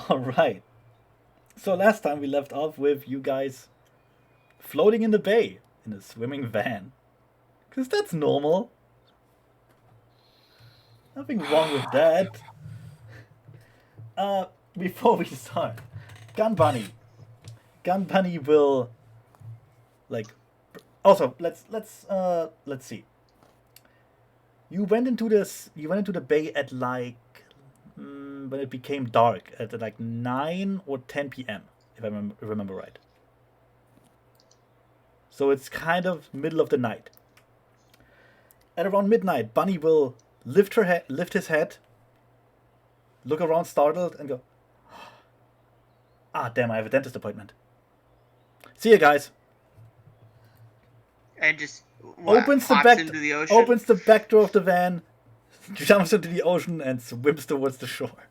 Alright. So last time we left off with you guys floating in the bay in a swimming van. Because that's normal. Nothing wrong with that. Before we start, Gun Bunny. Gun Bunny will like also let's see. You went into the bay at like when it became dark at like 9 or 10 p.m. if I remember right. So it's kind of middle of the night. At around midnight, Bunny will lift his head, look around startled, and go, "Ah, damn! I have a dentist appointment. See you guys." And just Opens into the ocean. Opens the back door of the van, jumps into the ocean, and swims towards the shore.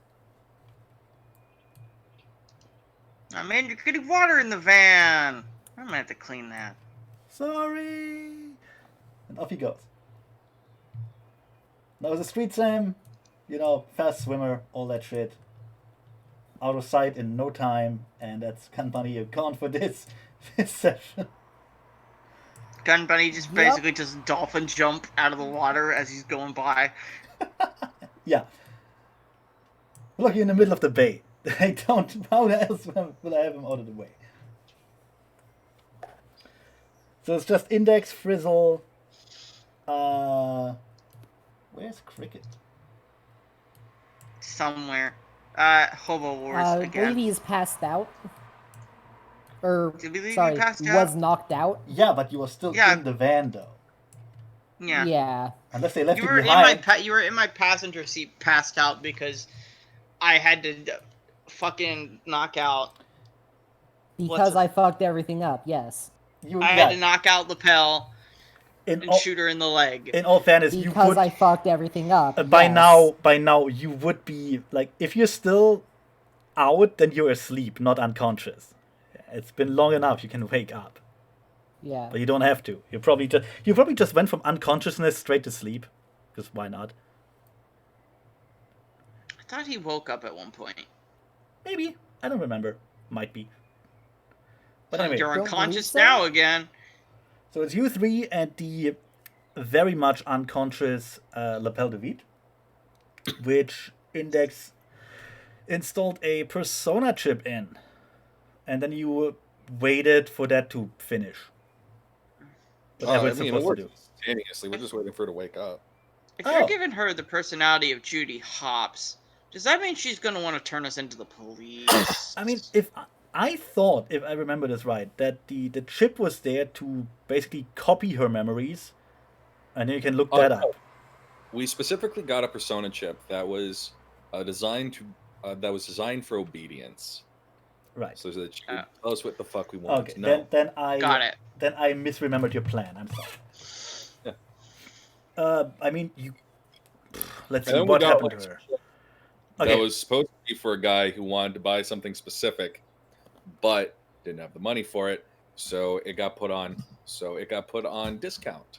Oh, man, you're getting water in the van. I'm gonna have to clean that. Sorry. And off he goes. Now the street slam, fast swimmer, all that shit. Out of sight in no time, and that's Gun Bunny gone for this session. Gun Bunny just basically just dolphin jump out of the water as he's going by. Yeah. Look, you're in the middle of the bay. I don't. How else will I have him out of the way? So it's just Index, Frizzle. Where's Cricket? Somewhere. Hobo Wars I again. believe he's passed out. Or, He sorry, passed was out? knocked out. Yeah, but you were still in the van, though. Yeah. Yeah. Unless they left You you were behind. you were in my passenger seat, passed out because I had to fucking knock out. Because I fucked everything up, yes. I had to knock out Lapel and shoot her in the leg. In all fairness, because I fucked everything up. By now, you would be like, if you're still out, then you're asleep, not unconscious. It's been long enough. You can wake up. Yeah. But you don't have to. You probably just went from unconsciousness straight to sleep, because why not? I thought he woke up at one point. Maybe. I don't remember. Might be. But anyway, you're unconscious now again. So it's you three and the very much unconscious Lapel David, which Index installed a persona chip in. And then you waited for that to finish. Whatever it's supposed to do. Instantaneously, we're just waiting for her to wake up. If you're giving her the personality of Judy Hopps, does that mean she's going to want to turn us into the police? I mean, if I thought, if I remember this right, that the chip was there to basically copy her memories, and then you can look that up. We specifically got a persona chip that was designed for obedience. Right. So that she would tell us what the fuck we wanted to know. Then I got it. Then I misremembered your plan. I'm sorry. Yeah. I mean, let's see what happened to her. Okay. That was supposed to be for a guy who wanted to buy something specific, but didn't have the money for it, so it got put on. Discount.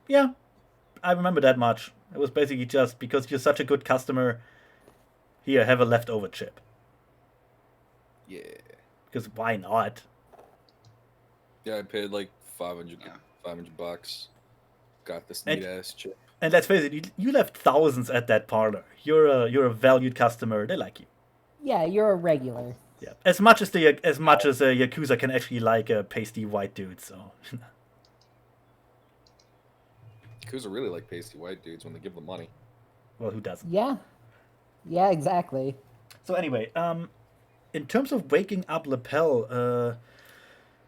Yeah, I remember that much. It was basically just because you're such a good customer. Here, have a leftover chip. Yeah. Because why not? Yeah, I paid like $500 $500. Got this neat ass chip. And let's face it, you left thousands at that parlor. You're a valued customer. They like you. Yeah, you're a regular. Yeah, as much as a Yakuza can actually like a pasty white dude. So. Yakuza really like pasty white dudes when they give them money. Well, who doesn't? Yeah. Yeah, exactly. So anyway, in terms of waking up Lapel,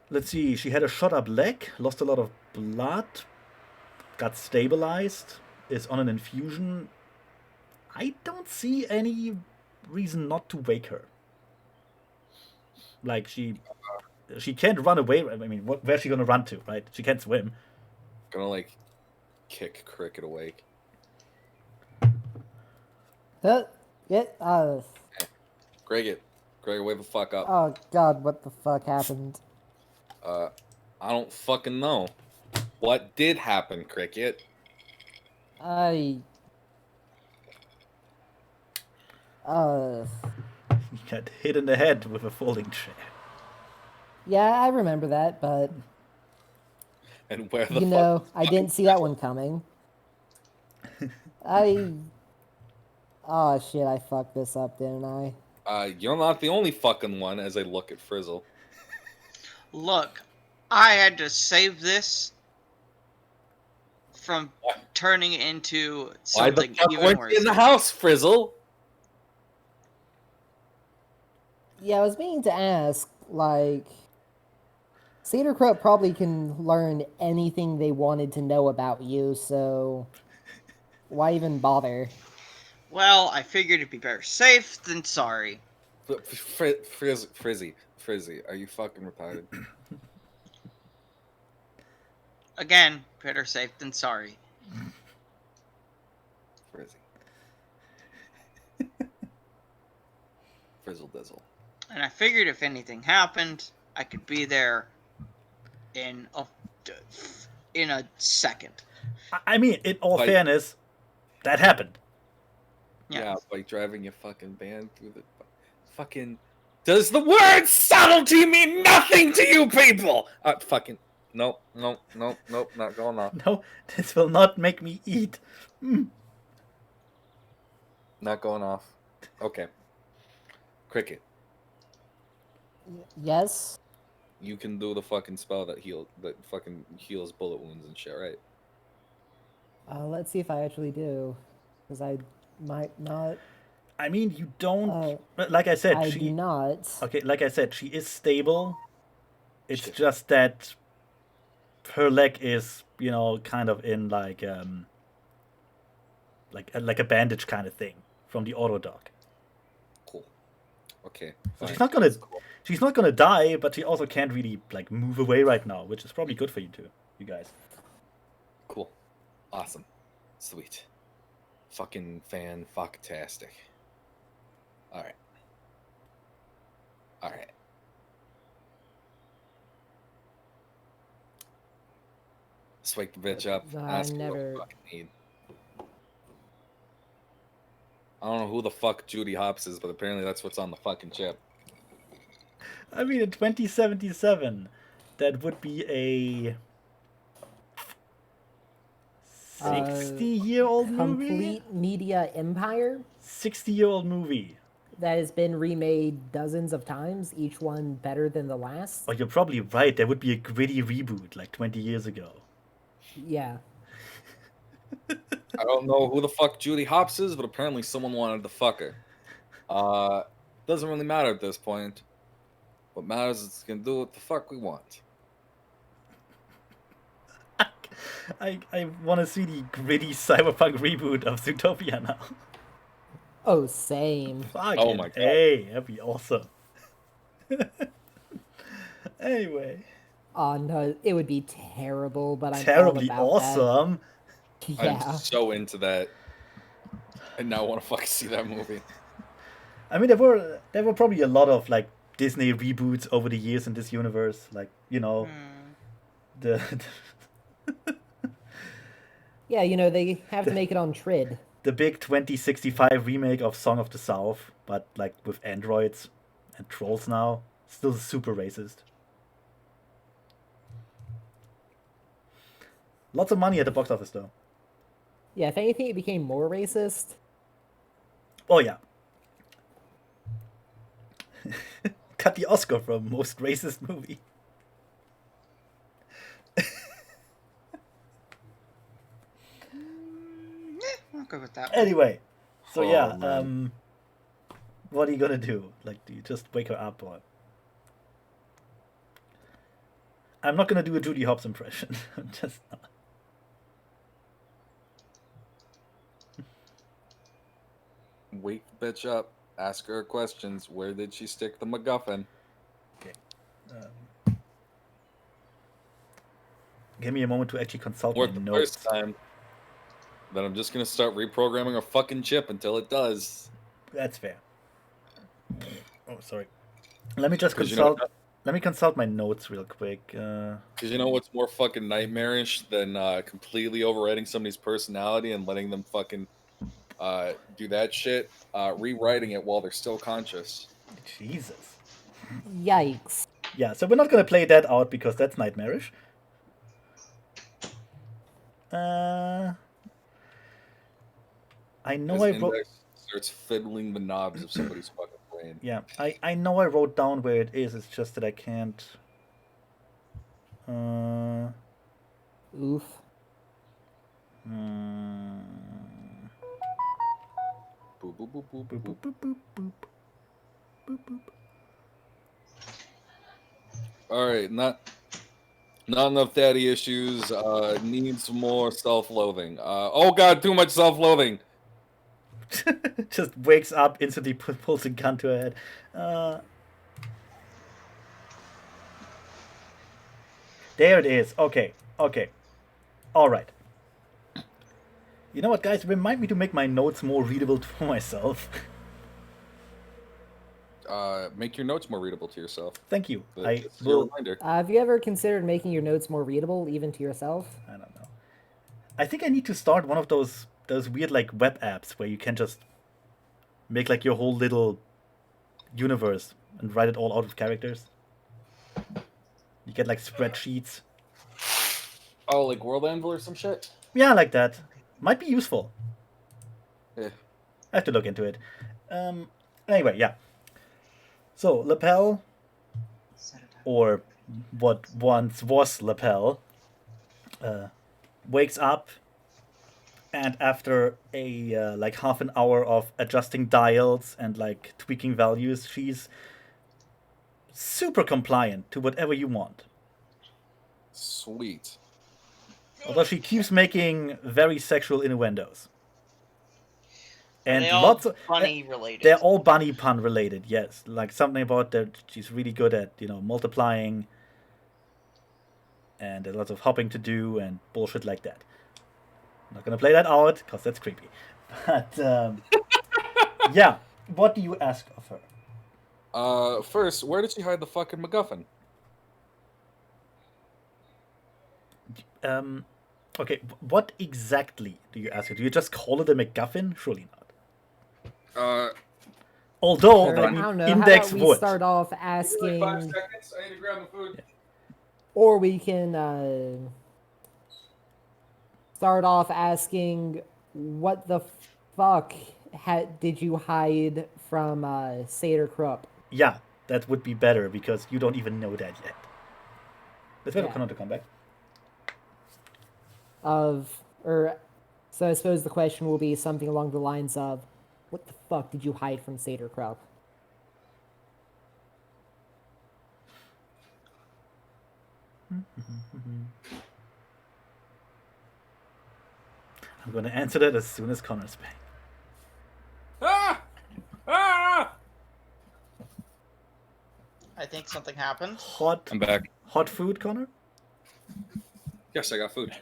let's see. She had a shot up leg, lost a lot of blood, got stabilized, is on an infusion. I don't see any reason not to wake her. Like, she can't run away. I mean, where's she gonna run to, right? She can't swim. Gonna, like, kick Cricket awake. Cricket, wake the fuck up. Oh, God, what the fuck happened? I don't fucking know. What did happen, Cricket? You Got hit in the head with a folding chair. Yeah, I remember that, but And where the you fuck? know, I didn't see that one coming. Oh shit, I fucked this up, didn't I? You're not the only fucking one. As I look at Frizzle. Look, I had to save this from turning into Why the something fuck even weren't worse. you in the house, Frizzle? Yeah, I was meaning to ask, like, Cedar Crow probably can learn anything they wanted to know about you, so why even bother? Well, I figured it'd be better safe than sorry. Frizzy, are you fucking retarded? Again, better safe than sorry. Frizzy. Frizzle Dizzle. And I figured if anything happened, I could be there in a second. I mean, in all Like- fairness, that happened. Yeah, by driving your fucking van through the fucking. Does the word subtlety mean nothing to you people? Fucking. Nope, not going off. No, this will not make me eat. Mm. Not going off. Okay. Cricket, Yes? you can do the fucking spell that fucking heals bullet wounds and shit, right? Let's see if I actually do. Because I might not. I mean, you don't. Like I said, I she. do not. Okay, like I said, she is stable. It's Shit. just that her leg is, kind of in like a bandage kind of thing from the auto dock. Cool. Okay. So fine. she's not gonna. That's cool. She's not gonna die, but she also can't really like move away right now, which is probably good for you guys. Cool. Awesome. Sweet. Fucking fan-fucktastic. Alright. Alright. Let's wake the bitch up. Ask her what never- we fucking need. I don't know who the fuck Judy Hopps is, but apparently that's what's on the fucking chip. I mean, in 2077, that would be a 60-year-old movie. Complete media empire 60-year-old movie. that has been remade dozens of times, each one better than the last. Oh, you're probably right. There would be a gritty reboot like 20 years ago. Yeah. I don't know who the fuck Judy Hopps is, but apparently someone wanted to fuck her. Doesn't really matter at this point. What matters is it's gonna do what the fuck we want. I want to see the gritty cyberpunk reboot of Zootopia now. Oh, same. Fuck Oh it. my God. Hey, that'd be awesome. Anyway, Oh no, it would be terrible, but I'm terribly all about awesome. That. Yeah. I'm so into that. I now want to fucking see that movie. I mean, there were probably a lot of like Disney reboots over the years in this universe, like the Yeah, you know, they have to make it on Trid. the big 2065 remake of Song of the South, but like with androids and trolls now. Still super racist. Lots of money at the box office though. Yeah, if anything, it became more racist. Oh yeah. Got the Oscar for most racist movie. I'll go with that. Anyway, so Oh, yeah, man. what are you gonna do? Like, do you just wake her up or? I'm not gonna do a Judy Hopps impression. I'm just not. Wake the bitch up. Ask her questions. Where did she stick the MacGuffin? Give me a moment to actually consult Or my the notes. first time. Then I'm just gonna start reprogramming her fucking chip until it does. That's fair. Oh, sorry. Let me just 'Cause you know consult. Let me consult my notes real quick. Because you know what's more fucking nightmarish than completely overwriting somebody's personality and letting them fucking do that shit? Rewriting it while they're still conscious. Jesus. Yikes. Yeah, so we're not going to play that out because that's nightmarish. I know His I wrote. index starts fiddling the knobs of somebody's fucking brain. Yeah, I know I wrote down where it is. It's just that I can't. Oof. Hmm. Boop, boop, boop, boop, Boop, boop. boop, boop, boop, boop. Boop, boop. All right, not enough daddy issues. Needs more self-loathing. Oh god, too much self-loathing. Just wakes up, instantly pulls a gun to her head. There it is. Okay. All right. You know what, guys? Remind me to make my notes more readable for myself. Make your notes more readable to yourself. Thank you. But I this is your will. reminder. Have you ever considered making your notes more readable, even to yourself? I don't know. I think I need to start one of those weird like web apps where you can just make like your whole little universe and write it all out of characters. You get like spreadsheets. Oh, like World Anvil or some shit? Yeah, like that. Might be useful. Yeah. I have to look into it. Anyway, yeah. So, Lapel, or what once was Lapel, wakes up, and after a like half an hour of adjusting dials and like tweaking values, she's super compliant to whatever you want. Sweet. Although she keeps making very sexual innuendos. And Are they all lots of bunny related? they're all bunny pun related, yes. Like something about that she's really good at, multiplying, and there's lots of hopping to do and bullshit like that. I'm not gonna play that out because that's creepy. But yeah, what do you ask of her? First, where did she hide the fucking MacGuffin? Okay, what exactly do you ask her? Do you just call it a MacGuffin? Surely not. Although, Or, I don't know. Index How about we would. start off Like asking, 5 seconds. I need to grab the food. or we can start off asking, what the fuck did you hide from Seder Krupp? Yeah, that would be better because you don't even know that yet. Let's wait for Yeah. Connor to come back. So I suppose the question will be something along the lines of, what the fuck did you hide from Seder Krupp? I'm going to answer that as soon as Connor's back. Ah! Ah! I think something happened. I'm back. Hot food, Connor? Yes, I got food.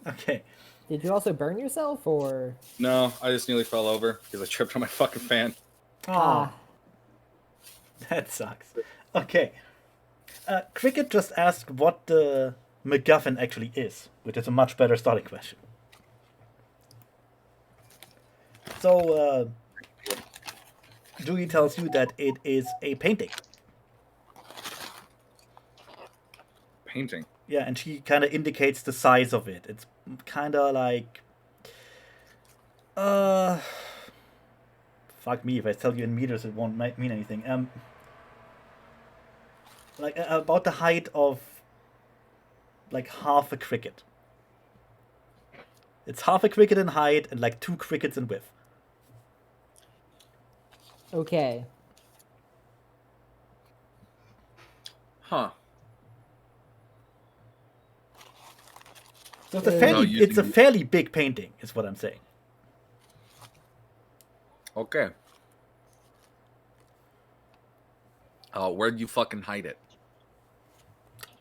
Okay. Did you also burn yourself, or? No, I just nearly fell over because I tripped on my fucking fan. Ah, that sucks. Okay. Cricket just asked what the MacGuffin actually is, which is a much better starting question. So, Dewey tells you that it is a painting. Painting. Yeah, and she kind of indicates the size of it. It's kind of like... Fuck me, if I tell you in meters it won't mean anything. Like, about the height of, like, half a cricket. It's half a cricket in height and, like, 2 crickets in width. Okay. Huh. So it's a No, fairly, you it's a think- fairly big painting, is what I'm saying. Okay. Where'd you fucking hide it?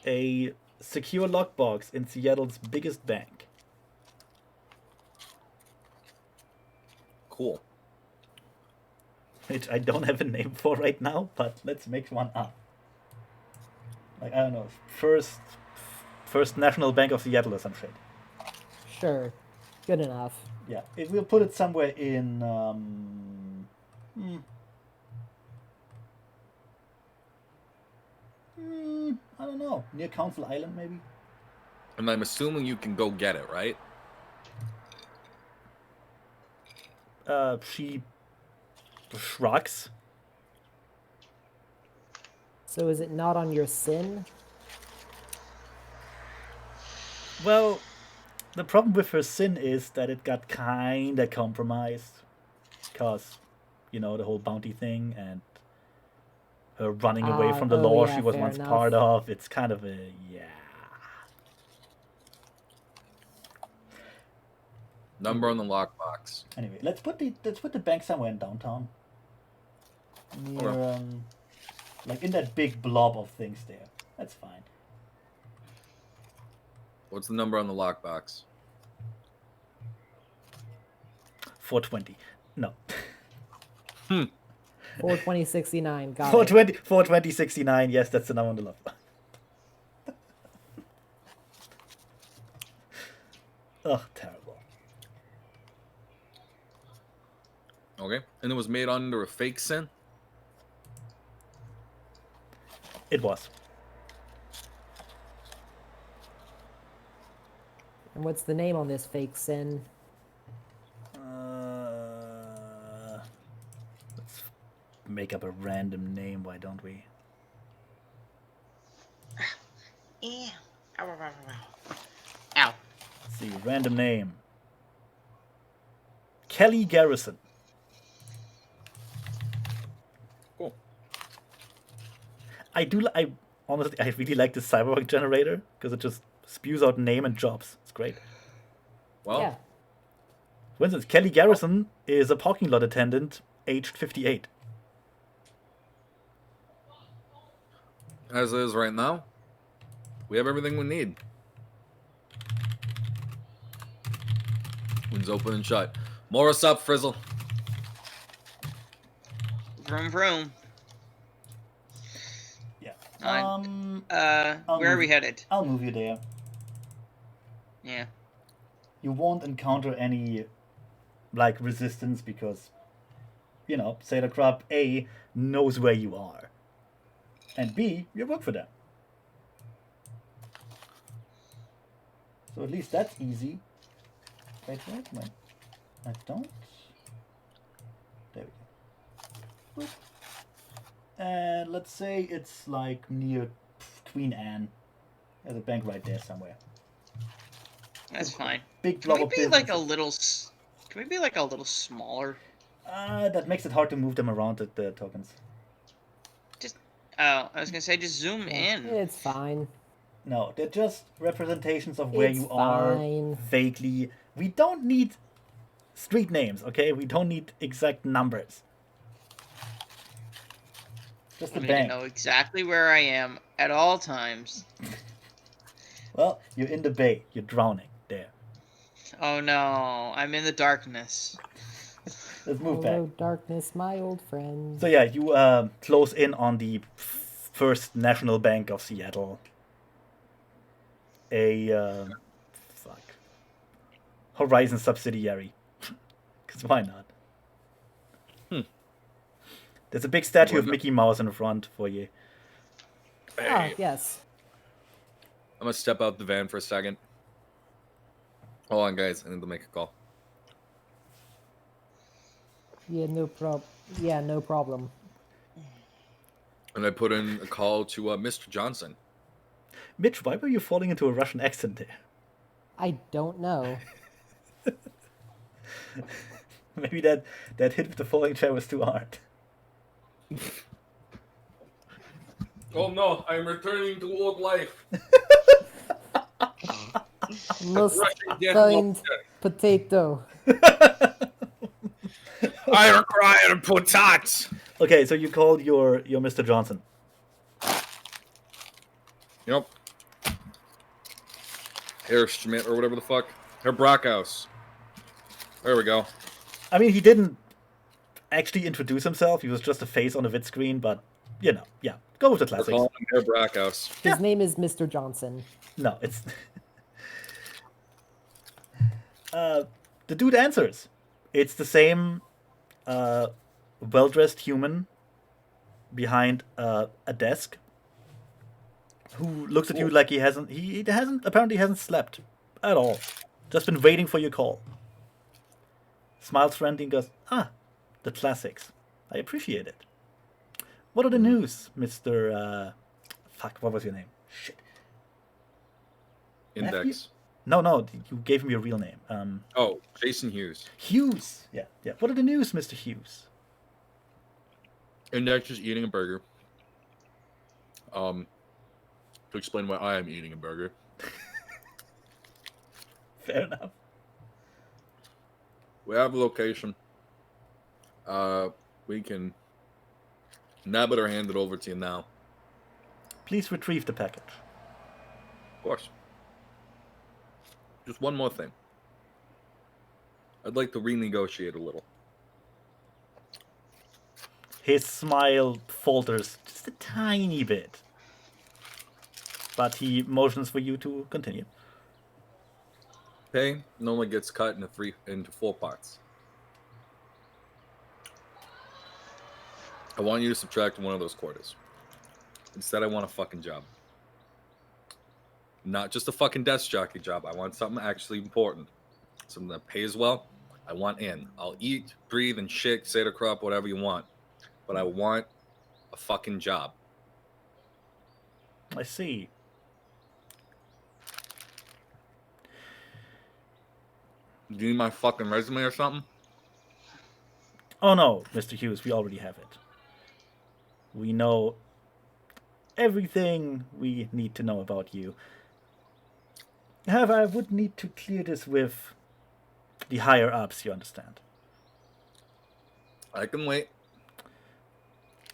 A secure lockbox in Seattle's biggest bank. Cool. Which I don't have a name for right now, but let's make one up. Like, I don't know, First National Bank of Seattle or some shit. Sure. Good enough. Yeah, we'll put it somewhere in... I don't know. Near Council Island, maybe? And I'm assuming you can go get it, right? She shrugs. So is it not on your sin? Well, the problem with her sin is that it got kinda compromised. Because, you know, the whole bounty thing and her running away from the law yeah, she was fair once enough. part of. It's kind of a, yeah. Number on the lockbox. Anyway, let's put the bank somewhere in downtown. Near, Okay. like in that big blob of things there. That's fine. What's the number on the lockbox? 420. No. 42069. Got it. 42069. Yes, that's the number on the lockbox. Ugh, terrible. Okay. And it was made under a fake sin? It was. And what's the name on this fake sin? Let's make up a random name, why don't we? Yeah. Ow, ow, ow, ow. Ow. Let's see, random name. Kelly Garrison. Cool. I honestly, I really like this cyberpunk generator because it just spews out name and jobs. It's great. Well, Yeah. For instance, Kelly Garrison is a parking lot attendant, aged 58. as it is right now, we have everything we need. Wind's open and shut. More us up, Frizzle. Vroom vroom. Yeah. Where are we headed? I'll move you there. Yeah. You won't encounter any, like, resistance because, you know, Sailor Crab A knows where you are. And B, you work for them. So at least that's easy. Wait. I don't. There we go. Boop. And let's say it's like near Queen Anne. There's a bank right there somewhere. That's fine. Big Can blob we of be like a businesses. little? Can we be like a little smaller? That makes it hard to move them around the tokens. I was gonna say just zoom in. It's fine. No, they're just representations of where It's you are fine. vaguely. We don't need street names, okay? We don't need exact numbers. Just the I need to bank. know exactly where I am at all times. Well, you're in the bay. You're drowning. There. Oh no, I'm in the darkness. Let's move back. Hello, darkness, my old friend. So yeah, you close in on the First National Bank of Seattle. A Horizon subsidiary. Because why not? There's a big statue of Mickey Mouse in front for you. Oh, yes. I'm gonna step out the van for a second. Hold on, guys. I need to make a call. Yeah, no problem. And I put in a call to Mr. Johnson. Mitch, why were you falling into a Russian accent there? I don't know. Maybe that hit with the falling chair was too hard. Oh no, I'm returning to old life. Must Russian death find monster. potato. I require potatoes. Okay, so you called your Mr. Johnson. Yep. Herr Schmidt or whatever the fuck. Herr Brockhaus. There we go. I mean, he didn't actually introduce himself. He was just a face on a vid screen, but, you know, yeah. Go with the We're classics. calling him Herr Brockhaus. His name is Mr. Johnson. No, it's... the dude answers. It's the same well-dressed human behind a desk who looks at you like he hasn't apparently hasn't slept at all. Just been waiting for your call. Smiles friendly and goes, the classics. I appreciate it. What are the news, Mr. Fuck, what was your name? Shit. Index. Matthew? No, you gave him your real name. Jason Hughes. Hughes. Yeah. What are the news, Mr. Hughes? Index is eating a burger. To explain why I am eating a burger. Fair enough. We have a location. We can nab it or hand it over to you now. Please retrieve the package. Of course. Just one more thing. I'd like to renegotiate a little. His smile falters just a tiny bit. But he motions for you to continue. Pay normally gets cut into 4 parts. I want you to subtract one of those quarters. Instead, I want a fucking job. Not just a fucking desk jockey job. I want something actually important. Something that pays well. I want in. I'll eat, breathe, and shit, say the crop, whatever you want. But I want a fucking job. I see. Do you need my fucking resume or something? Oh no, Mr. Hughes, we already have it. We know everything we need to know about you. However, I would need to clear this with the higher ups, you understand. I can wait.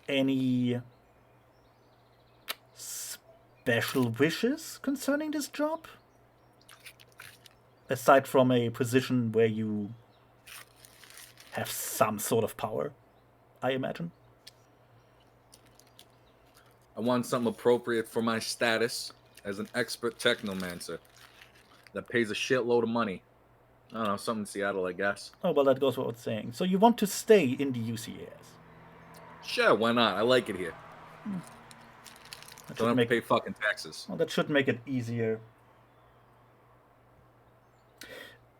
Any special wishes concerning this job? Aside from a position where you have some sort of power, I imagine. I want something appropriate for my status as an expert technomancer that pays a shitload of money. I don't know, something in Seattle, I guess. Oh, well, that goes without saying. So you want to stay in the UCAS? Sure, why not? I like it here. Don't have to pay fucking taxes. Well, that should make it easier.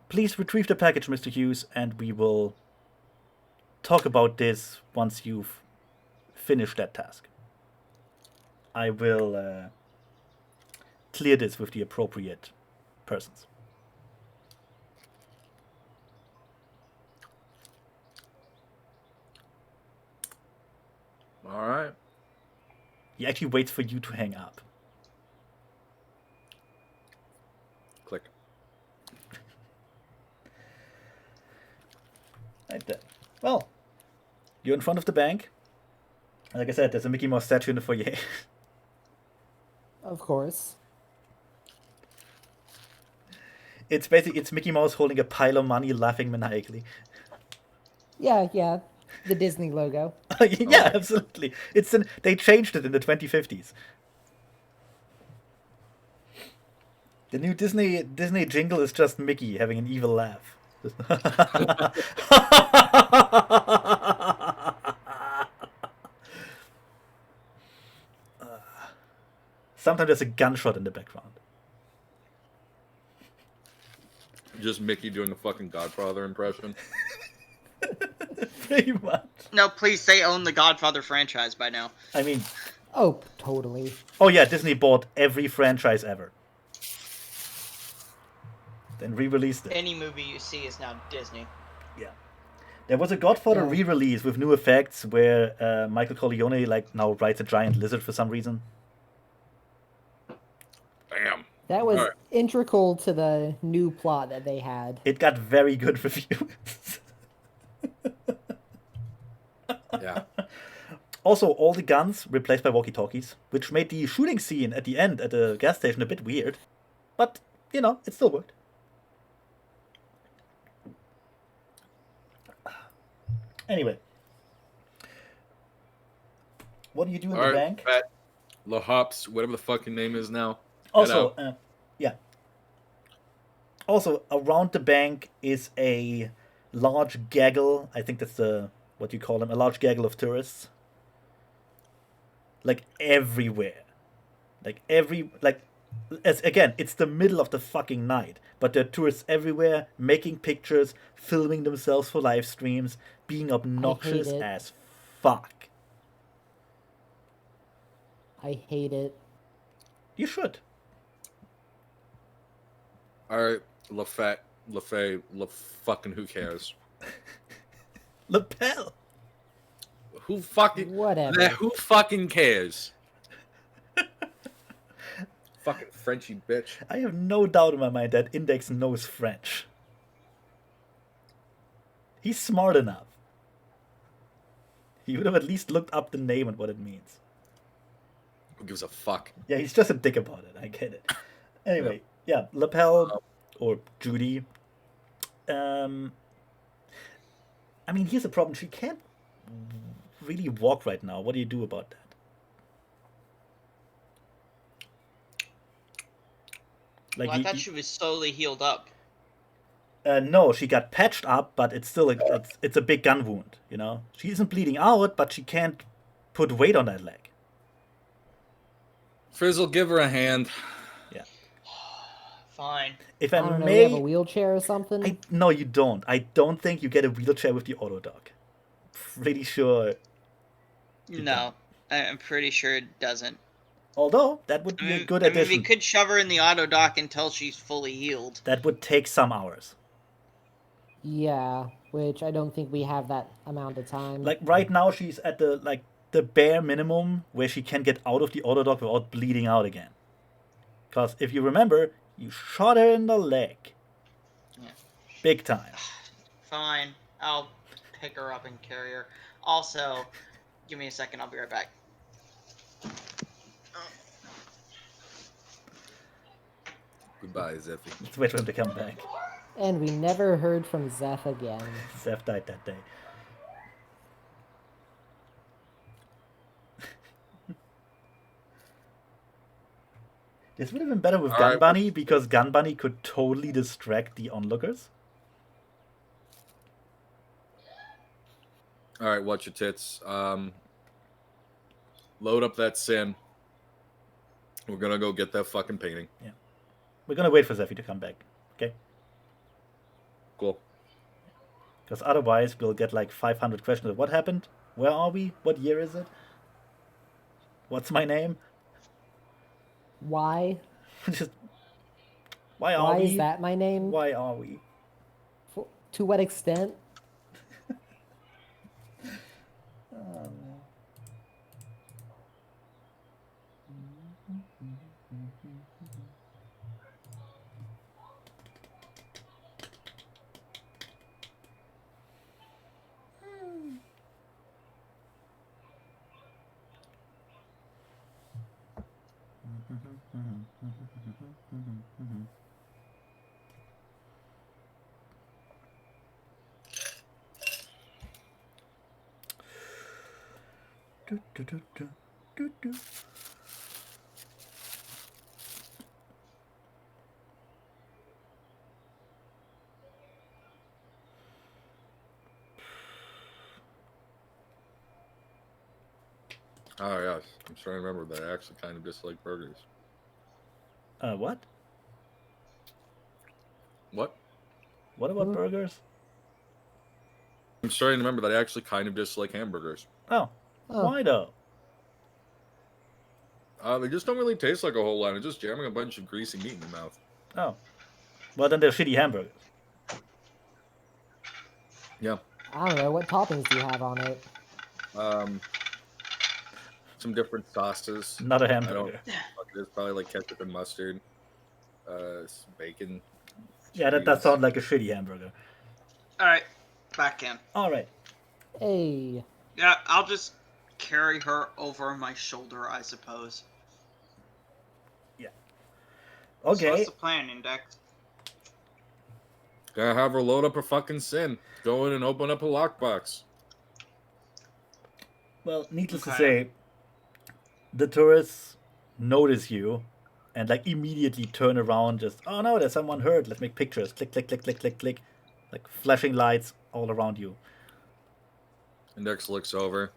Please retrieve the package, Mr. Hughes, and we will talk about this once you've finished that task. I will clear this with the appropriate persons. All right. He actually waits for you to hang up. Click. Right there. Well, you're in front of the bank. Like I said, there's a Mickey Mouse statue in the foyer. Of course. It's Mickey Mouse holding a pile of money, laughing maniacally. Yeah. The Disney logo. Yeah, absolutely. They changed it in the 2050s. The new Disney jingle is just Mickey having an evil laugh. Sometimes there's a gunshot in the background. Just Mickey doing a fucking Godfather impression. Pretty much. No, please, they own the Godfather franchise by now. I mean... Oh, totally. Oh yeah, Disney bought every franchise ever. Then re-released it. Any movie you see is now Disney. Yeah. There was a Godfather re-release with new effects where Michael Corleone now rides a giant lizard for some reason. Damn. That was integral to the new plot that they had. It got very good reviews. Yeah. Also, all the guns replaced by walkie-talkies, which made the shooting scene at the end at the gas station a bit weird. But, it still worked. Anyway. What do you do in the bank? La Hops, whatever the fucking name is now. Also, Also, around the bank is a large gaggle. I think that's what you call them, a large gaggle of tourists. Like everywhere. Like again, it's the middle of the fucking night, but there are tourists everywhere making pictures, filming themselves for live streams, being obnoxious it. as fuck. I hate it. You should. All right, LaFay, fucking who cares? Lapel. Who fucking Whatever. Who fucking cares? Fucking Frenchy bitch. I have no doubt in my mind that Index knows French. He's smart enough. He would have at least looked up the name and what it means. Who gives a fuck? Yeah, he's just a dick about it. I get it. Anyway, yeah, Lapel or Judy. I mean, here's the problem. She can't really walk right now. What do you do about that? Like Well, I thought she was slowly healed up. no, she got patched up, but it's still it's a big gun wound. You know, she isn't bleeding out, but she can't put weight on that leg. Frizzle, give her a hand. Yeah. Fine. If I I don't know, we may, have a wheelchair or something? no, you don't. I don't think you get a wheelchair with the auto dock. Pretty sure. No, I'm pretty sure it doesn't. Although that would be a good addition. we could shove her in the auto dock until she's fully healed. That would take some hours. Yeah, which I don't think we have that amount of time. Like right now, she's at the bare minimum where she can get out of the auto dock without bleeding out again. Because if you remember, you shot her in the leg. Yeah. Big time. Fine, I'll pick her up and carry her. Also, give me a second, I'll be right back. Goodbye, Zeffy. Let's wait for him to come back. And we never heard from Zeph again. Zeph died that day. This would have been better with Gun Alright. Bunny because Gun Bunny could totally distract the onlookers. All right, watch your tits. Load up that sin. We're gonna go get that fucking painting. We're gonna wait for Zeffy to come back, okay? Cool. Because otherwise we'll get like 500 questions of what happened, where are we, what year is it, what's my name? Why? Just why are Why we? is that my name? Why are we? To what extent? Oh yes, I'm trying to remember that I actually kind of dislike burgers. What? What? What about Hmm? burgers? I'm starting to remember that I actually kind of dislike hamburgers. Oh, Oh. why though? They just don't really taste like a whole lot. It's just jamming a bunch of greasy meat in your mouth. Oh, well then they're shitty hamburgers. Yeah. I don't know. What toppings do you have on it? Some different sauces. Not a I don't. hamburger. Fuck, it is probably like ketchup and mustard. Bacon. Yeah, that does cheese. sound like a shitty hamburger. Alright, back in. All right. Hey. Yeah, I'll just carry her over my shoulder, I suppose. So Okay. what's the plan, Index? Gotta have her load up her fucking sin. Go in and open up a lockbox. Well, needless to Okay. say, the tourists notice you and like immediately turn around, just, oh no, there's someone hurt. Let's make pictures. Click, click, click, click, click, click. Like flashing lights all around you. Index looks over.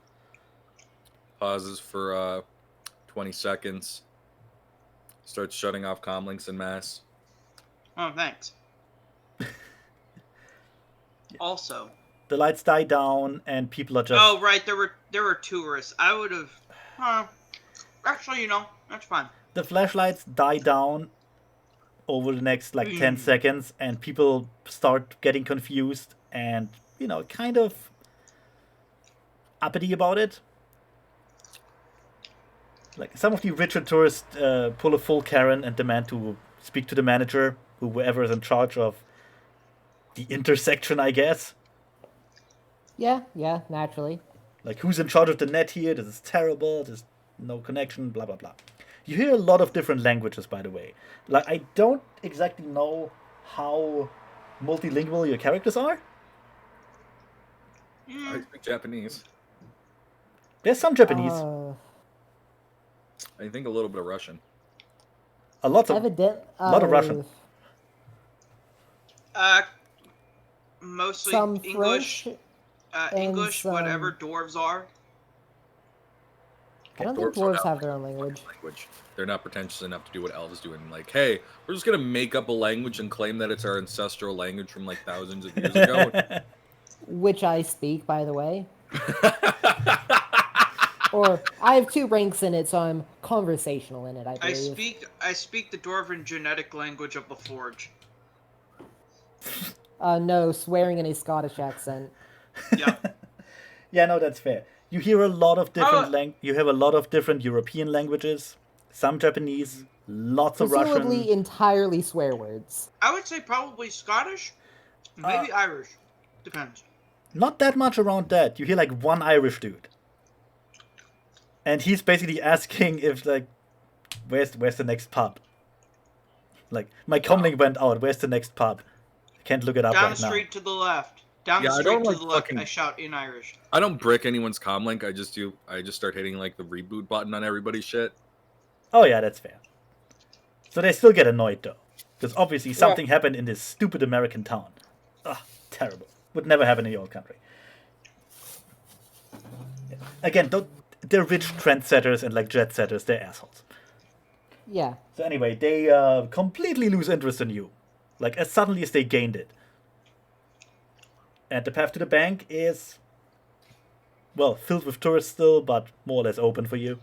Pauses for 20 seconds. Starts shutting off comlinks en masse. Oh, thanks. Also, The lights die down and people are just... oh right, there were tourists. I would have. Actually, that's fine. The flashlights die down over the next like 10 seconds, and people start getting confused and kind of uppity about it. Like some of the richer tourists pull a full Karen and demand to speak to the manager, whoever is in charge of the intersection, I guess. Yeah, naturally. Like, who's in charge of the net here? This is terrible. There's no connection, blah, blah, blah. You hear a lot of different languages, by the way. Like, I don't exactly know how multilingual your characters are. I speak Japanese. There's some Japanese. I think a little bit of Russian. A lot of Russian. Mostly some English. French, English, some... whatever dwarves are. I don't think dwarves have their own language. They're not pretentious enough to do what elves do and like, hey, we're just gonna make up a language and claim that it's our ancestral language from like thousands of years ago. Which I speak, by the way. Or I have 2 ranks in it, so I'm conversational in it, I believe. I speak the dwarven genetic language of the Forge. No, swearing in a Scottish accent. Yeah. Yeah, no, that's fair. You hear a lot of different you have a lot of different European languages, some Japanese, lots of Russian. Presumably entirely swear words. I would say probably Scottish, maybe Irish. Depends. Not that much around that. You hear like one Irish dude. And he's basically asking if like where's the next pub? Like, my comlink went out, where's the next pub? I can't look it up right now. Down the street to the left. Down the street to the left, I shout in Irish. I don't brick anyone's comlink. I just start hitting like the reboot button on everybody's shit. Oh yeah, that's fair. So they still get annoyed though, because obviously something happened in this stupid American town. Ugh, terrible. Would never happen in your old country. Yeah. Again, they're rich trendsetters and like jet setters. They're assholes. Yeah. So anyway, they completely lose interest in you, like as suddenly as they gained it. And the path to the bank is, well, filled with tourists still, but more or less open for you.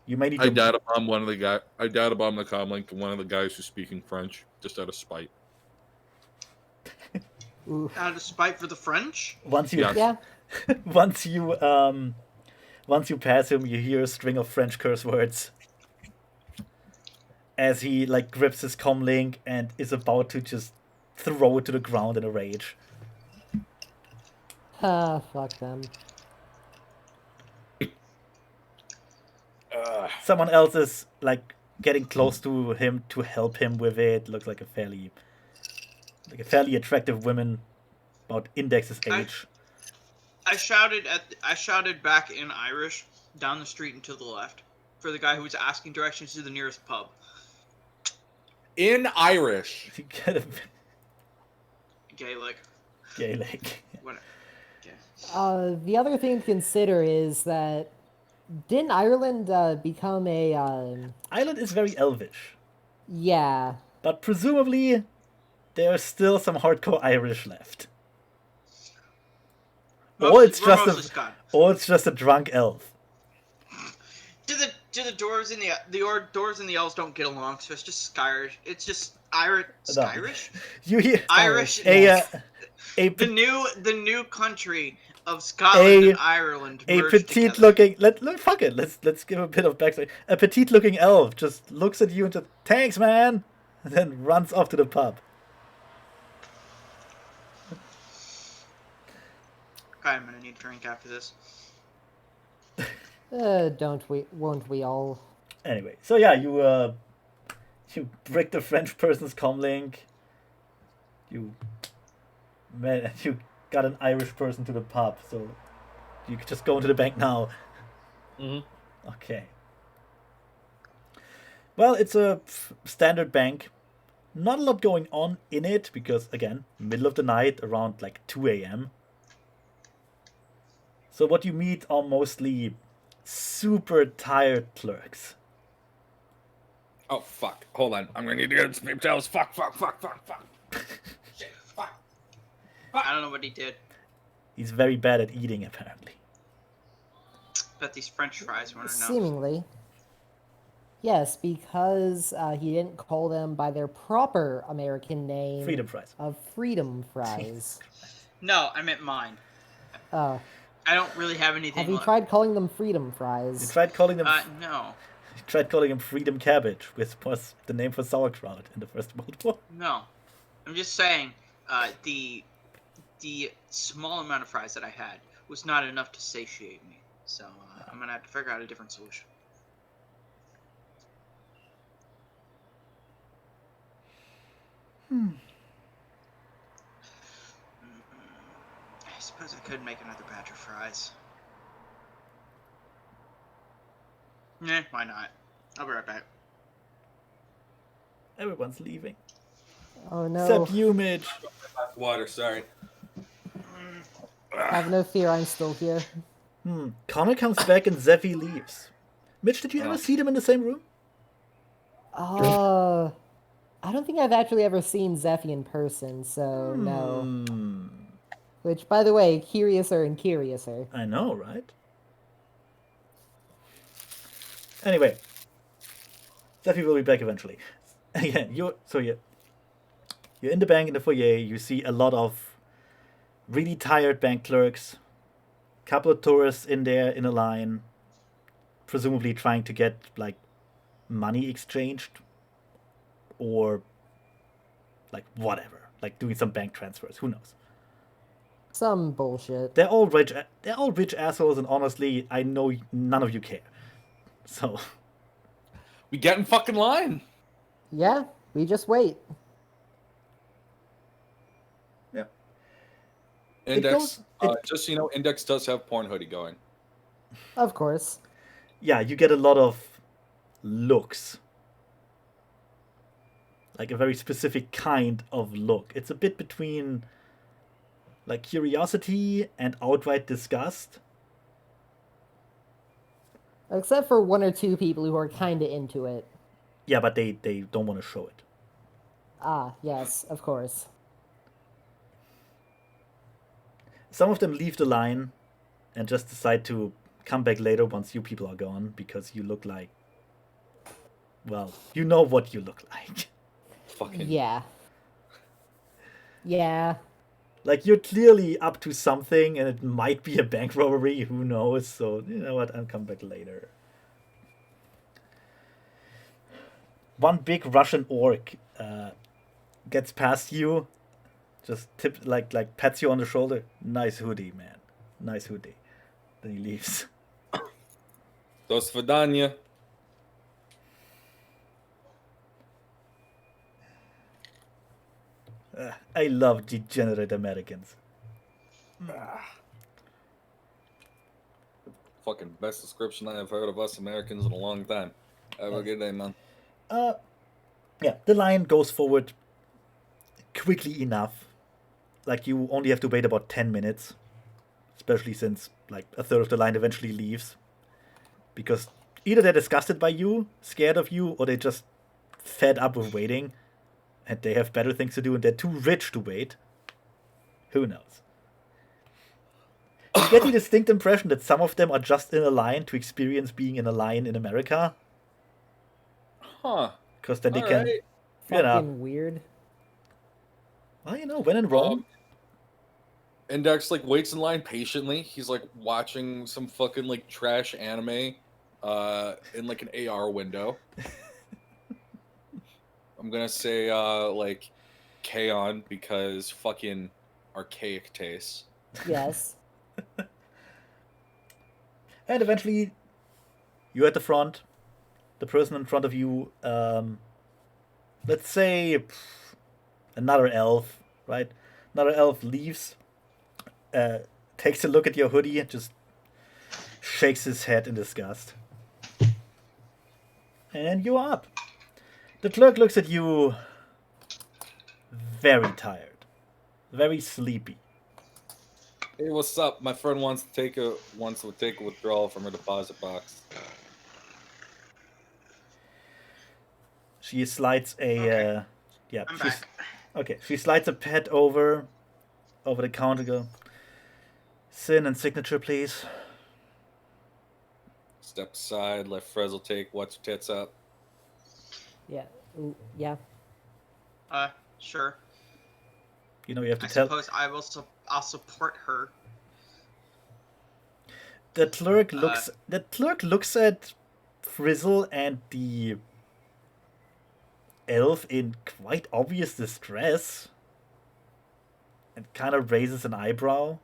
You may need to... I data bomb the comlink to one of the guys who's speaking French, just out of spite. Out of spite for the French? Once you pass him, you hear a string of French curse words as he like grips his comlink and is about to just throw it to the ground in a rage. Fuck them. Someone else is like getting close to him to help him with it. Looks like a fairly attractive woman, about Index's age. I shouted back in Irish down the street and to the left for the guy who was asking directions to the nearest pub. In Irish. Gaelic. Whatever. Yeah. The other thing to consider is that didn't Ireland become a... Ireland is very elvish. Yeah. But presumably there are still some hardcore Irish left. Or it's just a drunk elf. Do the dwarves and the dwarves and the elves don't get along? So it's just Skyrish. It's just Skyrish. You hear Irish. The new country of Scotland and Ireland. A petite looking. Fuck it. Let's give a bit of backstory. A petite looking elf just looks at you and just thanks, man, and then runs off to the pub. Okay, I'm gonna need a drink after this. Won't we all? Anyway, so yeah, you brick the French person's comlink. You got an Irish person to the pub, so you could just go into the bank now. Mm-hmm. Okay. Well, it's a standard bank. Not a lot going on in it because, again, middle of the night, around like 2 a.m. So what you meet are mostly super tired clerks. Oh, fuck. Hold on. I'm gonna need to get some paper towels. Fuck. Shit, fuck. I don't know what he did. He's very bad at eating, apparently. Bet these French fries weren't enough. Seemingly. Yes, because he didn't call them by their proper American name Freedom fries. of freedom fries. No, I meant mine. Oh. I don't really have anything Have you left. tried calling them freedom You fries? tried calling them. No. You tried calling them freedom cabbage, which was the name for sauerkraut in the First World War. No. I'm just saying, the small amount of fries that I had was not enough to satiate me. So I'm gonna have to figure out a different solution. I suppose I could make another batch of fries. Why not? I'll be right back. Everyone's leaving. Oh no. Except you, Mitch. Water, sorry. Have no fear, I'm still here. Connor comes back and Zeffy leaves. Mitch, did you ever see them in the same room? I don't think I've actually ever seen Zeffy in person, so no. Which, by the way, curiouser and curiouser. I know, right? Anyway, Zeffy will be back eventually. Again, you're in the bank in the foyer. You see a lot of really tired bank clerks, couple of tourists in there in a line, presumably trying to get like money exchanged or like whatever, like doing some bank transfers. Who knows? Some bullshit. They're all rich. They're all rich assholes, and honestly, I know none of you care. So We get in fucking line. Yeah, we just wait. yeah. Index, just so you know, Index does have porn hoodie going. Of course. Yeah, you get a lot of looks. Like a very specific kind of look. It's a bit between like curiosity and outright disgust. Except for one or two people who are kinda into it. Yeah, but they don't want to show it. Ah, yes, of course. Some of them leave the line and just decide to come back later once you people are gone because you look like, well, you know what you look like. Fucking Yeah. Yeah. Like, you're clearly up to something, and it might be a bank robbery, who knows, so, you know what, I'll come back later. One big Russian orc gets past you, just pats you on the shoulder. Nice hoodie, man. Nice hoodie. Then he leaves. До свидания. I love degenerate Americans. Fucking best description I have heard of us Americans in a long time. Have a good day, man. Yeah, the line goes forward quickly enough. Like, you only have to wait about 10 minutes. Especially since, like, a third of the line eventually leaves. Because either they're disgusted by you, scared of you, or they just fed up with waiting. And they have better things to do, and they're too rich to wait. Who knows? You get the distinct impression that some of them are just in a line to experience being in a line in America. Huh. Because then they All can, right. you know, Fucking weird. well, you know, when in Rome. Index like waits in line patiently. He's like watching some fucking like trash anime in like an AR window. I'm gonna say like K-On! Because fucking archaic tastes. Yes. And eventually, you're at the front. The person in front of you, let's say another elf, right? Another elf leaves, takes a look at your hoodie and just shakes his head in disgust. And you're up. The clerk looks at you very tired, very sleepy. Hey, what's up? My friend wants to take a withdrawal from her deposit box. She slides a Okay. yeah. I'm She's back. okay. She slides a pet over the counter. Go. Sin and signature, please. Step aside, let Frizzle take what's her tits up. Yeah. Ooh, yeah. Sure. You know you have to I tell. suppose I'll support her. The clerk looks at Frizzle and the elf in quite obvious distress and kind of raises an eyebrow.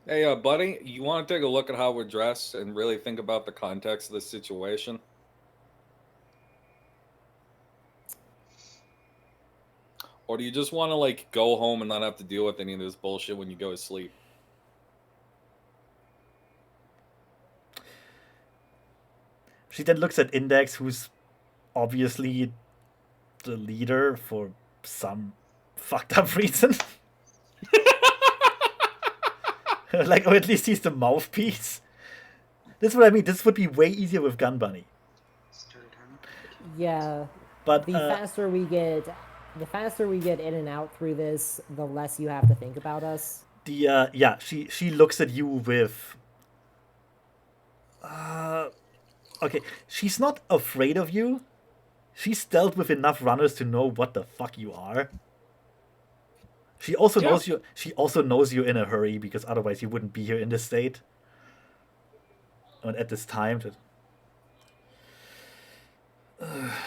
Hey, buddy, you want to take a look at how we're dressed and really think about the context of the situation? Or do you just want to, like, go home and not have to deal with any of this bullshit when you go to sleep? She then looks at Index, who's obviously the leader for some fucked up reason. Like, or at least he's the mouthpiece. This is what I mean. This would be way easier with Gun Bunny. Yeah. But The faster we get in and out through this, the less you have to think about us. she looks at you with. Okay, she's not afraid of you. She's dealt with enough runners to know what the fuck you are. She also knows you. She also knows you're in a hurry because otherwise you wouldn't be here in this state. And at this time,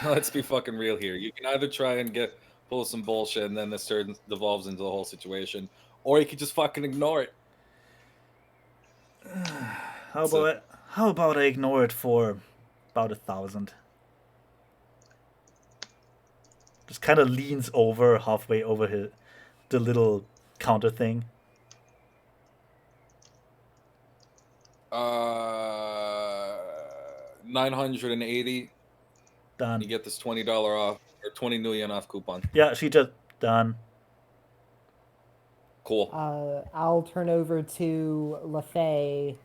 Let's be fucking real here. You can either try and pull some bullshit and then this devolves into the whole situation, or you could just fucking ignore it. how about I ignore it for about 1,000? Just kind of leans over halfway over the little counter thing. 980. Done. You get this $20 off or 20 million off coupon. Yeah, she just done. Cool. I'll turn over to LaFay.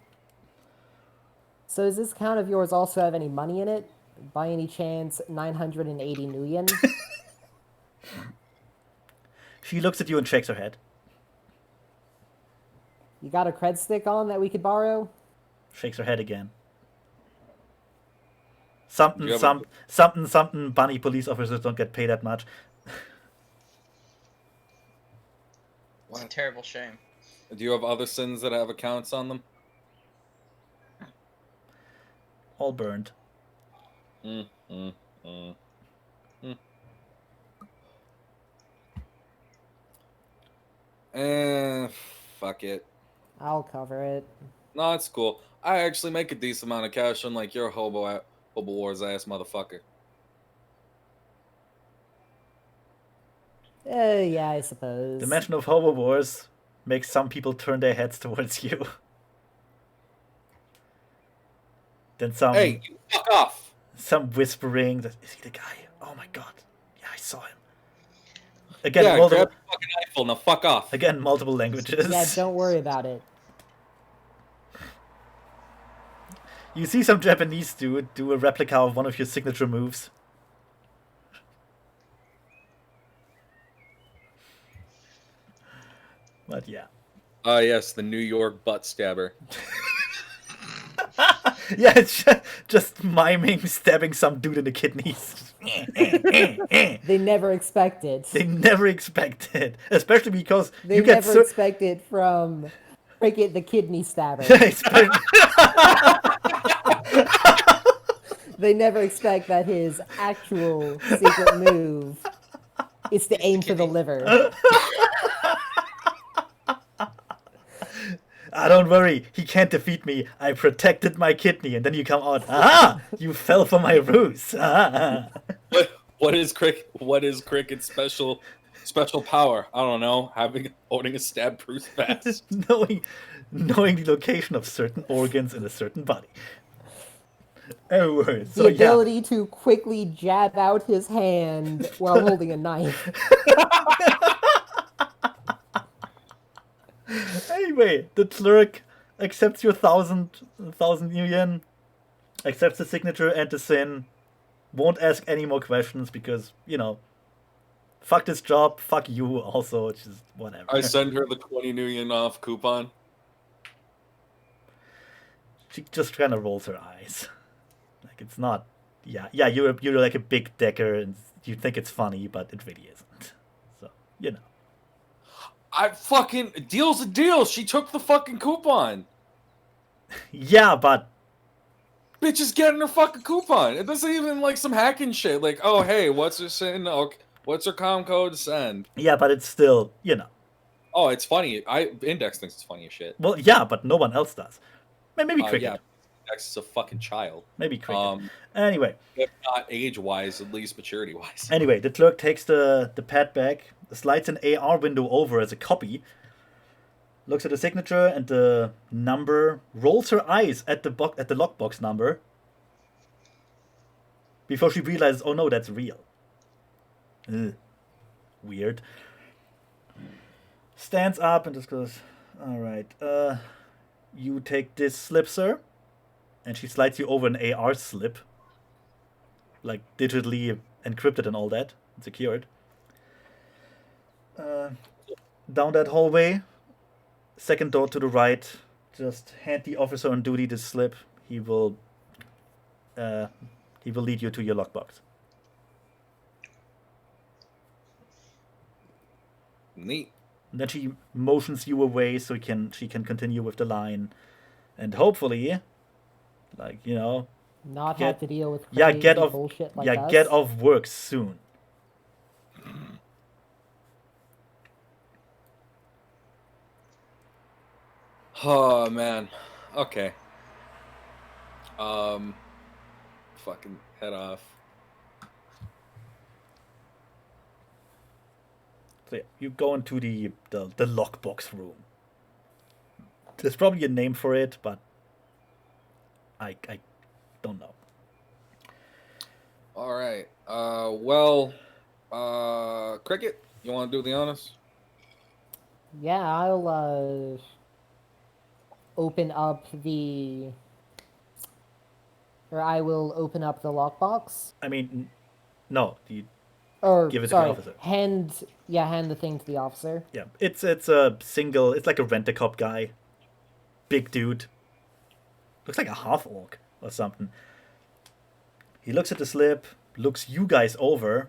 So does this account of yours also have any money in it? By any chance, 980 million? She looks at you and shakes her head. You got a cred stick on that we could borrow? Shakes her head again. Something. Bunny police officers don't get paid that much. It's a terrible shame. Do you have other sins that have accounts on them? All burned. Fuck it. I'll cover it. No, it's cool. I actually make a decent amount of cash unlike your hobo wars ass motherfucker. Yeah, I suppose. The mention of hobo wars makes some people turn their heads towards you. Then some. Hey, you fuck off! Some whispering. Is he the guy? Oh my god! Yeah, I saw him. Again, yeah, multiple. grab the fucking rifle. Now fuck off. Again, multiple languages. Yeah, don't worry about it. You see some Japanese dude do a replica of one of your signature moves. But yeah. Yes, the New York butt stabber. Yeah, it's just miming stabbing some dude in the kidneys. They never expect it. They never expect it. Especially because They you get never expect it from Cricket the kidney stabber. They never expect that his actual secret move is to aim for the liver. Don't worry, he can't defeat me. I protected my kidney, and then you come out. Aha! You fell for my ruse. What is Cricket's special power? I don't know. Owning a stab-proof vest. knowing the location of certain organs in a certain body. Oh, so The ability to quickly jab out his hand while holding a knife. Anyway, the clerk accepts your 1,000 yen, accepts the signature and the sin, won't ask any more questions because, fuck this job, fuck you also, it's just whatever. I send her the 20 new yen off coupon. She just kind of rolls her eyes. Like, it's not... Yeah, you're like a big decker and you think it's funny, but it really isn't. So, I fucking... Deal's a deal. She took the fucking coupon. Yeah, but... Bitch is getting her fucking coupon. It doesn't even like some hacking shit. Like, oh, hey, what's her send? Okay, what's her com code to send? Yeah, but it's still, Oh, it's funny. Index thinks it's funny as shit. Well, yeah, but no one else does. Maybe Cricket. Yeah, Index is a fucking child. Maybe Cricket. Anyway. If not age-wise, at least maturity-wise. Anyway, the clerk takes the pad back, slides an AR window over as a copy, looks at the signature and the number, rolls her eyes at the lockbox number before she realizes, oh no, that's real. Ugh. Weird. Stands up and just goes, alright, you take this slip, sir. And she slides you over an AR slip. Like, digitally encrypted and all that. And secured. Down that hallway. Second door to the right. Just hand the officer on duty this slip. He will lead you to your lockbox. Neat. And then she motions you away so she can continue with the line. And hopefully, like, Not have to deal with yeah, crazy bullshit like us. get off work soon. Oh, man. Okay. Fucking head off. So yeah, you go into the lockbox room. There's probably a name for it, but I don't know. All right. Cricket, you want to do the honors? Yeah, I'll open up the... Or I will open up the lockbox. I mean, no, you Or, give it to sorry, the officer. hand the thing to the officer. Yeah, it's a single. It's like a rent-a-cop guy, big dude. Looks like a half-orc or something. He looks at the slip, looks you guys over.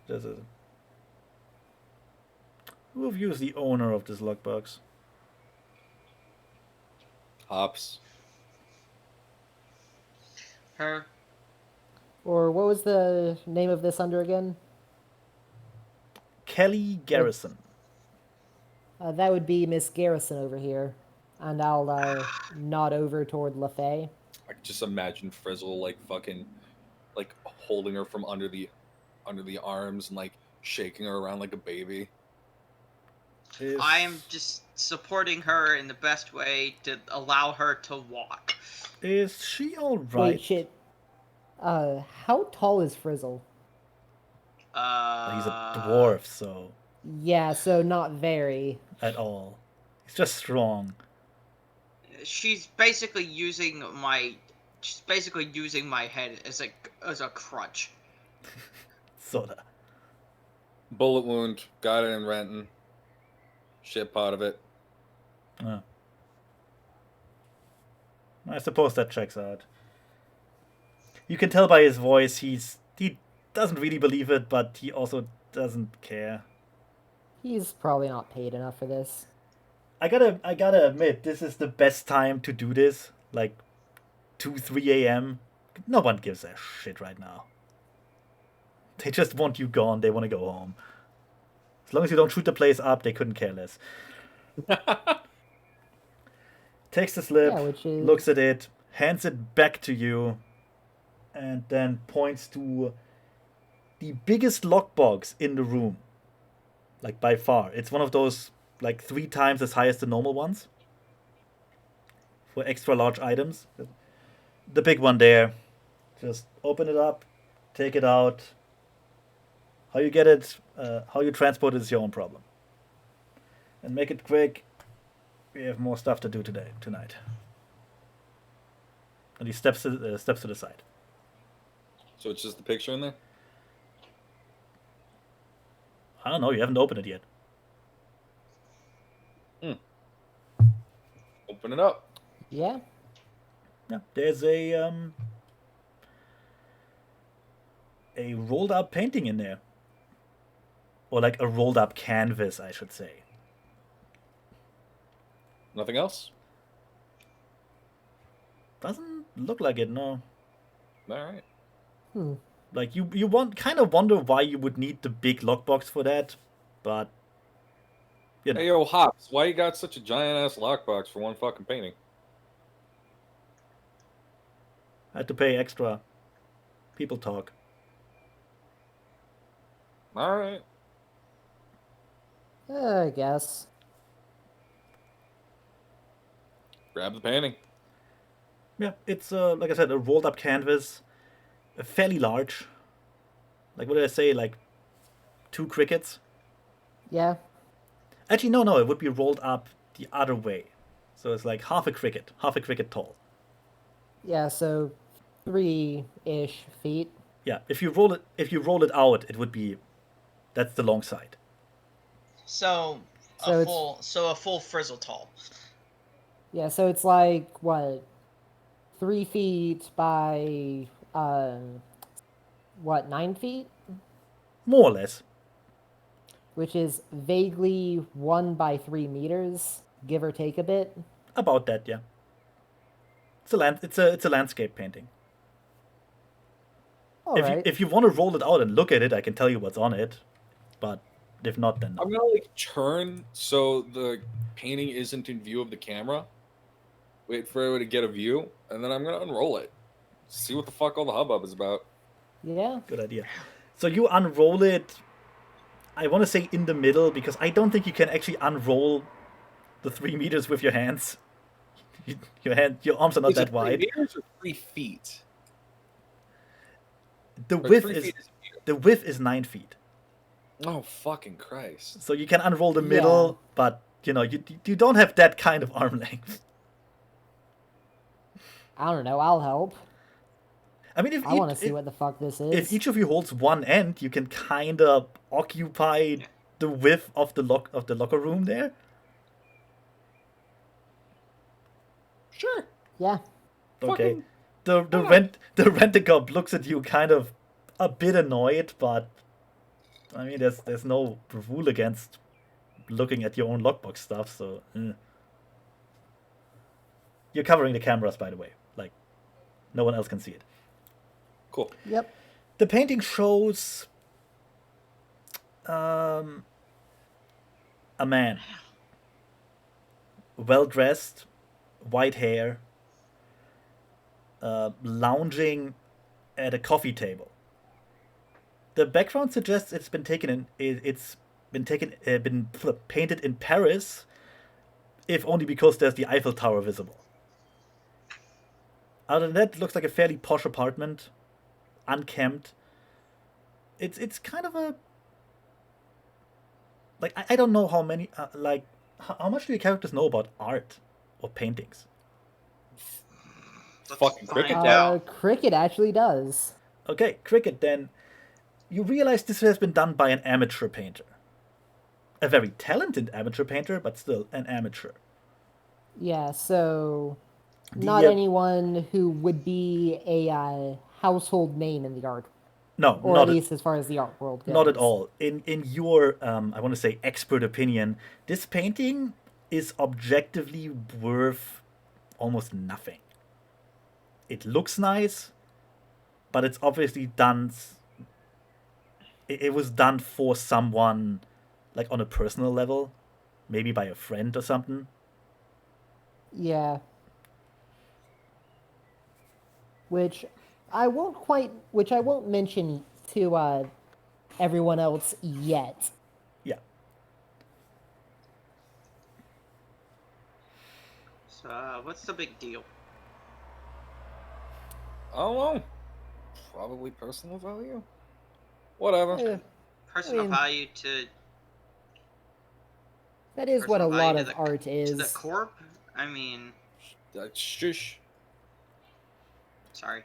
Who of you is the owner of this lockbox? Hops. Her. Or what was the name of this under again? Kelly Garrison. That would be Miss Garrison over here. And I'll nod over toward LaFay. I can just imagine Frizzle like fucking like holding her from under the arms and like shaking her around like a baby. I'm just supporting her in the best way to allow her to walk. Is she all right? Wait, shit. How tall is Frizzle? He's a dwarf, so Yeah, so not very. at all. He's just strong. She's basically using my head as a crutch. Sorta. Bullet wound, got it in Renton. Shit pot of it. I suppose that checks out. You can tell by his voice he doesn't really believe it, but he also doesn't care. He's probably not paid enough for this. I gotta admit, this is the best time to do this. Like 2-3 a.m. No one gives a shit right now. They just want you gone. They want to go home. As long as you don't shoot the place up, they couldn't care less. Takes the slip, looks at it, hands it back to you, and then points to the biggest lockbox in the room. Like, by far. It's one of those, like, 3 times as high as the normal ones. For extra large items. The big one there. Just open it up, take it out. How you get it, how you transport it is your own problem. And make it quick. We have more stuff to do tonight. And he steps to the side. So it's just the picture in there? I don't know. You haven't opened it yet. Open it up. Yeah. Yeah, there's a rolled up painting in there, or like a rolled up canvas, I should say. Nothing else? Doesn't look like it, no. All right. Like you kind of wonder why you would need the big lockbox for that, but you know. Hey, yo, Hops, why you got such a giant-ass lockbox for one fucking painting? I had to pay extra. People talk. All right. I guess. Grab the painting. Yeah, it's like I said, a rolled up canvas, fairly large. Like what did I say? Like 2 crickets. Yeah. Actually, no, it would be rolled up the other way. So it's like half a cricket tall. Yeah, so 3-ish feet. Yeah, if you roll it out, it would be, that's the long side. So So a full Frizzle tall. Yeah, so it's like, what, 3 feet by, 9 feet? More or less. Which is vaguely 1 by 3 meters, give or take a bit. About that, yeah. It's a landscape painting. Alright. If you want to roll it out and look at it, I can tell you what's on it. But if not, then no. I'm gonna like turn so the painting isn't in view of the camera. Wait for it to get a view, and then I'm gonna unroll it. See what the fuck all the hubbub is about. Yeah. Good idea. So you unroll it, I want to say in the middle, because I don't think you can actually unroll the 3 meters with your hands. Your arms are not Is that it 3 wide. meters or 3 feet? The Or width 3 is feet is a meter? the width is 9 feet. Oh fucking Christ! So you can unroll the middle, Yeah. but you don't have that kind of arm length. I don't know, I'll help. I mean, I want to see what the fuck this is. if each of you holds one end, you can kind of occupy the width of the locker room there. Sure. Yeah. Okay. Fucking- The rent-a-cop looks at you kind of a bit annoyed, but I mean, there's no rule against looking at your own lockbox stuff, so. You're covering the cameras, by the way. Like, no one else can see it. Cool. Yep. The painting shows a man, well dressed, white hair, lounging at a coffee table. The background suggests it's been taken been painted in Paris, if only because there's the Eiffel Tower visible. Other than that, it looks like a fairly posh apartment, unkempt. It's kind of a, like, I don't know how many how much do your characters know about art or paintings? Let's Fucking find cricket. out. Cricket actually does. Okay, cricket then. You realize this has been done by an amateur painter. A very talented amateur painter, but still an amateur. Yeah, so The, not anyone who would be a household name in the art, No, or not at least as far as the art world goes. not at all. In your I want to say expert opinion, this painting is objectively worth almost nothing. It looks nice, but it's obviously done. It was done for someone, like on a personal level, maybe by a friend or something. Yeah. Which I won't mention to everyone else yet. Yeah. So, what's the big deal? I don't know. Probably personal value. Whatever. Eh, personal value to That is what a personal value lot to of art to is. the corp. I mean, Shush. sorry.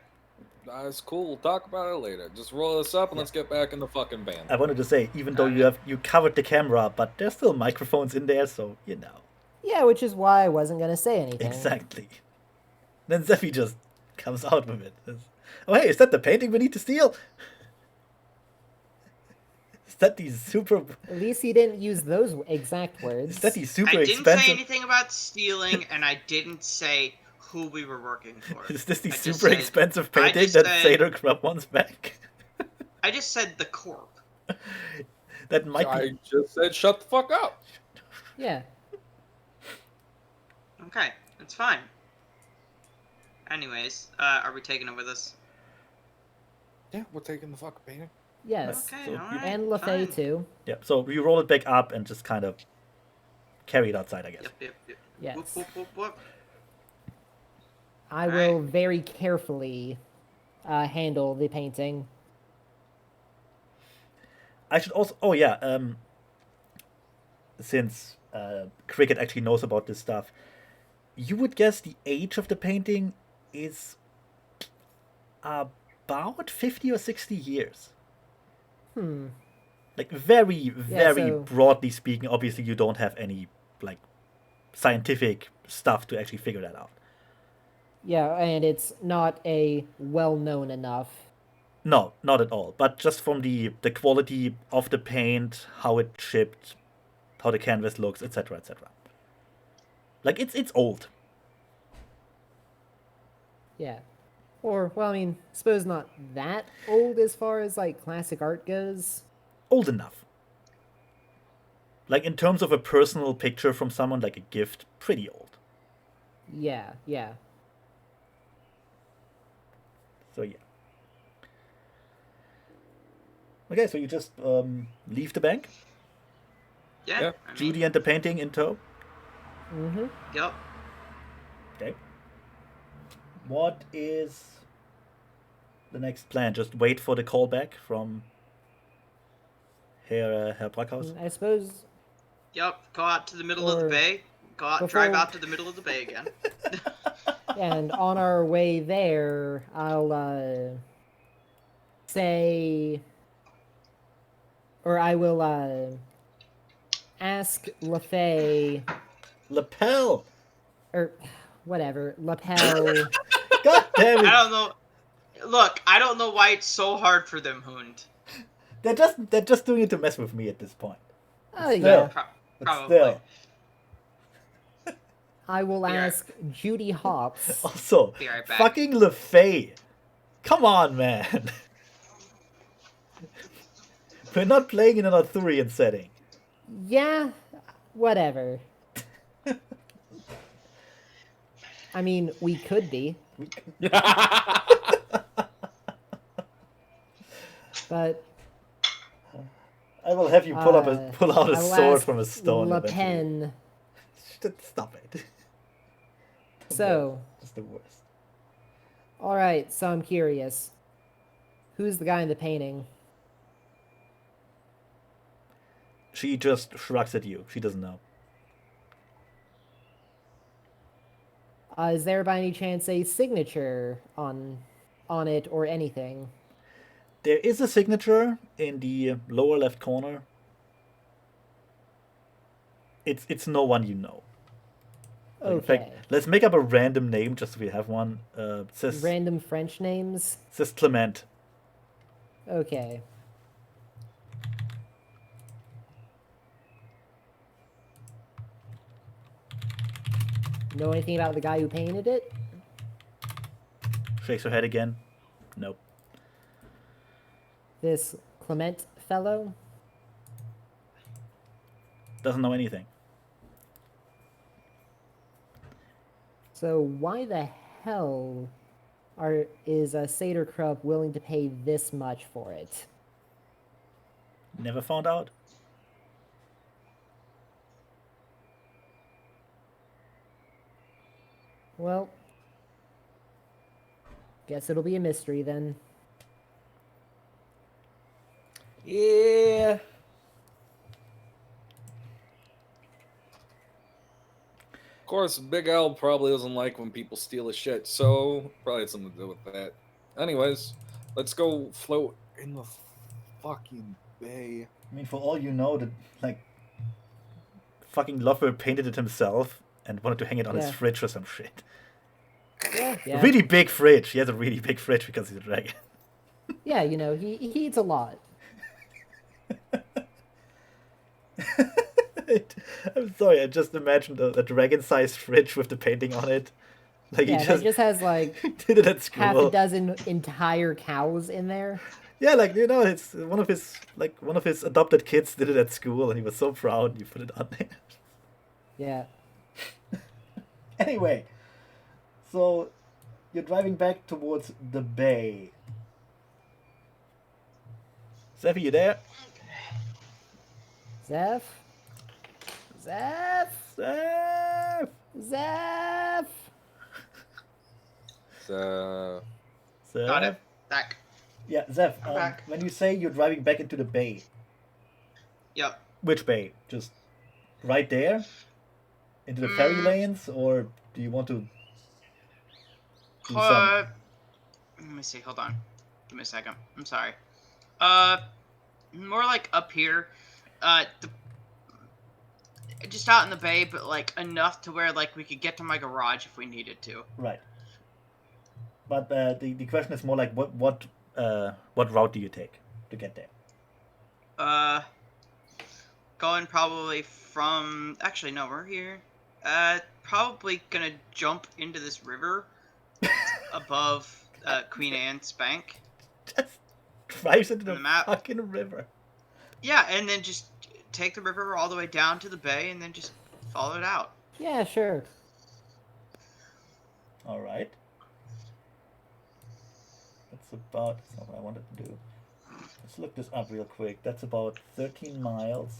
That's cool. We'll talk about it later. Just roll this up and Yeah. let's get back in the fucking band. I wanted to say, even though Got you covered the camera, but there's still microphones in there, so you know. Yeah, which is why I wasn't gonna say anything. Exactly. Then Zephy just comes out with it. Oh hey, is that the painting we need to steal? Is that the super? At least he didn't use those exact words. Is that the super I didn't expensive? say anything about stealing, and I didn't say who we were working for. Is this the I just super said- expensive I painting just that said- Sailor Club wants back? I just said the corp. That might I be. just said shut the fuck up. Yeah. Okay, that's fine. Anyways, are we taking it with us? Yeah, we're taking the fucking painting. Yes. Okay, So all you- right. And LaFay fine. too. Yeah. So you roll it back up and just kind of carry it outside, I guess. Yep. Yes. Whoop, whoop, whoop, whoop. I will very carefully handle the painting. I should also. Oh yeah. Since Cricket actually knows about this stuff, you would guess the age of the painting is about 50 or 60 years. Like very, very so- broadly speaking. Obviously, you don't have any like scientific stuff to actually figure that out. Yeah, and it's not a well-known enough. No, not at all. But just from the quality of the paint, how it chipped, how the canvas looks, etc., etc. Like it's old. Yeah. Or, well, I mean, suppose not that old as far as, like, classic art goes. Old enough. Like in terms of a personal picture from someone, like a gift, pretty old. Yeah, yeah. So yeah. Okay, so you just leave the bank, Yeah. Yeah. I mean, Judy and the painting in tow. Mm-hmm. Yep. Okay. What is the next plan? Just wait for the call back from Herr Brackhaus? I suppose, Yep. Go out to the middle of the Or bay. Drive before- out to the middle of the bay again. and on our way there, I'll, say... Or I will, ask LaFay... Lapel! Or, whatever, Lapel... God damn I it! don't know. Look, I don't know why it's so hard for them, Hund. They're just doing it to mess with me at this point. Oh, Still. yeah. But Probably. still. I will Be right- ask Judy Hops. Also, Be right back. fucking LaFay. Come on, man. We're not playing in an Arthurian setting. Yeah, whatever. I mean, we could be, but I will have you pull out a I will sword ask from a stone. Le eventually. Pen. Stop it. So, It's the worst. all right. So I'm curious. Who's the guy in the painting? She just shrugs at you. She doesn't know. Is there by any chance a signature on it or anything? There is a signature in the lower left corner. It's no one you know. Like, in fact, Okay. let's make up a random name just so we have one. Says Random French names. Clement. Okay. Know anything about the guy who painted it? Shakes her head again. Nope. This Clement fellow? Doesn't know anything. So why the hell is a Seder Krupp willing to pay this much for it? Never found out. Well, guess it'll be a mystery then. Yeah, Yeah. Of course, Big L probably doesn't like when people steal his shit, so probably had something to do with that. Anyways, let's go float in the fucking bay. I mean, for all you know, that like fucking Lover painted it himself and wanted to hang it on his Yeah. fridge or some shit. Yeah, yeah. Really big fridge. He has a really big fridge because he's a dragon. Yeah, you know, he eats a lot. I'm sorry, I just imagined a dragon-sized fridge with the painting on it. Like Yeah, he that just has like did it at half a school. dozen entire cows in there. Yeah, like you know, it's one of his adopted kids did it at school, and he was so proud. He put it on there. Yeah. Anyway, so you're driving back towards the bay. Zephy, you there? Zeph? Zeph? Zeph! Zeph? So, Zeph? Got it. Back. Yeah, Zeph, I'm back. when you say you're driving back into the bay, Yep. which bay? Just right there? Into the ferry lanes? Or do you want to do some... Let me see. Hold on. Give me a second. I'm sorry. More like up here. Just out in the bay, but like enough to where like we could get to my garage if we needed to. Right. But the question is more like what route do you take to get there? Going probably from. Actually, no, we're here. Probably gonna jump into this river above Queen Anne's Bank. Just drives into On the the map. fucking river. Yeah, and then just take the river all the way down to the bay, and then just follow it out. Yeah, sure. All right. That's not what I wanted to do. Let's look this up real quick. That's about 13 miles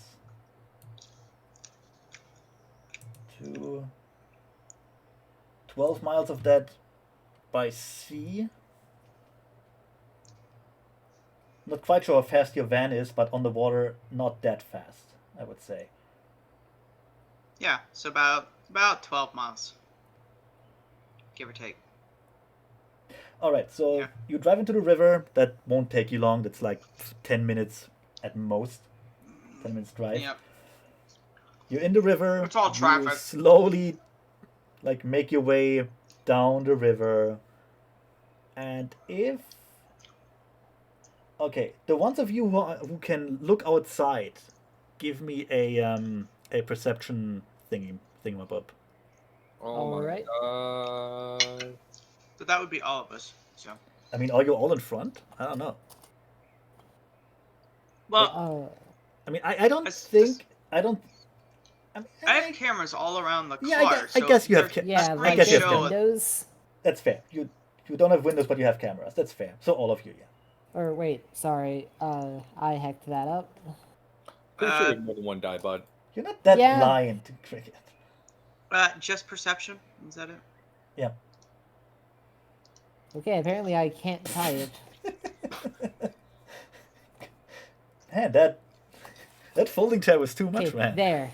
to 12 miles of that by sea. Not quite sure how fast your van is, but on the water, not that fast, I would say. Yeah, so about 12 miles, give or take. All right, so Yeah. you drive into the river. That won't take you long. That's like 10 minutes at most. 10 minutes drive. Yep. You're in the river. It's all You traffic. slowly, like, make your way down the river. And if... Okay, the ones of you who can look outside, give me a perception thingamabob. oh All my right. god. But that would be all of us. So. I mean, are you all in front? I don't know. Well, Uh, I mean, I don't That's- think... I don't... I mean, I have cameras all around the car. Yeah, I guess you have they're- yeah, I like guess you the have show- windows. That's fair. You don't have windows, but you have cameras. That's fair. So all of you, yeah. Or wait, sorry. I hacked that up. Pretty sure Uh, you had more than one die, bud. You're not that Yeah. blind to cricket. Just perception. Is that it? Yeah. Okay, apparently I can't tie it. Man, that folding chair was too much, Okay, man. there.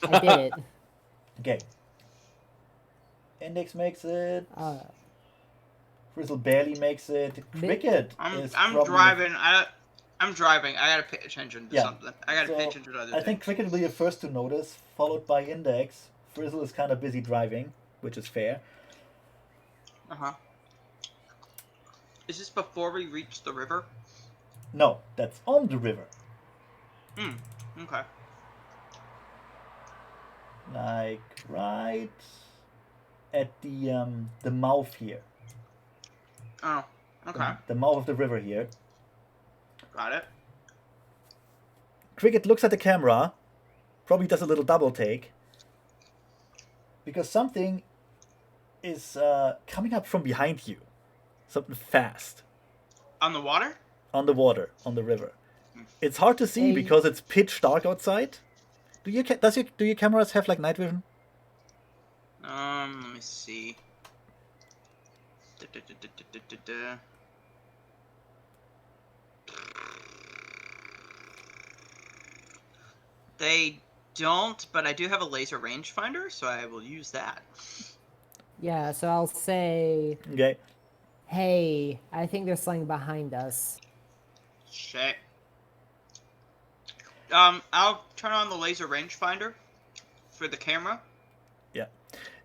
I did it. Okay. Index makes it. Uh, Frizzle barely makes it. Cricket I'm is I'm probably- driving. I'm driving. I gotta pay attention to Yeah. something. I gotta pay So, attention to other I think things. Cricket will be the first to notice, followed by Index. Frizzle is kind of busy driving, which is fair. Uh-huh. Is this before we reach the river? No, that's on the river. Okay. Like right at the mouth here. Oh, okay. The mouth of the river here. Got it. Cricket looks at the camera, probably does a little double take, because something is coming up from behind you. Something fast. On the water? On the water, on the river. It's hard to see Hey. because it's pitch dark outside. Do your cameras have like night vision? Let me see. Da-da-da-da-da-da-da. They don't, but I do have a laser rangefinder, so I will use that. Yeah, so I'll say, Okay. hey, I think there's something behind us. Shit. I'll turn on the laser rangefinder for the camera. Yeah.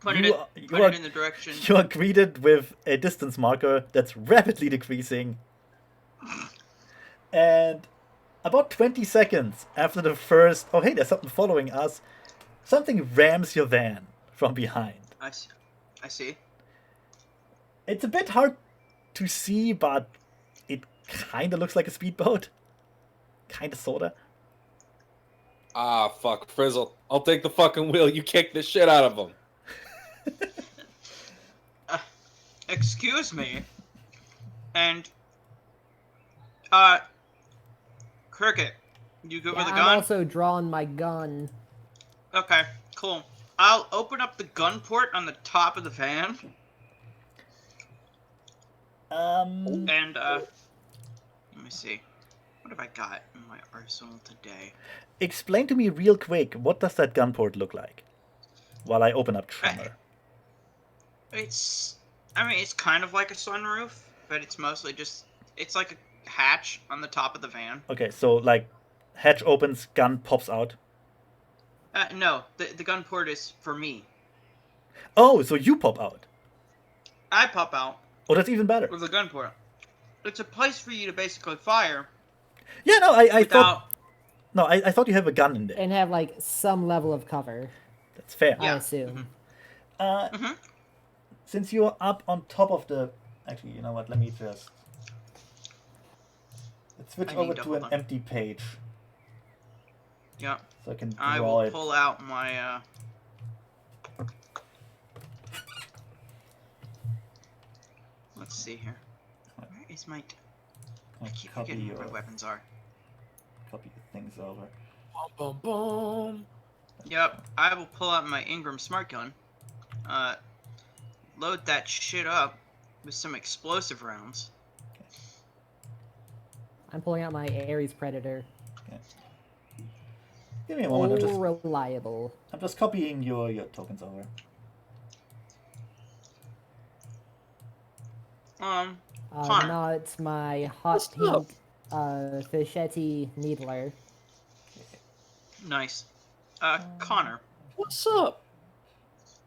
Put You it in the direction. You are greeted with a distance marker that's rapidly decreasing. And about 20 seconds after the first, oh hey, there's something following us, something rams your van from behind. I see. It's a bit hard to see, but it kind of looks like a speedboat. Kind of, sorta. Ah, fuck, Frizzle. I'll take the fucking wheel. You kick the shit out of him. Excuse me. And, Cricket, you good with a I'm gun? also drawing my gun. Okay, cool. I'll open up the gun port on the top of the van. And, let me see. What have I got in my arsenal today? Explain to me real quick, what does that gun port look like? While I open up Tremor. It's kind of like a sunroof, but it's mostly just, it's like a hatch on the top of the van. Okay, so like, hatch opens, gun pops out. No, the gun port is for me. Oh, so you pop out. I pop out Oh, that's even better. with the gun port. It's a place for you to basically fire. Yeah, no, I without... thought... No, I thought you have a gun in there. And have, like, some level of cover. That's fair. I assume. Since you're up on top of the... Actually, you know what? Let me just... Let's switch over to an empty page. Yeah. So I can draw I will it. pull out my, Let's see here. Where is my... I keep forgetting where my weapons are. Copy things over. Boom, boom, boom. Yep, I will pull out my Ingram Smart Gun. Load that shit up with some explosive rounds. I'm pulling out my Ares Predator. Okay. Give me a moment. Reliable. I'm just copying your tokens over. Connor. Not my hot pink Fischetti Needler. Nice. Connor. What's up?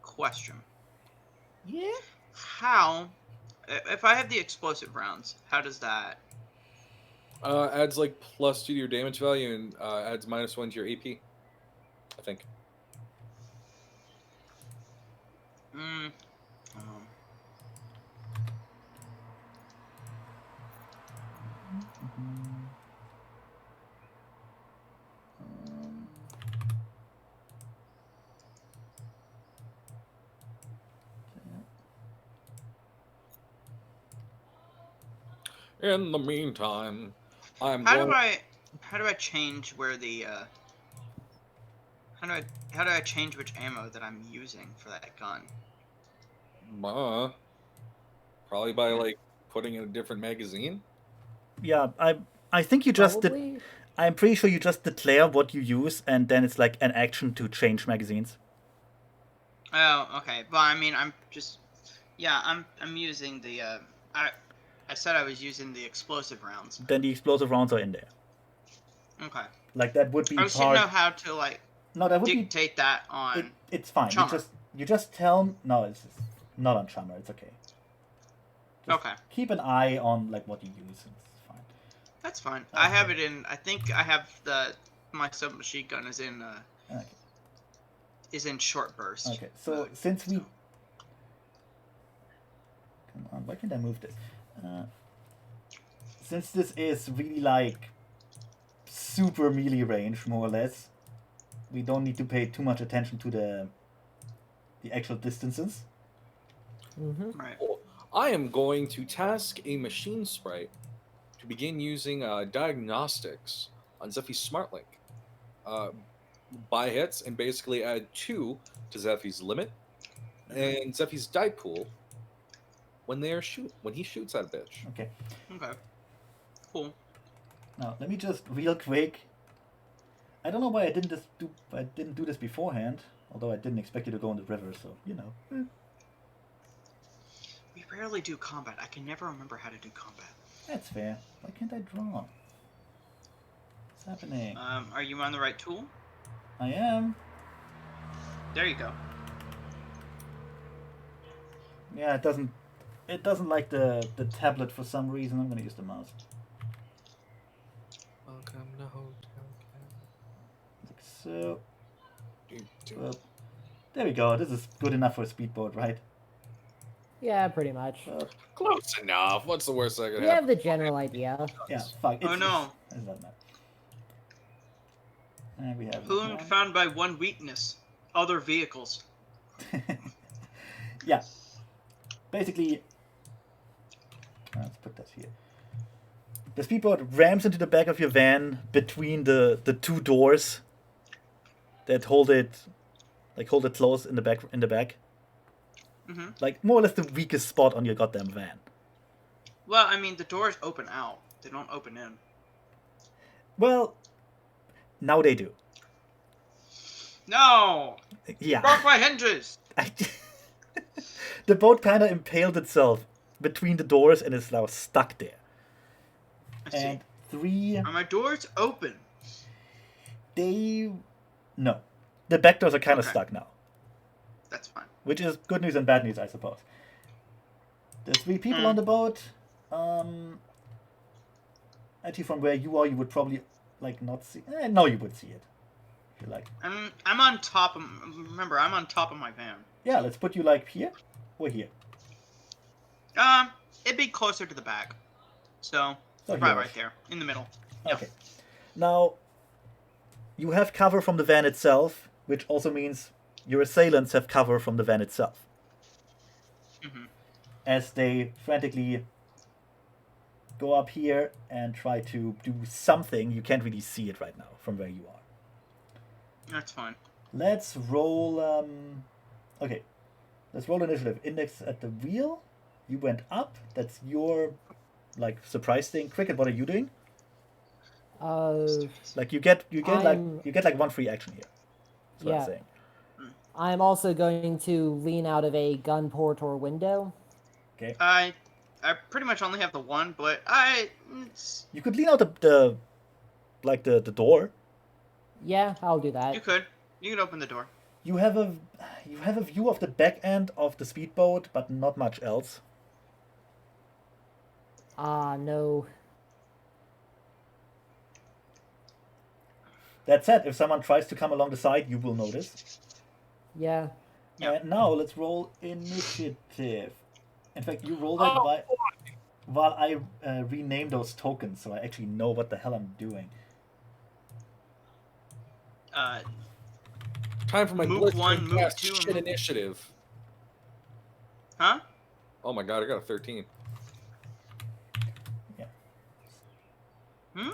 Question. Yeah? How... If I have the explosive rounds, how does that... Adds like +2 to your damage value and adds -1 to your AP. I think. In the meantime, How do I change where the how do I change which ammo that I'm using for that gun? Probably by like putting in a different magazine. Yeah, I think you just Probably. did. I'm pretty sure you just declare what you use, and then it's like an action to change magazines. Oh, okay. But I mean, I'm using the I said I was using the explosive rounds. Then the explosive rounds are in there. Okay. Like that would be I just didn't know how to like that would dictate that on. It's fine. Chummer. You just tell. No, it's not on Chummer. It's okay. Just Okay. Keep an eye on like what you use. It's fine. That's fine. Okay. I have it in. I think I have my submachine gun is in. Okay. Is in short burst. Okay. So since we. Come on, where can I move this? Since this is really like super melee range, more or less, we don't need to pay too much attention to the actual distances. Mm-hmm. Right. I am going to task a machine sprite to begin using diagnostics on Zephy's SmartLink. Buy hits and basically add 2 to Zephy's limit and Zephy's die pool when he shoots at a bitch. Okay. Okay. Cool. Now let me just real quick. I don't know why I didn't do this beforehand. Although I didn't expect you to go in the river, so you know. We rarely do combat. I can never remember how to do combat. That's fair. Why can't I draw? What's happening? Are you on the right tool? I am. There you go. Yeah, it doesn't like the tablet for some reason. I'm gonna use the mouse. Welcome to Hotel Like so. Cat. Well, there we go. This is good enough for a speedboat, right? Yeah, pretty much. Well, Close enough. What's the worst that could We happen? have the general idea. yeah, fuck. Oh, no. It doesn't matter. And we have Boon found by one weakness. Other vehicles. yeah. Basically, let's put this here. The speedboat rams into the back of your van between the two doors that hold it closed in the back. Mm-hmm. Like more or less the weakest spot on your goddamn van. Well, I mean, the doors open out. They don't open in. Well, now they do. No! Yeah. Broke my hinges! The boat kind of impaled itself between the doors and is now stuck there. I see. And three... Are my doors open? No. The back doors are kind of Okay. stuck now. That's fine. Which is good news and bad news, I suppose. There's 3 people on the boat. Actually, from where you are, you would probably not see... no, you would see it. If you like. I'm on top of... Remember, I'm on top of my van. Yeah, let's put you here or here. It'd be closer to the back. So, So probably here. right there. In the middle. Yep. Okay. Now, you have cover from the van itself, which also means your assailants have cover from the van itself. Mm-hmm. As they frantically go up here and try to do something, you can't really see it right now from where you are. That's fine. Let's roll... Okay. Let's roll initiative. Index at the wheel. You went up. That's your, surprise thing. Cricket, what are you doing? You get one free action here. That's what I'm Yeah. saying. I'm also going to lean out of a gun port or window. Okay. I pretty much only have the one, but You could lean out the door. Yeah, I'll do that. you could open the door. You have a view of the back end of the speedboat, but not much else. No. That said, if someone tries to come along the side, you will notice. Yeah. Yeah. And now let's roll initiative. In fact, you roll that while I rename those tokens, so I actually know what the hell I'm doing. Time for my Move blistering one, move fast two, and shit move- initiative. Huh? Oh my god, I got a 13. Hmm?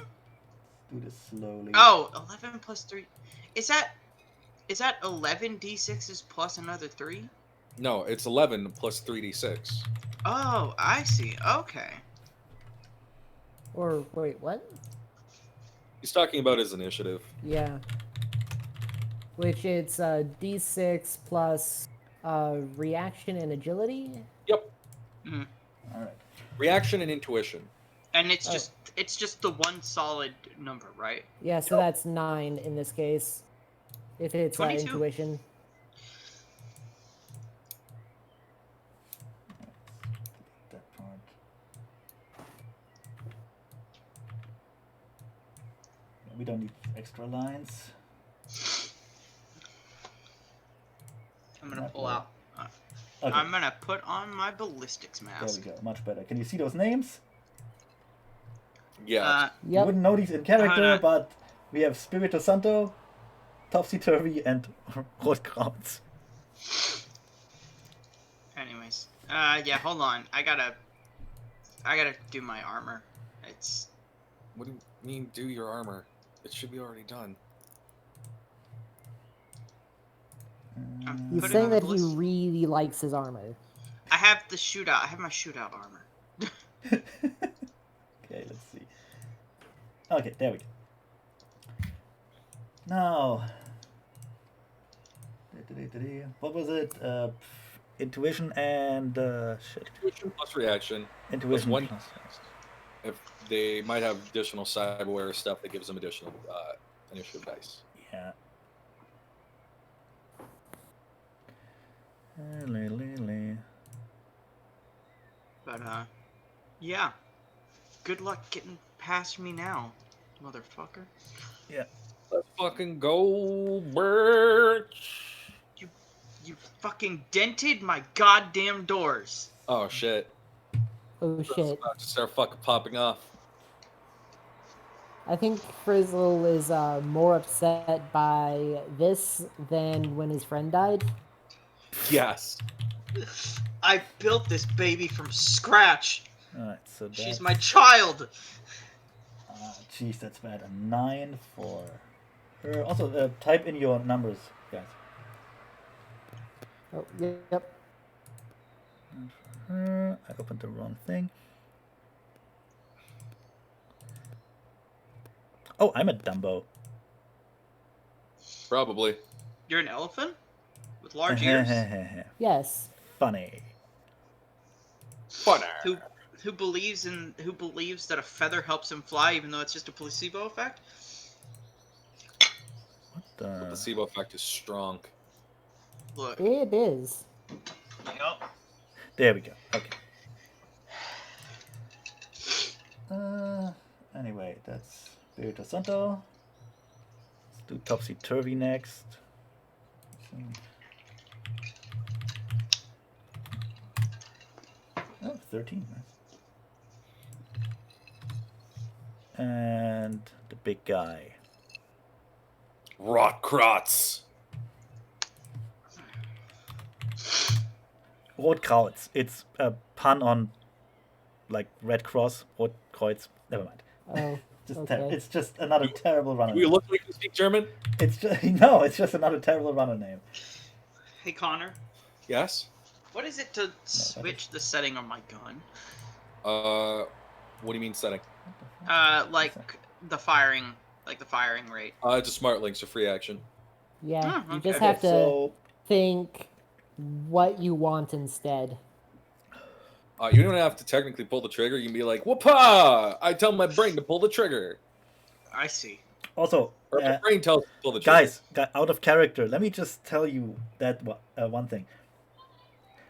Do this slowly. Oh, 11 plus 3. Is that 11 d6s plus another 3? No, it's 11 plus 3d6. Oh, I see. Okay. Or, wait, what? He's talking about his initiative. Yeah. Which it's d6 plus reaction and agility. Yep. Mhm. All right. Reaction and intuition. And it's just the one solid number, right? Yeah, so that's 9 in this case. If it's 22. intuition. That part. We don't need extra lines. I'm gonna Not pull bad. out. Okay. I'm gonna put on my ballistics There mask. we go. Much better. Can you see those names? Yeah. You Yep. wouldn't know these in character, no. but we have Spirito Santo, Topsy Turvy, and Rotkrantz. Anyways, yeah. Hold on. I gotta do my armor. It's What do you mean, do your armor? It should be already done. I'm He's putting saying on that the he ballistic- really likes his armor. I have the shootout. I have my shootout armor. Okay, let's see. Okay, there we go. Now, what was it? Intuition and shit. Intuition plus reaction. Intuition one. plus. If they might have additional cyberware stuff that gives them additional initiative dice. Yeah. But yeah. Good luck getting past me now, motherfucker. Yeah. Let's fucking go, Birch. You fucking dented my goddamn doors. Oh shit. Oh It's shit. about to start fucking popping off. I think Frizzle is more upset by this than when his friend died. Yes. I built this baby from scratch. Alright, so that's... She's my child. Jeez, that's bad. A 9 for her. Also, type in your numbers, guys. Oh, yep. I opened the wrong thing. Oh, I'm a Dumbo. Probably. You're an elephant with large ears. Yes. Funny. Funner. Who believes that a feather helps him fly, even though it's just a placebo effect? What The the? placebo effect is strong. Look. It is. Yep. There we go. Okay. Anyway, that's Spirito Santo. Let's do Topsy Turvy next. Oh, 13. Nice. And the big guy. Rotkrots. Rotkreuz. It's a pun on, like, Red Cross. Rotkreuz. Never mind. Oh, Just okay. it's just another terrible runner Do you name. look like you speak German? It's just no. It's just another terrible runner name. Hey Connor, Yes. what is it to switch the setting on my gun? What do you mean setting? Like the firing rate. It's a smart link, so free action. Yeah, Oh, you okay. just have to So think what you want instead. You don't have to technically pull the trigger. You can be like, "Whoopah!" I tell my brain to pull the trigger, I see. also, or my brain tells me to pull the trigger. guys, out of character, let me just tell you that one thing.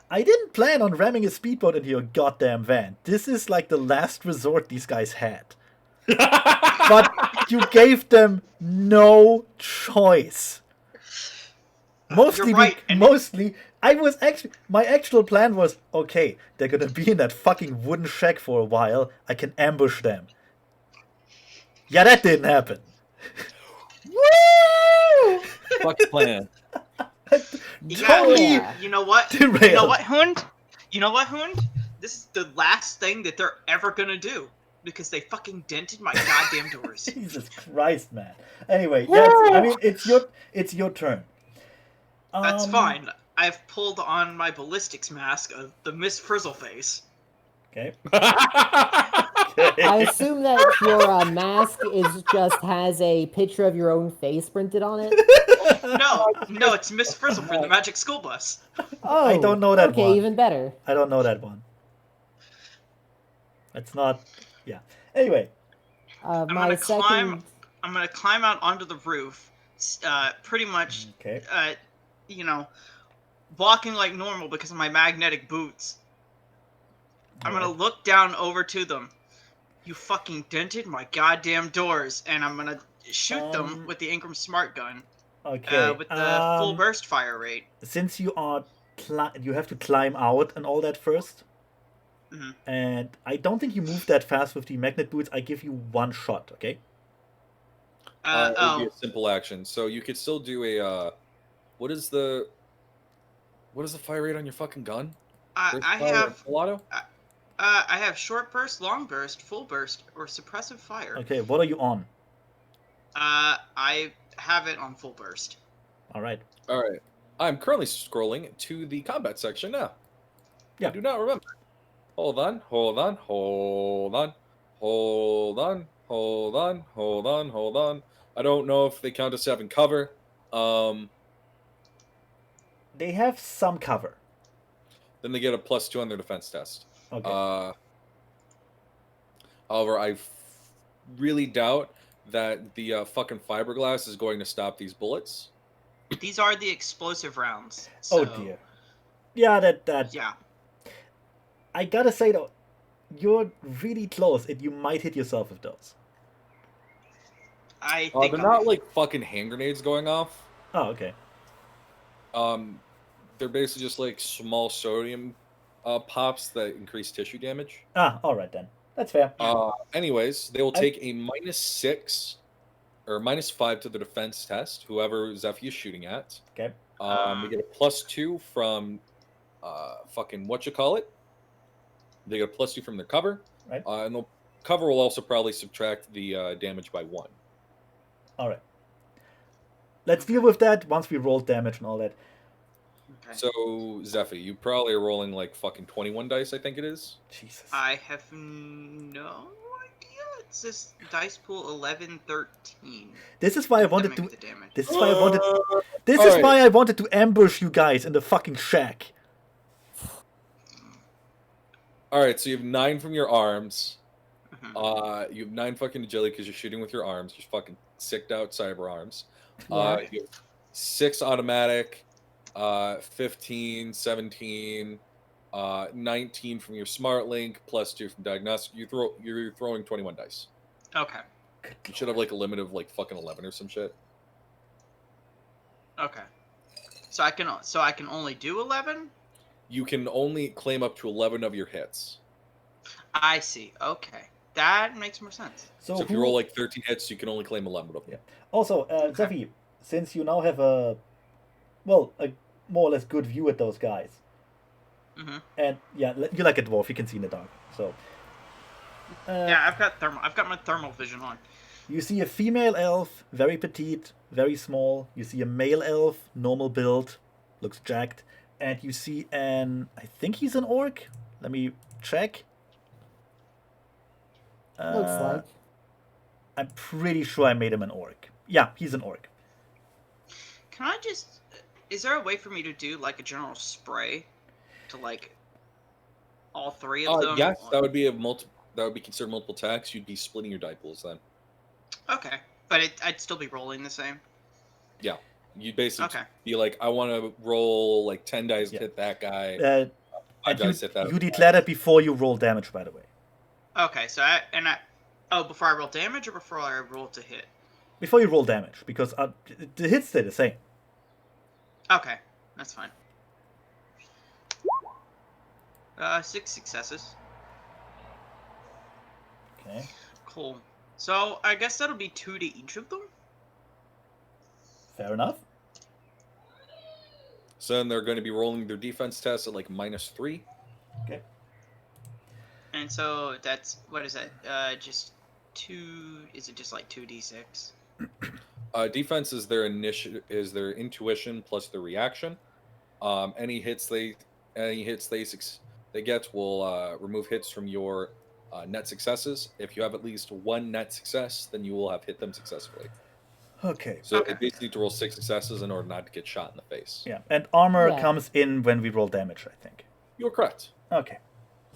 I didn't plan on ramming a speedboat into your goddamn van. This is like the last resort these guys had. But you gave them no choice. Mostly, You're right, and mostly, my actual plan was, okay, they're gonna be in that fucking wooden shack for a while. I can ambush them. Yeah, that didn't happen. Woo! Fuck plan. Totally Yeah. You know what? derailed. You know what, Hund? You know what, Hund? This is the last thing that they're ever gonna do because they fucking dented my goddamn doors. Jesus Christ, man. Anyway, yeah, I mean, it's your turn. That's fine. I've pulled on my ballistics mask of the Miss Frizzle face. Okay. I assume that your mask has a picture of your own face printed on it. No, it's Miss Frizzle from the Magic School Bus. Oh, I don't know that okay, one. even better. I don't know that one. It's not. Yeah. Anyway. I'm gonna climb out onto the roof. Pretty much. Okay. Walking like normal because of my magnetic boots. I'm gonna look down over to them. You fucking dented my goddamn doors, and I'm gonna shoot them with the Ingram Smart Gun. Okay. With the full burst fire rate. Since you are, you have to climb out and all that first. Mm-hmm. And I don't think you move that fast with the magnet boots. I give you one shot. Okay. It would be a simple action, so you could still do a. What is the fire rate on your fucking gun? I have full auto. I have short burst, long burst, full burst, or suppressive fire. Okay. What are you on? I have it on full burst. All right. All right. I'm currently scrolling to the combat section now. Yeah. I do not remember. Hold on. I don't know if they count as having cover. They have some cover. Then they get a +2 on their defense test. Okay. However, really doubt that the fucking fiberglass is going to stop these bullets. These are the explosive rounds. Oh So, dear. Yeah, that. Yeah. I gotta say though, you're really close, and you might hit yourself with those. I think they're not like fucking hand grenades going off. Oh, okay. They're basically just like small sodium pops that increase tissue damage. Ah, all right then. That's fair. Anyways, they will take a -6 or -5 to the defense test, whoever Zephy is shooting at. Okay. They get a +2 from fucking whatchamacallit. They get a +2 from their cover. Right. And the cover will also probably subtract the damage by 1. All right. Let's deal with that once we roll damage and all that. Okay. So, Zephy, you probably are rolling like fucking 21 dice, I think it is. Jesus. I have no idea. It's this dice pool 11, 13. This is why I That wanted might to. be the damage. This is why I wanted. This All is right. why I wanted to ambush you guys in the fucking shack. All right, so you have 9 from your arms. Mhm. You have 9 fucking agility because you're shooting with your arms. You're fucking sicked out cyber arms. Yeah. You have 6 automatic, 15, 17, 19 from your smart link, +2 from diagnostic. You're throwing 21 dice. Okay. You should have like a limit of like fucking 11 or some shit. Okay. So I can only do 11? You can only claim up to 11 of your hits. I see. Okay. That makes more sense. So, So if you roll like 13 hits, you can only claim 11 of them. Yeah. Also, Zephy, since you now have a more or less good view at those guys, and yeah, you're like a dwarf, you can see in the dark. So. Yeah, I've got my thermal vision on. You see a female elf, very petite, very small. You see a male elf, normal build, looks jacked. And you see I think he's an orc. Let me check. Looks like. I'm pretty sure I made him an orc. Yeah, he's an orc. Can I just... Is there a way for me to do, like, a general spray to, like, all 3 of them? Yes, that would be that would be considered multiple attacks. You'd be splitting your die pools then. Okay. But I'd still be rolling the same? Yeah. You'd basically be like, I want to roll like 10 dice to hit that guy. 5 dice hit that. You declare that before you roll damage, by the way. Okay, so before I roll damage or before I roll to hit? Before you roll damage, because the hits stay the same. Okay, that's fine. 6 successes. Okay. Cool. So I guess that'll be 2 to each of them? Fair enough. So then they're going to be rolling their defense test at like -3. Okay. And so that's, what is that? Just 2, is it just like 2d6? Defense is their intuition plus their reaction. Any hits they get will remove hits from your net successes. If you have at least 1 net success, then you will have hit them successfully. Okay. So they basically need to roll 6 successes in order not to get shot in the face. Yeah, and armor comes in when we roll damage, I think. You're correct. Okay.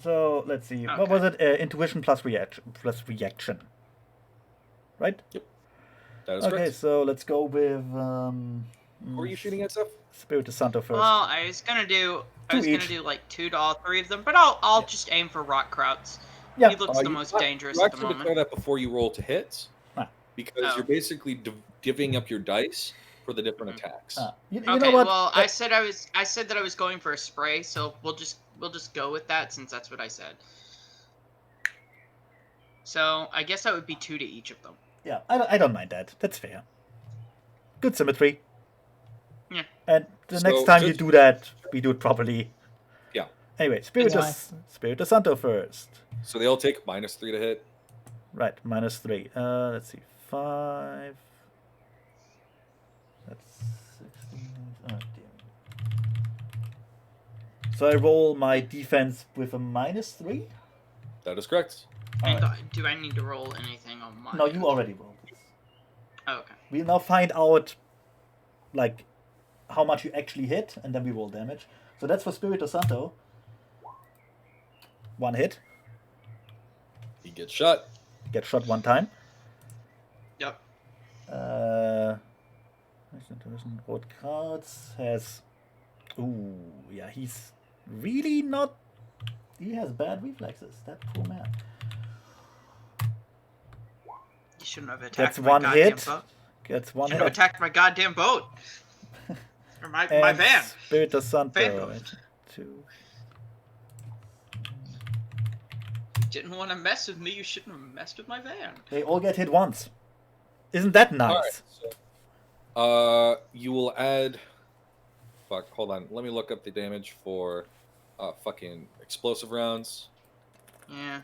So let's see. Okay. What was it? Intuition plus reaction. Right? Yep. That is correct. Okay, so let's go with. Who are you shooting at, Seth? Spiritus Santo first. Well, I was gonna do like 2 to all 3 of them, but I'll just aim for Rock Krauts. Yeah. He looks the most dangerous you at the actually moment. declare that before you roll to hit, because you're basically divvying up your dice for the different attacks. You okay, know what? Well, I said that I was going for a spray, so we'll just go with that since that's what I said. So I guess that would be 2 to each of them. Yeah, I don't mind that. That's fair. Good symmetry. Yeah. And the next time you do that, we do it properly. Yeah. Anyway, Spiritus Santo first. So they all take -3 to hit. Right, -3. Let's see. 5. That's 16. Oh, damn. So I roll my defense with a -3? That is correct. And do I need to roll anything on mine? No, you already rolled this. Oh, okay. We'll now find out, like, how much you actually hit, and then we roll damage. So that's for Spirito Santo. 1 hit. He gets shot. Get shot 1 time. Yep. Road cards has. Ooh, yeah, he's really not. He has bad reflexes. That poor man. You shouldn't have attacked Gets my 1 goddamn hit. boat. Gets 1 Shouldn't have hit. attacked my goddamn boat. Or my And van. Spirito Santo. Fan. 2. You didn't want to mess with me. You shouldn't have messed with my van. They all get hit once. Isn't that nice? Alright, so, you will add. Fuck, hold on. Let me look up the damage for fucking explosive rounds. Yeah.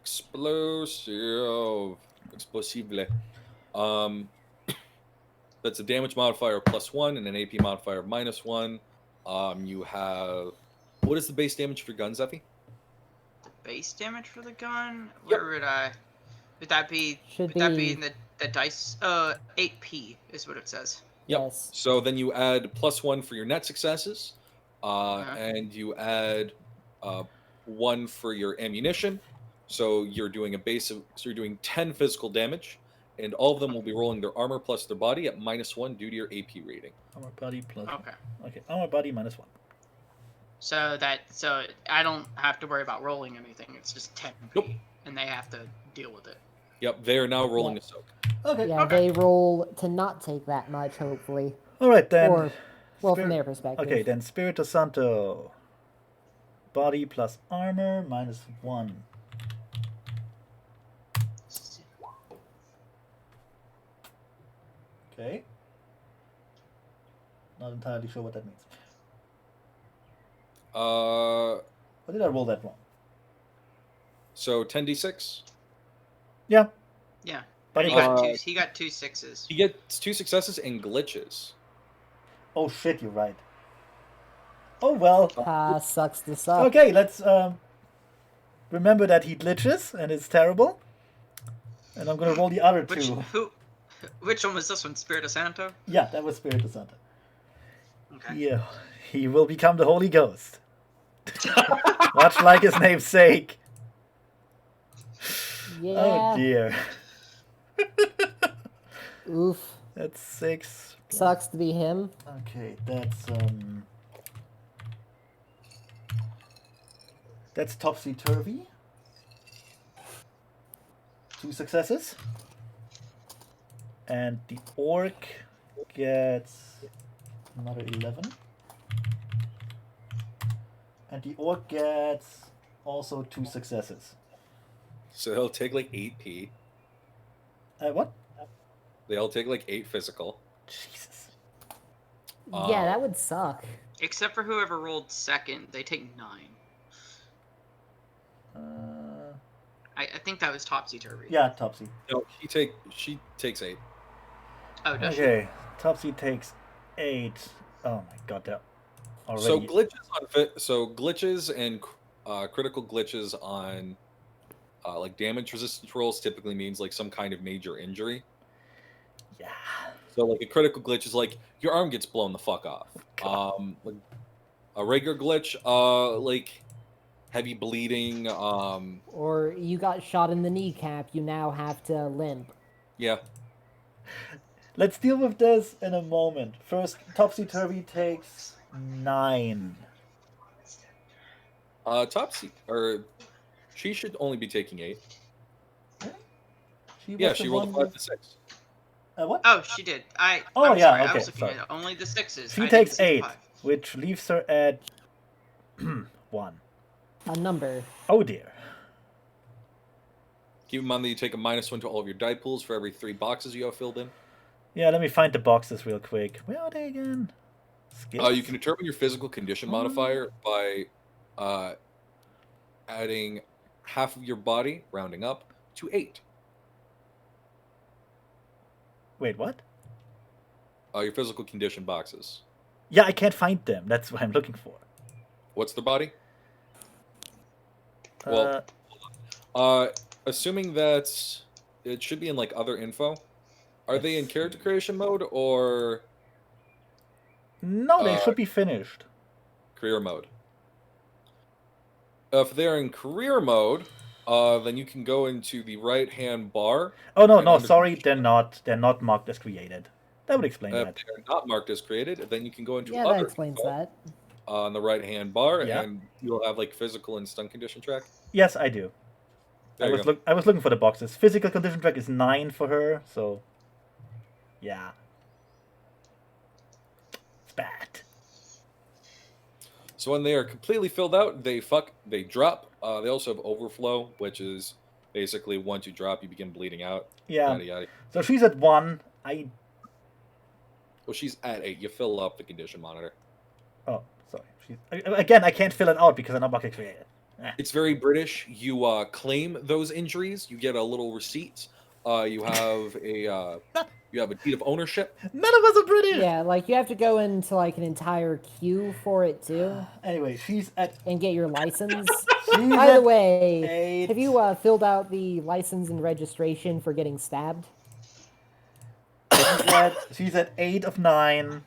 Explosive. Explosible. That's a damage modifier of +1 and an AP modifier of -1. You have. What is the base damage for gun, Zeffy? The base damage for the gun? Yep. Where would I? Would that be? Should Would that be be- in the dice? 8p is what it says. Yep. Yes. So then you add +1 for your net successes, Uh-huh. and you add 1 for your ammunition. So you're doing so you're doing 10 physical damage, and all of them will be rolling their armor plus their body at -1 due to your AP rating. Armor body plus. Okay. Okay, armor body -1. So I don't have to worry about rolling anything. It's just 10p, Nope. and they have to deal with it. Yep, they are now rolling Yeah. a soak. Okay. Yeah, Okay. they roll to not take that much, hopefully. All right then. Or, well, Spir- from their perspective. Okay, then Spirito Santo. Body plus armor -1. Okay. Not entirely sure what that means. Or did I roll that wrong? So 10d6. Yeah. Yeah. Body And plus. he got 2 6s. He gets 2 successes and glitches. Oh shit, you're right. Oh well. Sucks to suck. Okay, let's remember that he glitches and it's terrible. And I'm gonna roll the other two. Which one was this one? Spirito Santo? Yeah, that was Spirito Santo. Okay. Yeah, he will become the Holy Ghost. Much like his namesake. Yeah. Oh dear. Oof. That's 6. Sucks to be him. That's topsy-turvy. 2 successes. And the orc gets another 11. And the orc gets also 2 successes. So they'll take like 8p. What? They all take like 8 physical. Jesus. Yeah, that would suck. Except for whoever rolled second, they take 9. I think that was Topsy Turvy. Yeah, Topsy. No, she takes 8. Oh, does she? Okay, Topsy takes 8. Oh my god, that already. So glitches and critical glitches on like damage resistance rolls typically means like some kind of major injury. Yeah. So like a critical glitch is like your arm gets blown the fuck off. Like a regular glitch, like heavy bleeding. Or you got shot in the kneecap, you now have to limp. Yeah. Let's deal with this in a moment. First, Topsy Turvy takes 9. She should only be taking 8. She Yeah, was the she rolled a one 5 to 6. What? Oh, she did. I'm yeah, sorry, I okay, was looking sorry. at only the 6s. She I takes didn't see 8, the 5. which leaves her at 1. A number. Oh dear. Keep in mind that you take a -1 to all of your die pools for every 3 boxes you have filled in. Yeah, let me find the boxes real quick. Where are they again? Skills? You can determine your physical condition modifier by adding half of your body, rounding up, to 8. Wait, what? Your physical condition boxes. Yeah, I can't find them. That's what I'm looking for. What's the body? Well, assuming that it should be in like other info. Are they in character creation mode or No, they should be finished. career mode? If they're in career mode, then you can go into the right-hand bar. Oh no, and no, under sorry, they're not. They're not marked as created. That would explain If that. they're not marked as created, then you can go into Yeah, that other explains info that. on the right-hand bar, Yeah. and you'll have like physical and stun condition track. Yes, I do. There you go. I was looking for the boxes. Physical condition track is 9 for her, so yeah, it's bad. So when they are completely filled out, they drop. They also have overflow, which is basically once you drop, you begin bleeding out. Yeah. Yada yada. So she's at 1. Well, she's at 8. You fill up the condition monitor. Oh, sorry. Again, I can't fill it out because I'm not bucket created. It's very British. You claim those injuries. You get a little receipt. You have a deed of ownership. None of us are British. Yeah, like you have to go into like an entire queue for it too, Anyway, she's at. and get your license. She's By the at way, 8. have you filled out the license and registration for getting stabbed? She's at 8 of 9.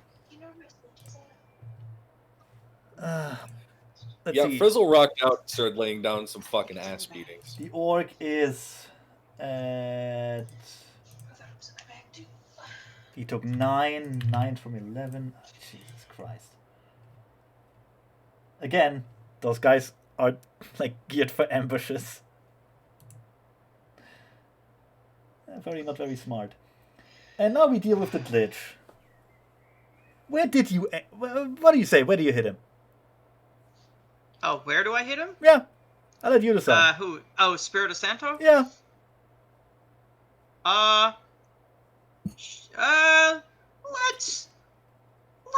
Let's see. Frizzle rocked out and started laying down some fucking ass beatings. The orc is at. He took 9. 9 from 11. Oh, Jesus Christ. Again, those guys are like geared for ambushes. Not very smart. And now we deal with the glitch. Where did you... What do you say? Where do you hit him? Oh, where do I hit him? Yeah. I'll let you decide. Who? Oh, Spirit of Santo? Yeah.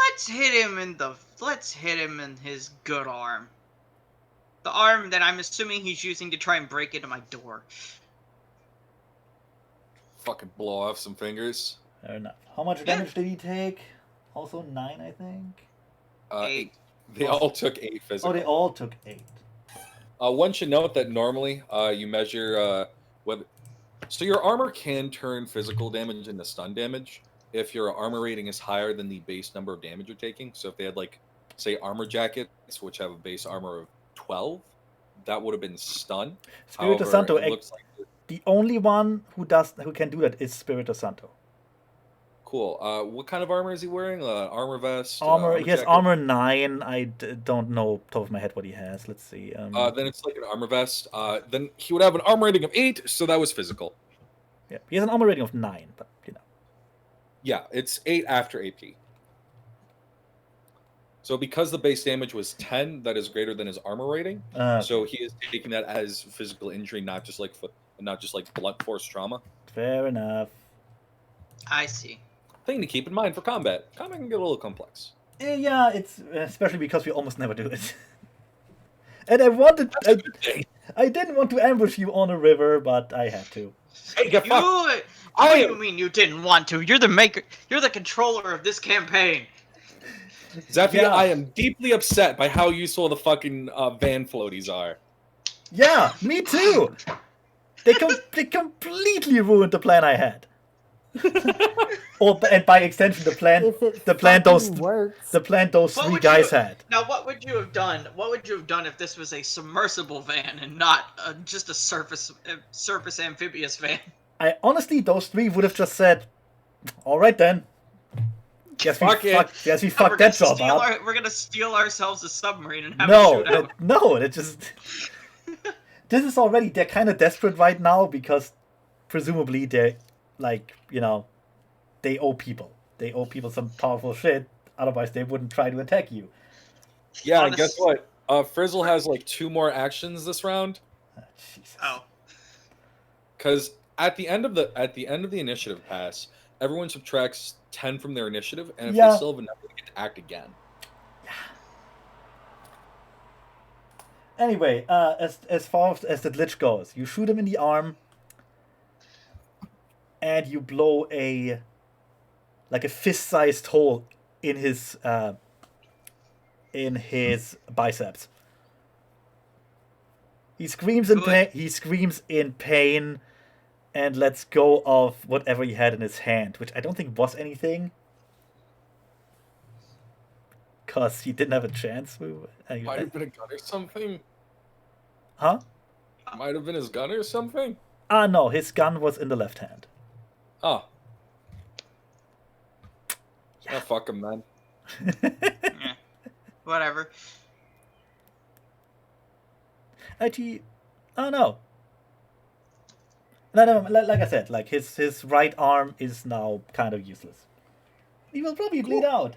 Let's hit him in his good arm. The arm that I'm assuming he's using to try and break into my door. Fucking blow off some fingers. Fair enough. How much damage did he take? Also 9, I think. 8. They all took 8 physical. Oh, they all took 8. One should note that normally you measure whether. So your armor can turn physical damage into stun damage if your armor rating is higher than the base number of damage you're taking. So if they had like, say, armor jackets, which have a base armor of 12, that would have been stun. Spirit of Santo. It looks like the only one who can do that is Spirit of Santo. Cool. What kind of armor is he wearing? Armor vest? Armor. He has jacket? armor 9. I don't know top of my head what he has. Let's see. Then it's like an armor vest. Then he would have an armor rating of 8, so that was physical. Yeah, he has an armor rating of 9, but you know. Yeah, it's 8 after AP. So because the base damage was 10, that is greater than his armor rating. So he is taking that as physical injury, not just like blunt force trauma. Fair enough. I see. Thing to keep in mind for combat. Combat can get a little complex. Yeah, it's especially because we almost never do it. And I didn't want to ambush you on a river, but I had to. Hey, get fucked! What do you mean you didn't want to? You're the maker. You're the controller of this campaign. Zephy, Yeah. I am deeply upset by how useful the fucking van floaties are. Yeah, me too. They completely ruined the plan I had. And by extension, the plan those What 3 would guys you- had. Now, what would you have done? What would you have done if this was a submersible van and not just a surface amphibious van? I honestly, those 3 would have just said, "All right then." Guess we fucked that job up. We're gonna steal ourselves a submarine and have a shootout. No, it just. This is already. They're kind of desperate right now because, presumably, they're like, they owe people. They owe people some powerful shit. Otherwise, they wouldn't try to attack you. Yeah, and guess what? Frizzle has like 2 more actions this round. Jesus. Oh. Because at the end of the initiative pass, everyone subtracts 10 from their initiative, and if they still have enough, they get to act again. Anyway, as far as the glitch goes, you shoot him in the arm, and you blow a fist-sized hole in his biceps. He screams in pain. and lets go of whatever he had in his hand, which I don't think was anything. Because he didn't have a chance. Might have been a gun or something. Huh? Might have been his gun or something. No, his gun was in the left hand. Oh. Yeah, fuck him, man. Yeah. Whatever. Actually, oh no. No, like I said, like his right arm is now kind of useless. He will probably bleed out.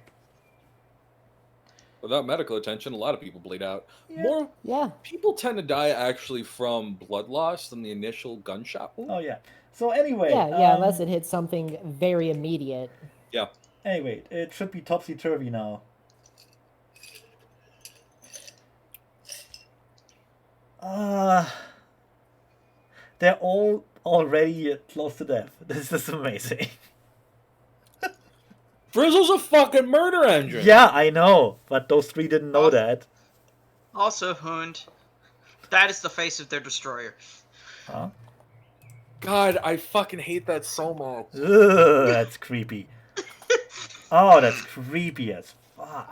Without medical attention, a lot of people bleed out. Yeah. More Yeah. people tend to die actually from blood loss than the initial gunshot wound. Oh yeah. So anyway. Yeah, unless it hits something very immediate. Yeah. Anyway, it should be topsy-turvy now. They're all already close to death. This is amazing. Frizzle's a fucking murder engine. Yeah, I know, but those three didn't know that. Also, Hund, that is the face of their destroyer. Huh? God, I fucking hate that so much. Ugh, that's creepy. Oh, that's creepy as fuck.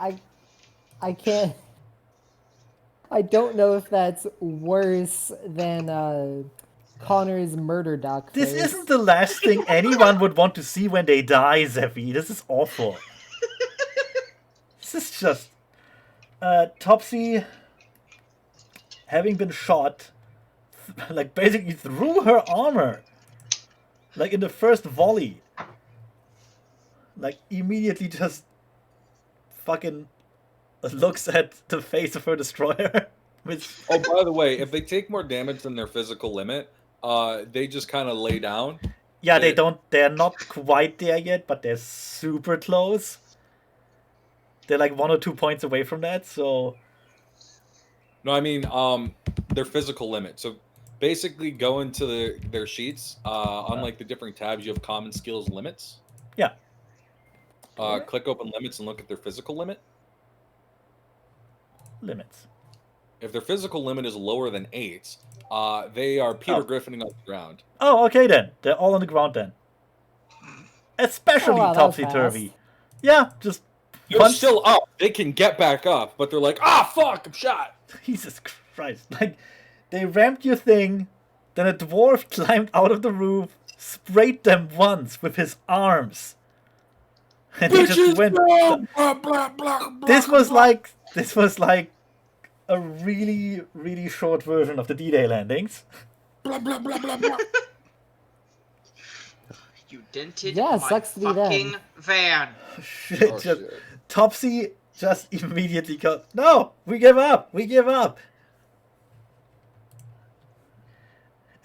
I can't. I don't know if that's worse than Connor's murder duck This face. isn't the last thing anyone would want to see when they die, Zeffy. This is awful. This is just... Topsy, having been shot, like basically through her armor. Like in the first volley. Like immediately just fucking looks at the face of her destroyer. Which... Oh, by the way, if they take more damage than their physical limit, they just kind of lay down. Yeah, they're not quite there yet, but they're super close. They're like 1 or 2 points away from that, so... No, I mean, their physical limit. So basically go into their sheets. On like the different tabs, you have common skills limits. Yeah. Click open limits and look at their physical limit. Limits. If their physical limit is lower than 8, they are Peter Griffining on the ground. Oh, okay then. They're all on the ground then. Especially Oh, wow, that was topsy-turvy. fast. Yeah, just... They're still up. They can get back up, but they're like, fuck, I'm shot. Jesus Christ. Like, they ramped your thing, then a dwarf climbed out of the roof, sprayed them once with his arms. And they just went... This was like a really, really short version of the D-Day landings. You dented Yeah, it my sucks to be them. fucking van. Shit, just, Topsy just immediately goes, no, we give up.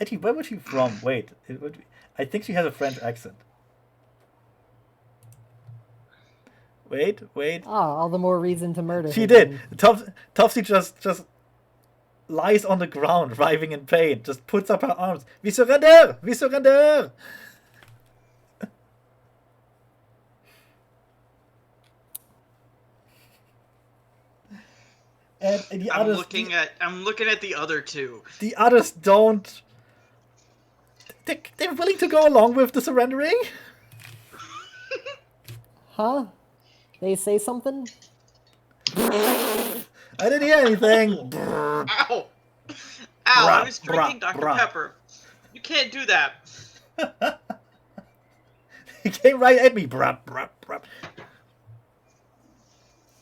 Actually, where was she from? Wait, I think she has a French accent. Wait. All the more reason to murder She her did. then. Topsy just lies on the ground, writhing in pain. Just puts up her arms. We surrender! And the I'm others, looking at the other two. the others don't. They're willing to go along with the surrendering. Huh? They say something? I didn't hear anything. Ow! I was drinking Dr. Pepper. You can't do that. He came right at me.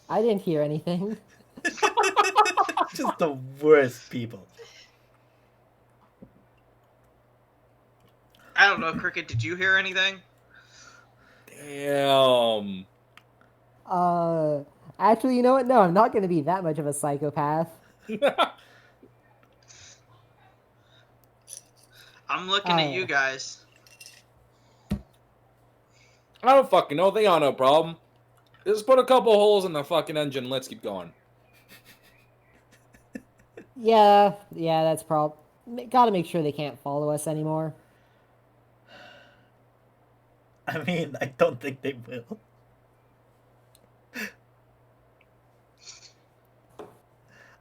I didn't hear anything. Just the worst people. I don't know, Cricket, did you hear anything? Damn. Actually, you know what? No, I'm not going to be that much of a psychopath. I'm looking at you guys. I don't fucking know. They got no problem. Just put a couple holes in the fucking engine. Let's keep going. Yeah, that's gotta make sure they can't follow us anymore. I mean, I don't think they will.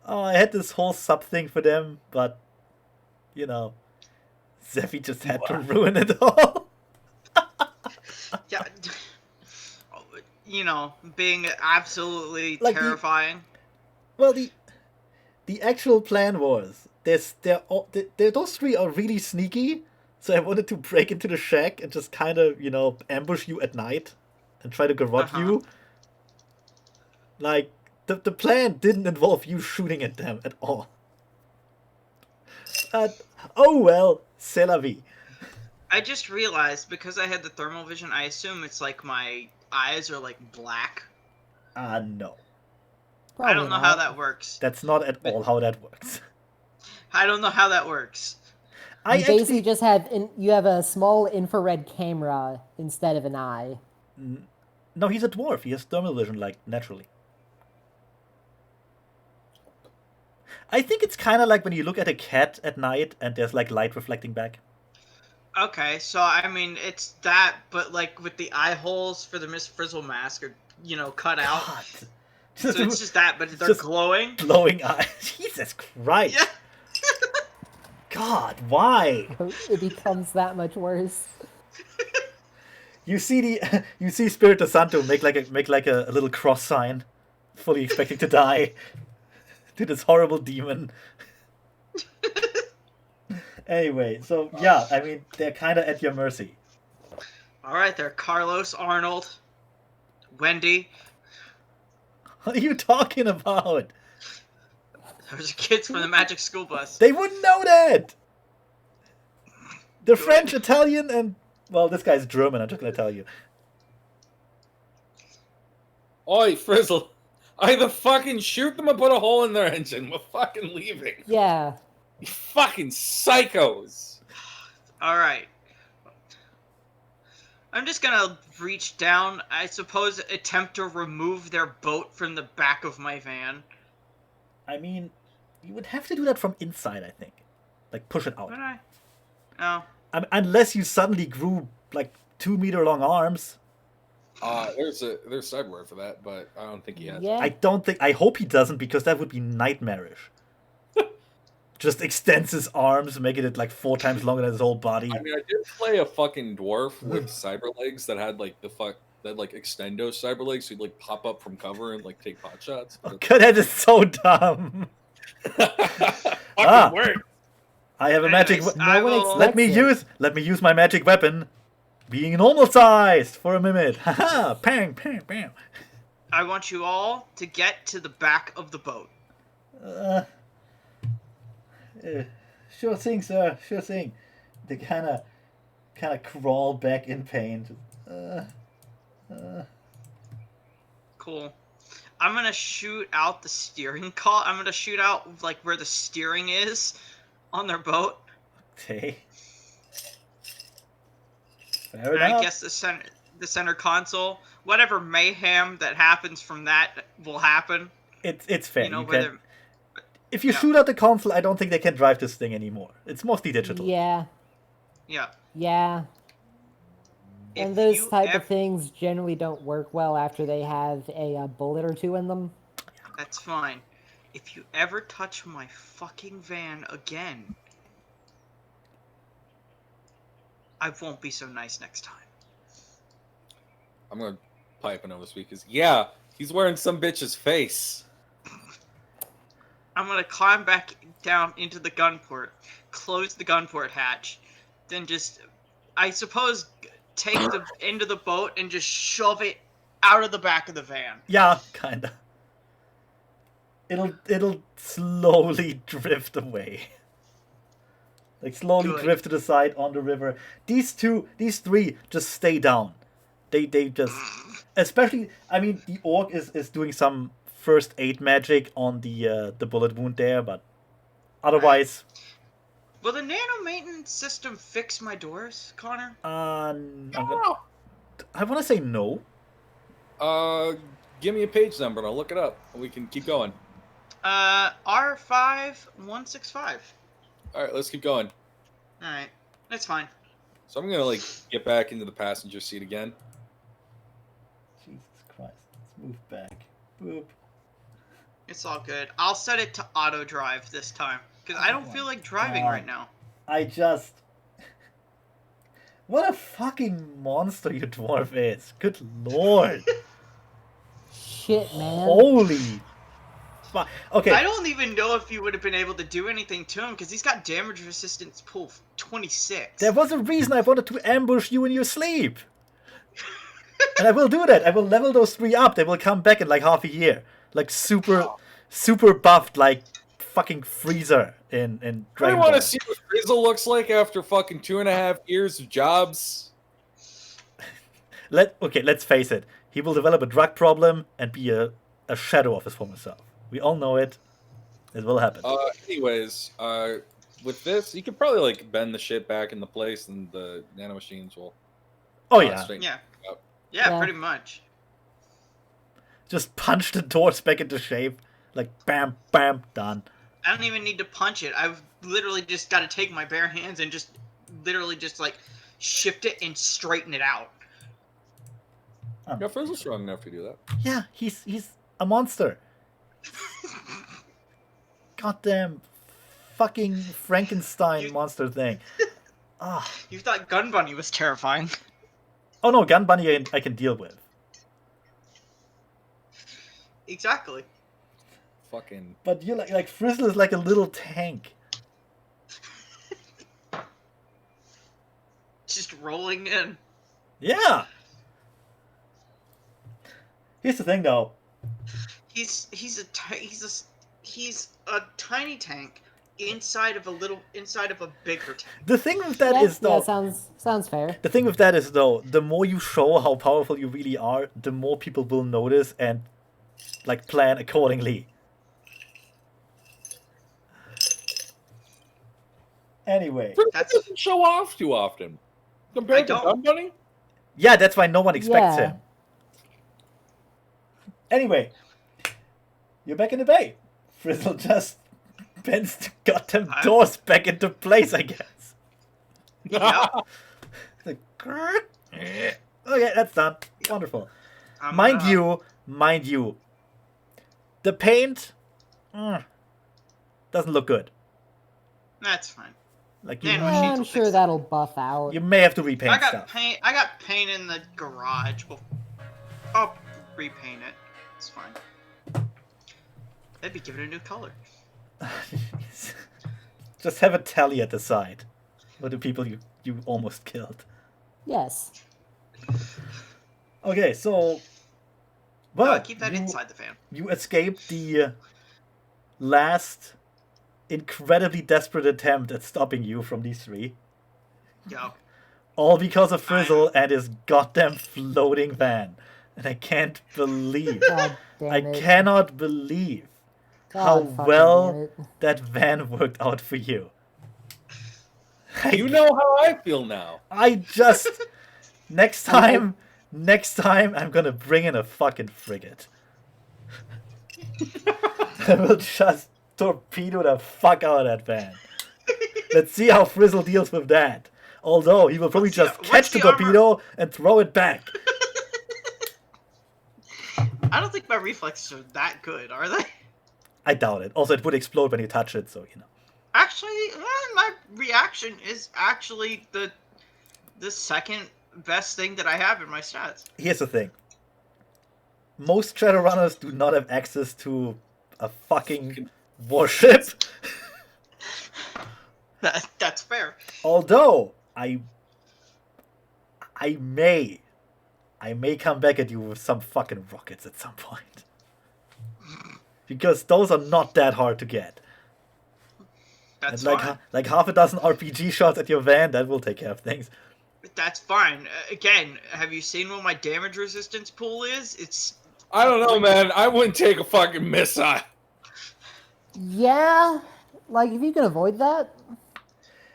Oh, I had this whole sub thing for them, but, you know, Zephy just had to ruin it all. Yeah. You know, being absolutely Like terrifying. Well, the actual plan was those three are really sneaky, so I wanted to break into the shack and just kind of ambush you at night and try to garrote you. Like the plan didn't involve you shooting at them at all. Oh well, c'est la vie. I just realized, because I had the thermal vision, I assume it's like my eyes are like black. No. Probably I don't know not. how that works. That's not at all how that works. I don't know how that works. I You basically actually just have you have a small infrared camera instead of an eye. no, he's a dwarf. He has thermal vision like naturally. I think it's kind of like when you look at a cat at night and there's like light reflecting back. Okay, so I mean, it's that, but like with the eye holes for the Miss Frizzle mask are, cut out. God. So it's just that, but they're just glowing. Glowing eyes. Jesus Christ. Yeah. God, why? It becomes that much worse. You see Spirito Santo make like a little cross sign, fully expecting to die to this horrible demon. Anyway, so yeah, I mean they're kind of at your mercy. All right, they're Carlos, Arnold, Wendy. What are you talking about? Those are kids from the Magic School Bus. They wouldn't know that. They're French, Italian, and well, this guy's German. I'm just gonna tell you. Oi, Frizzle! Either fucking shoot them or put a hole in their engine. We're fucking leaving. Yeah. You fucking psychos! All right. I'm just gonna reach down, I suppose, attempt to remove their boat from the back of my van. I mean, you would have to do that from inside, I think. Like push it out. Would I? No. Unless you suddenly grew like 2-meter long arms. There's cyberware for that, but I don't think he has. Yeah. I hope he doesn't, because that would be nightmarish. Just extends his arms, making it like 4 times longer than his whole body. I mean, I did play a fucking dwarf with cyber legs that had like extendo cyber legs, so he'd like pop up from cover and like take pot shots. Oh, God, that is so dumb. Fucking word. I have a magic. Anyways, No one expects Let me use my magic weapon, being normal sized for a minute. Haha! Bang! Bang! Bang! I want you all to get to the back of the boat. Sure thing, sir. Sure thing. They kind of crawl back in pain. Cool. I'm gonna shoot out the steering column. I'm gonna shoot out like where the steering is on their boat. Okay. Fair And enough. I guess the center console. Whatever mayhem that happens from that will happen. It's fair. You know, You whether can, if you shoot out the console, I don't think they can drive this thing anymore. It's mostly digital. Yeah. Yeah. Yeah. If And those you type of things generally don't work well after they have a bullet or two in them. That's fine. If you ever touch my fucking van again, I won't be so nice next time. I'm gonna pipe another speak because yeah, he's wearing some bitch's face. I'm gonna climb back down into the gun port, close the gun port hatch, then just, I suppose, take the end of the boat and just shove it out of the back of the van. Yeah, kinda. It'll slowly drift away. Like slowly Good. drift to the side on the river. These three just stay down. They just, especially, I mean, the orc is doing some first aid magic on the bullet wound there, but otherwise. Will the nano maintenance system fix my doors, Connor? I want to say no. Give me a page number and I'll look it up and we can keep going. R5165. All right, let's keep going. All right, that's fine. So I'm gonna like get back into the passenger seat again. Jesus Christ! Let's move back. Boop. It's all good. I'll set it to auto drive this time because I don't feel like driving God. right now. I just What a fucking monster your dwarf is. Good lord. Shit, man. Holy fuck. Okay. I don't even know if you would have been able to do anything to him because he's got damage resistance pool 26. There was a reason I wanted to ambush you in your sleep. And I will do that. I will level those 3 up. They will come back in like half a year. Like super buffed, like fucking Freezer in I Dragon want Ball. to see what Frizzle looks like after fucking 2.5 years of jobs. Let's face it. He will develop a drug problem and be a shadow of his former self. We all know it. It will happen. Anyways, with this, you could probably like bend the shit back into place, and the nanomachines will. Oh yeah. straighten Yeah. it up. Yeah, pretty much. Just punch the doors back into shape. Like bam, bam, done. I don't even need to punch it. I've literally just got to take my bare hands and just literally just like shift it and straighten it out. Yeah, Frizzle's strong enough to do that. Yeah, he's a monster. Goddamn fucking Frankenstein monster thing. Ah. You thought Gun Bunny was terrifying. Oh no, Gun Bunny I can deal with. Exactly. Fucking. But you like Frizzle is like a little tank. Just rolling in. Yeah. Here's the thing though. He's a tiny tank inside of a bigger tank. The thing with that is though. Sounds fair. The thing with that is though, the more you show how powerful you really are, the more people will notice and like plan accordingly. Anyway. That's doesn't show off too often. Compared to Gun Bunny? Yeah, that's why no one expects Yeah. him. Anyway, you're back in the bay. Frizzle just bends the goddamn doors back into place, I guess. Yep. Like, okay, that's done. Wonderful. I'm Mind gonna- you, the paint doesn't look good. That's fine. Like Yeah, you, machines I'm will sure fix it. that'll buff out. you may have to repaint I got stuff. paint. I got paint in the garage. I'll repaint it. It's fine. Maybe give it a new color. Just have a tally at the side. For the people you almost killed. Yes. Okay, so well, Keep that you, inside the fan. you escaped the last incredibly desperate attempt at stopping you from these 3. Yep. All because of Frizzle and his goddamn floating van. And I can't believe, God damn I it. cannot believe God how fucking well damn it. that van worked out for you. You know how I feel now. I just next time I'm gonna bring in a fucking frigate. I will just torpedo the fuck out of that van. Let's see how Frizzle deals with that. Although he will probably just catch the torpedo and throw it back. I don't think my reflexes are that good, are they? I doubt it. Also, it would explode when you touch it, so you know. Actually, my reaction is actually the second best thing that I have in my stats. Here's the thing. Most Shadowrunners do not have access to a fucking warship. That's fair. Although I may come back at you with some fucking rockets at some point. Because those are not that hard to get. That's And fine. like half a dozen RPG shots at your van, that will take care of things. That's fine. Again, have you seen what my damage resistance pool is? It's I don't know, man. I wouldn't take a fucking missile. Yeah, like if you can avoid that.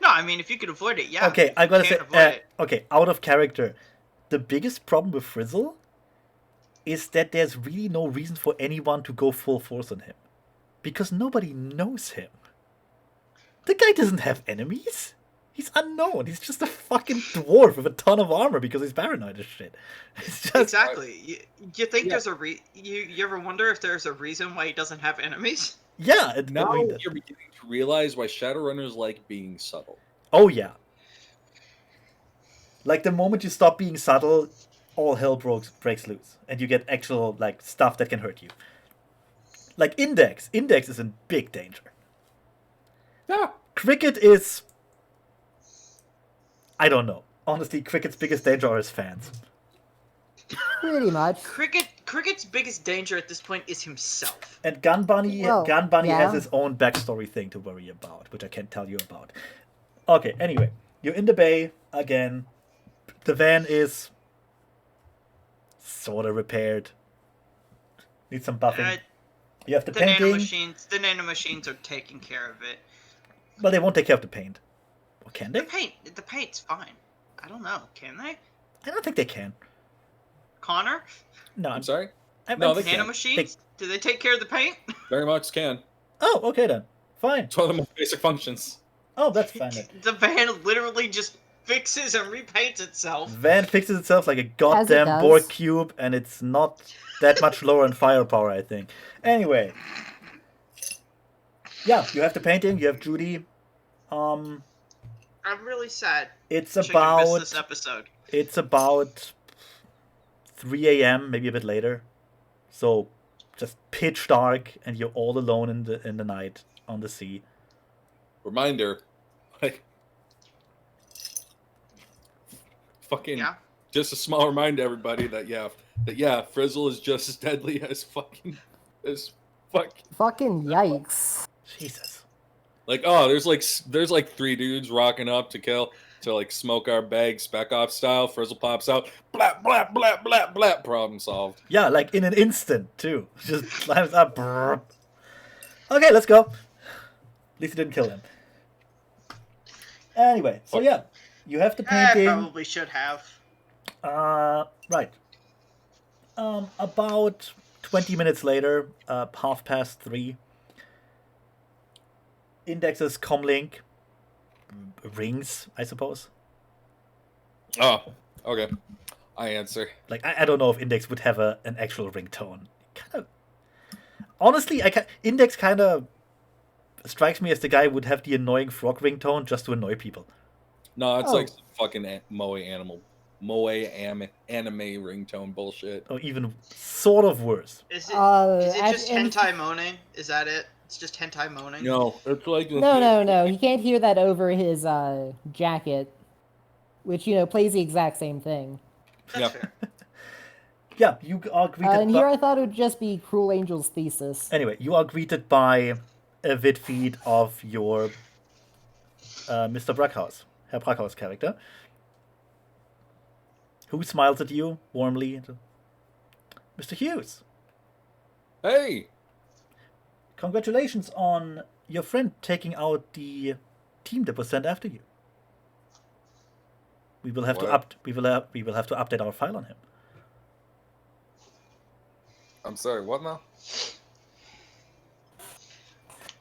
no. I mean, if you could avoid it, yeah. Okay, I gotta You say, can't avoid it. okay, out of character. The biggest problem with Frizzle is that there's really no reason for anyone to go full force on him. Because nobody knows him. The guy doesn't have enemies. He's unknown. He's just a fucking dwarf with a ton of armor because he's paranoid as shit. It's just Exactly. You think Yeah. there's a you ever wonder if there's a reason why he doesn't have enemies? yeah. Now I mean, you're beginning to realize why Shadowrunners like being subtle. oh yeah. Like the moment you stop being subtle, all hell breaks loose, and you get actual like stuff that can hurt you. Like Index is in big danger. Yeah. Cricket is, I don't know. Honestly, Cricket's biggest danger are his fans. Pretty much. Cricket's biggest danger at this point is himself. And Gun Bunny Well, has yeah. his own backstory thing to worry about, which I can't tell you about. Okay, anyway, you're in the bay again. The van is sort of repaired. Needs some buffing. You have the painting. The nanomachines are taking care of it. Well, they won't take care of the paint. Or can they? The paint's fine. I don't know. Can they? I don't think they can. Connor? No, I'm sorry? I'm No, they can. Nanomachines? Do they take care of the paint? Very much can. Oh, okay then. Fine. It's one of the most basic functions. Oh, that's fine then. The van literally just fixes and repaints itself. Van fixes itself like a goddamn does. Borg cube, and it's not that much lower in firepower, I think. Anyway. Yeah, you have the painting, you have Judy. I'm really sad. It's Wish I could miss about this episode. It's about 3 a.m., maybe a bit later. So just pitch dark, and you're all alone in the night on the sea. Reminder, like, fucking, Yeah. just a small reminder to everybody that Frizzle is just as deadly as fucking. Fucking yikes. Jesus. Like, there's like 3 dudes rocking up to like smoke our bag spec off style. Frizzle pops out, blap blap blap blap blap. Problem solved. Yeah, like in an instant too. Just climbs up. Brrr. Okay, let's go. At least you didn't kill him. Anyway, so yeah, you have the I painting. probably should have. Right. About 20 minutes later, 3:30. Index's comlink rings, I suppose. Oh, okay. I answer. Like I don't know if Index would have an actual ringtone. Kind of. Honestly, Index kind of strikes me as the guy who would have the annoying frog ringtone just to annoy people. No, it's Oh. like some fucking anime ringtone bullshit. Or even sort of worse. Is Uh, it as just in- hentai moaning? Is that it? It's just hentai moaning? No, it's like No. He can't hear that over his jacket, which plays the exact same thing. That's Yep. fair. Yeah, you are greeted And by... here I thought it would just be Cruel Angel's thesis. Anyway, you are greeted by a vid feed of your Mr. Brackhaus, Herr Brackhaus character, who smiles at you warmly. Mr. Hughes, Hey, congratulations on your friend taking out the team that was sent after you. We will have What? we will have to update our file on him. I'm sorry. What now?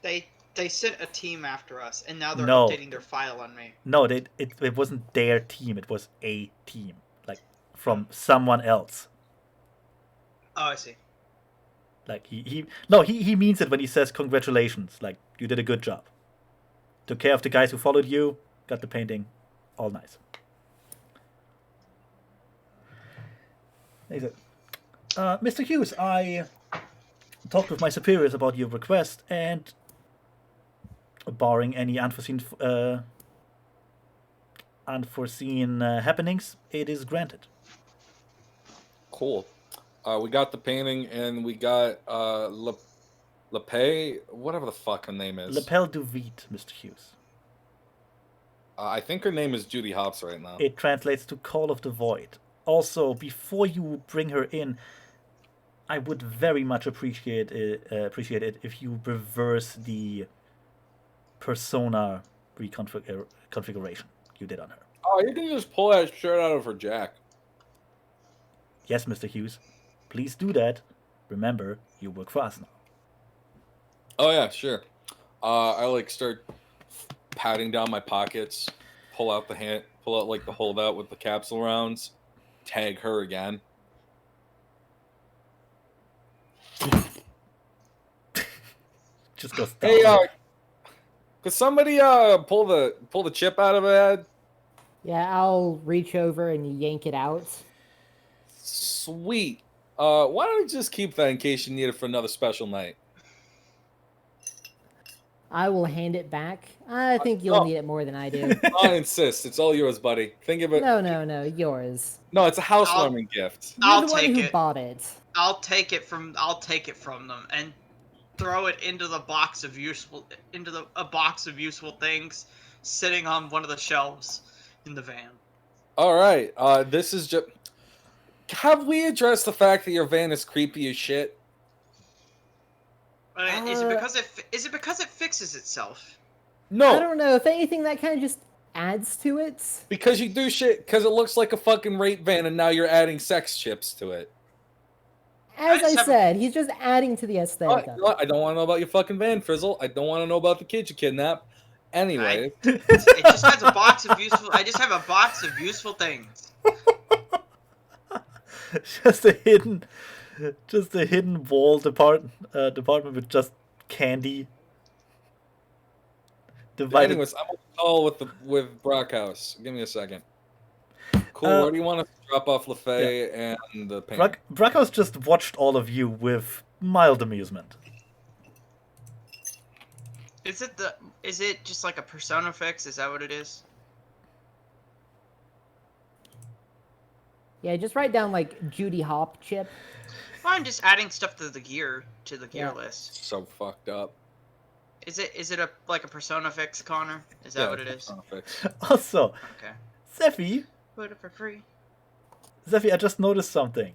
They sent a team after us, and now they're No. updating their file on me. No, it wasn't their team. It was a team, like from someone else. Oh, I see. Like he means it when he says congratulations. Like you did a good job. Took care of the guys who followed you. Got the painting, all nice. He said, Mr. Hughes, I talked with my superiors about your request, and barring any unforeseen happenings, it is granted. Cool. We got the painting, and we got Lepay, whatever the fuck her name is. Lapel du Vide, Mr. Hughes. I think her name is Judy Hopps right now. It translates to Call of the Void. Also, before you bring her in, I would very much appreciate it if you reverse the persona configuration you did on her. Oh, you can just pull that shirt out of her jack. Yes, Mr. Hughes. Please do that. Remember, you work for us now. Oh yeah, sure. I like start patting down my pockets, pull out like the holdout with the capsule rounds, tag her again. Just goes Hey, down. could somebody pull the chip out of her head? Yeah, I'll reach over and yank it out. Sweet. Why don't we just keep that in case you need it for another special night? I will hand it back. I think you'll need it more than I do. I insist. It's all yours, buddy. Think of it. No, yours. No, it's a housewarming gift. You're I'll the one take who it. bought it. I'll take it from them and throw it into the box of a box of useful things sitting on one of the shelves in the van. All right. This is just. Have we addressed the fact that your van is creepy as shit? Is it because it fixes itself? No. I don't know. If anything, that kind of just adds to it. Because you do shit. Because it looks like a fucking rape van, and now you're adding sex chips to it. As I said, he's just adding to the aesthetic of it. I don't want to know about your fucking van, Frizzle. I don't want to know about the kid you kidnapped. Anyway, it just has a box of useful. I just have a box of useful things. just a hidden wall department with just candy. Divided. anyways, I'm on the call with Brockhouse. Give me a second. Cool. Where do you want to drop off LaFay and the paint? Brockhouse just watched all of you with mild amusement. Is it just like a persona fix? Is that what it is? Yeah, just write down like Judy Hop chip. Well, I'm just adding stuff to the gear list. So fucked up. Is it like a persona fix, Connor? Is that what it is? Persona fix. Also, Okay. Zephy, Put it for free. I just noticed something.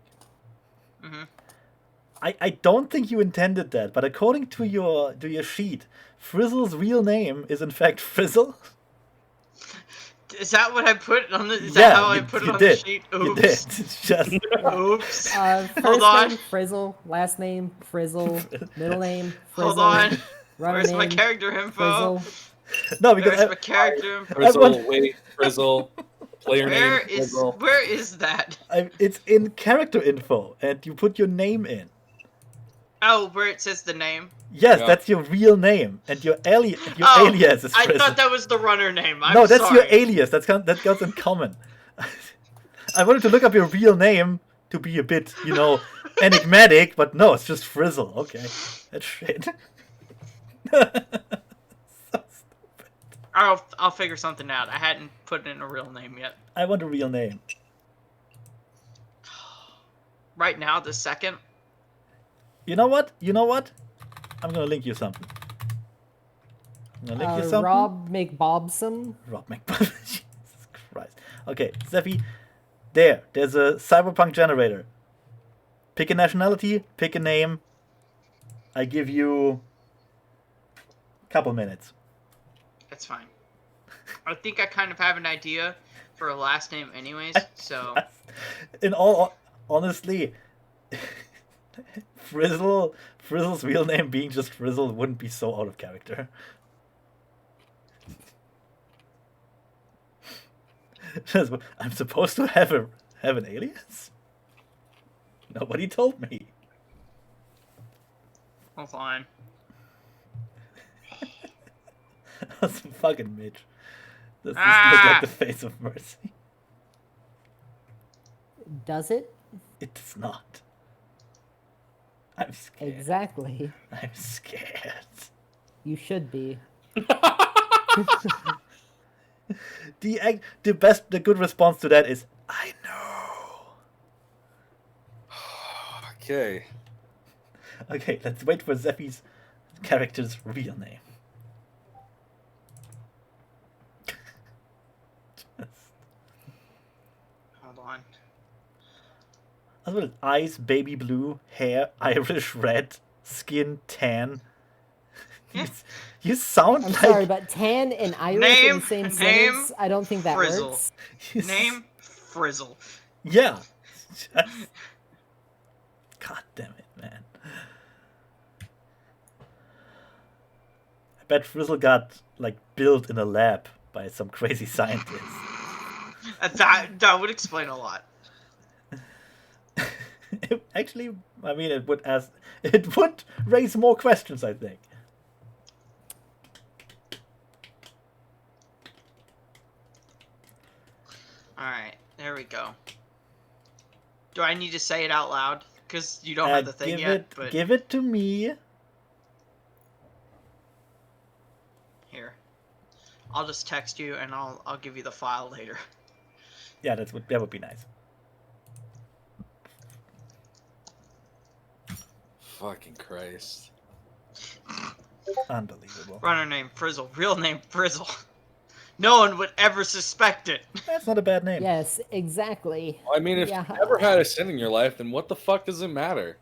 Mm-hmm. I don't think you intended that, but according to your sheet, Frizzle's real name is in fact Frizzle. Is that what I put on the? Is that how I put it on the sheet? Oops. You did. It's just Oops. First on. name Frizzle, last name Frizzle, middle name Frizzle. Hold on. Runner Where's name, my character info? Frizzle. no, because Where's my character info? Frizzle, wait, Frizzle. Player name. Frizzle. Where is that? it's in character info, and you put your name in. Oh, where it says the name. Yes, Yeah. that's your real name, and your alias is I Frizzle. thought that was the runner name. No, that's sorry. your alias. That goes in common. I wanted to look up your real name to be a bit, enigmatic, but no, it's just Frizzle. Okay, that's shit. So stupid. I'll figure something out. I hadn't put in a real name yet. I want a real name. Right now, the second. You know what? I'm gonna link you something. Rob McBobson. Rob McBobson. Jesus Christ. Okay, Zephy. There's a cyberpunk generator. Pick a nationality, pick a name. I give you a couple minutes. That's fine. I think I kind of have an idea for a last name anyways, so... In all honestly, Frizzle's real name being just Frizzle wouldn't be so out of character. I'm supposed to have an alias? Nobody told me. Hold on. That's fucking Mitch. Does this look like the face of mercy? Does it? It does not. I'm scared. Exactly. I'm scared. You should be. The good response to that is, I know. Okay. Okay, let's wait for Zeffy's character's real name. Hold on. That's what it is. Eyes baby blue, hair Irish red, skin tan. You sound I'm like sorry, but tan and Irish in the same sentence, I don't think that Frizzle. works. Name Frizzle. Yeah. God damn it, man. I bet Frizzle got built in a lab by some crazy scientist. That would explain a lot. Actually, I mean, it would raise more questions, I think. Alright, there we go. Do I need to say it out loud? Because you don't have the thing yet, but... Give it to me. Here. I'll just text you, and I'll give you the file later. Yeah, that would be nice. Fucking Christ. Unbelievable. Runner name Frizzle. Real name Frizzle. No one would ever suspect it. That's not a bad name. Yes, exactly. Well, I mean, if Yeah. you never had a sin in your life, then what the fuck does it matter?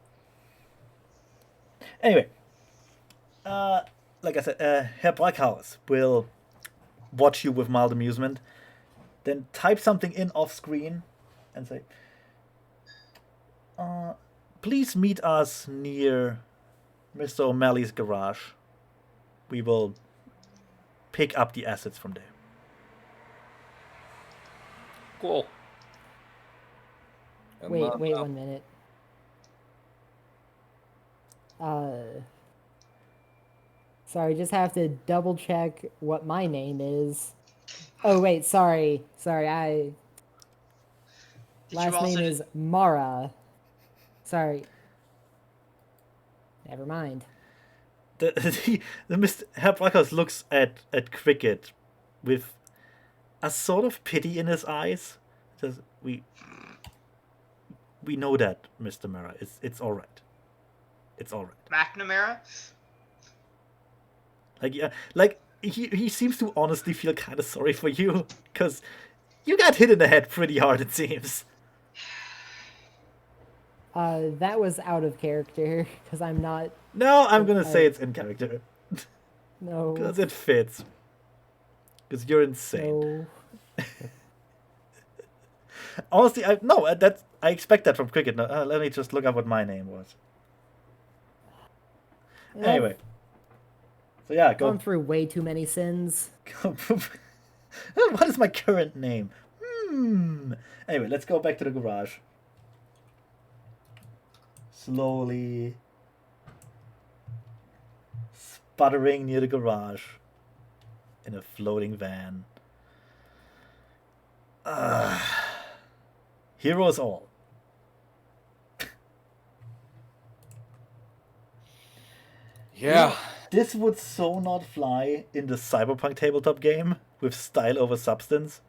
Anyway, like I said, Herr Brackhaus will watch you with mild amusement, then type something in off screen and say, please meet us near Mr. O'Malley's garage. We will pick up the assets from there. Cool. Wait 1 minute. Sorry, just have to double check what my name is. Oh wait, sorry. Did Last you also name is Mara. Sorry. Never mind. The Mr. Herr Brackhaus looks at Cricket with a sort of pity in his eyes. Says, we know that, Mr. Mara. It's all right. It's all right. McNamara? He seems to honestly feel kind of sorry for you because you got hit in the head pretty hard, it seems. That was out of character because I'm not. No, I'm gonna say it's in character No. because it fits. Because you're insane. No. Honestly, I expect that from Cricket. No, let me just look up what my name was. Anyway, so yeah, go. Gone through way too many sins. What is my current name? Anyway, let's go back to the garage. Slowly sputtering near the garage in a floating van. Heroes all. Yeah. This would so not fly in the Cyberpunk tabletop game with style over substance.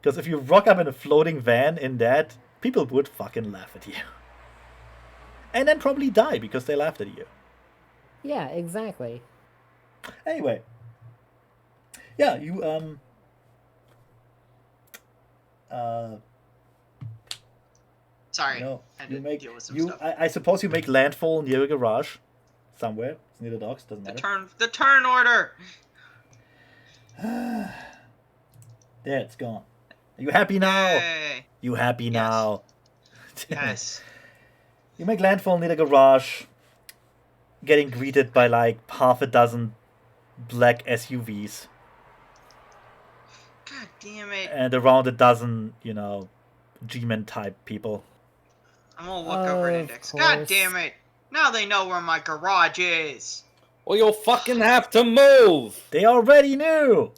Because if you rock up in a floating van in that, people would fucking laugh at you. And then probably die because they laughed at you. Yeah, exactly. Anyway. Yeah, you, Sorry. no, I had you to make, deal with some stuff. I suppose you make landfall near a garage. Somewhere. It's near the docks, doesn't matter. The turn order! There, it's gone. Are you happy now? Yay. You happy now? Yes. You make landfall near the garage, getting greeted by like half a dozen black SUVs. God damn it. And around a dozen, G-Men type people. I'm gonna look over an Of index. God course. damn it. Now they know where my garage is. Well, you'll fucking have to move. They already knew!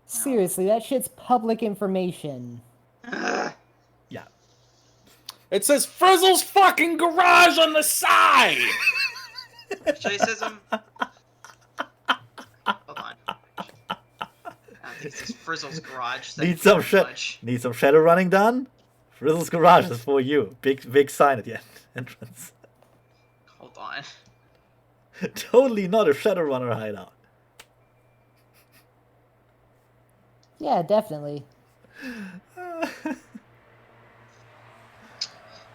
Seriously, that shit's public information. Ugh. Yeah. It says Frizzle's fucking garage on the side. Should I say some? Hold on. I think this is Frizzle's garage. Thank Need you some very much. Need some shadow running done? Frizzle's garage is for you. Big sign at the entrance. Hold on. Totally not a Shadowrunner hideout. Yeah, definitely.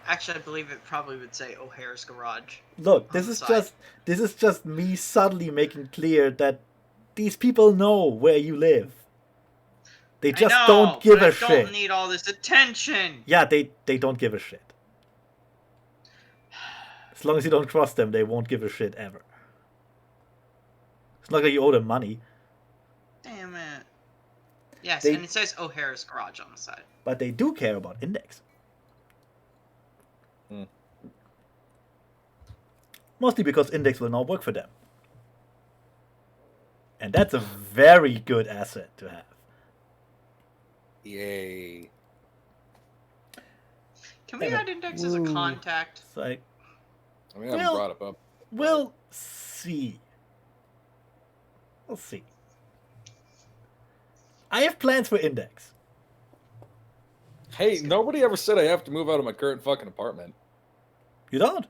Actually, I believe it probably would say O'Hare's garage. Look, On this the is side. just me subtly making clear that these people know where you live. They just I know, don't give but a I shit. don't need all this attention. Yeah, they don't give a shit. As long as you don't cross them, they won't give a shit ever. It's not like you owe them money, Damn it. Yes, They- and it says O'Hare's garage on the side. but they do care about Index. Mostly because Index will now work for them. And that's a very good asset to have. Yay. Can we Anyway. add Index as a Woo. contact? It's like, I mean, I haven't Well- brought it up. we'll see. We'll see. I have plans for Index. Hey, nobody ever said I have to move out of my current fucking apartment. You don't.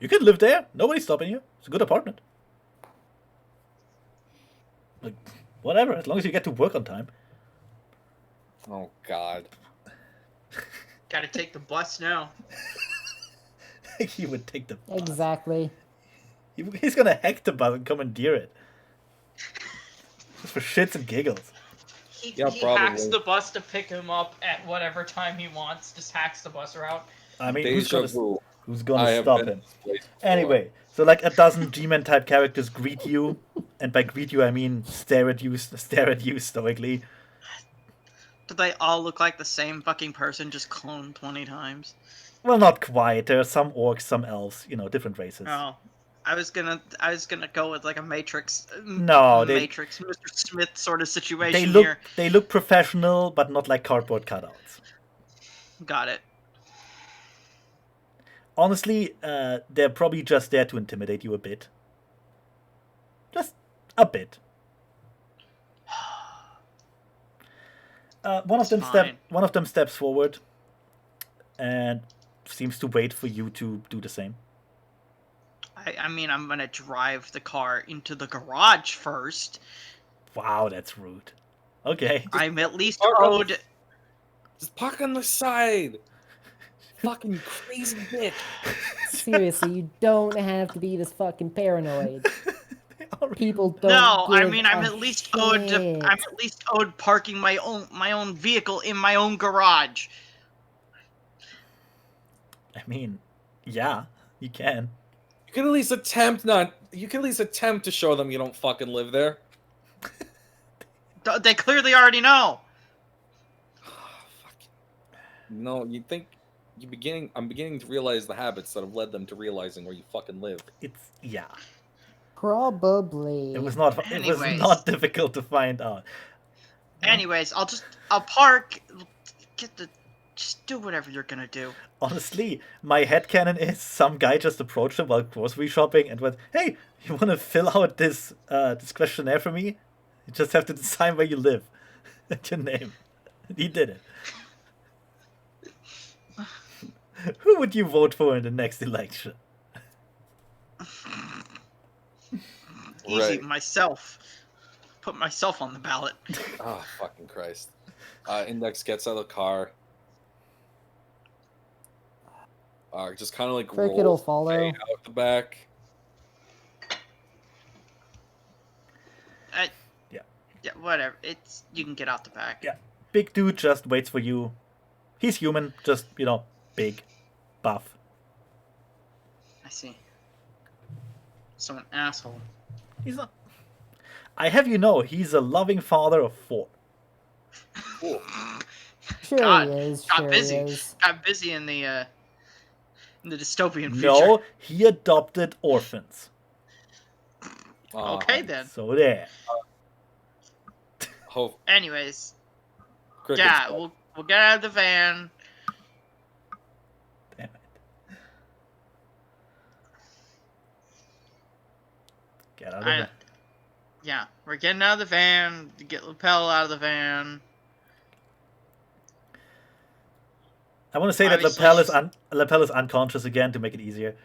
You can live there. Nobody's stopping you. It's a good apartment. Like, whatever, as long as you get to work on time. Oh, God. Gotta take the bus now. He would take the bus. Exactly. He's gonna hack the bus and commandeer it. Just for shits and giggles. He Yeah, hacks probably. the bus to pick him up at whatever time he wants. Just hacks the bus route. I mean, Deja vu. who's I gonna have stop been him? in this place before. Anyway, so like a dozen G-Man type characters greet you, and by greet you I mean stare at you stoically. Do they all look like the same fucking person, just cloned 20 times? Well, not quite. There are some orcs, some elves, different races. Oh, I was gonna go with like a Matrix. No, they- Matrix, Mr. Smith sort of situation They look here. they look professional, but not like cardboard cutouts. Got it. Honestly, they're probably just there to intimidate you a bit. Just a bit. One of them steps forward, and seems to wait for you to do the same. I mean, I'm gonna drive the car into the garage first. Wow, that's rude. Okay. I'm at least park on- owed. Just park on the side. Fucking crazy bitch. Seriously, you don't have to be this fucking paranoid. People don't. No, I give mean I'm a at least owed. shit. I'm at least owed parking my own vehicle in my own garage. I mean, yeah, you can. You can at least attempt not. You can at least attempt to show them you don't fucking live there. They clearly already know. Fucking. No, you think I'm beginning to realize the habits that have led them to realizing where you fucking live. Yeah. Probably. It was not Anyways. difficult to find out. Anyways, I'll park. Just do whatever you're gonna do. Honestly, my headcanon is some guy just approached him while grocery shopping and went, "Hey, you want to fill out this questionnaire for me? You just have to decide where you live and your name." He did it. Who would you vote for in the next election? Easy, Right. myself. Put myself on the ballot. Oh, fucking Christ. Index gets out of the car. Just kind of like Cricket rolls will follow. away out the back. Yeah, whatever. You can get out the back. Yeah. Big dude just waits for you. He's human, just, big, buff. I see. So an asshole. He's not. I have you know, he's a loving father of 4. Cool. Sure God, he is. got Sure busy. he is. Got busy in the dystopian future. No, he adopted orphans. Okay then. So there. Anyways, Cricket's yeah, back. we'll get out of the van. Damn it. Get out of it. Yeah, we're getting out of the van. To get Lapel out of the van. I want to say that Obviously, Lapel is unconscious again to make it easier.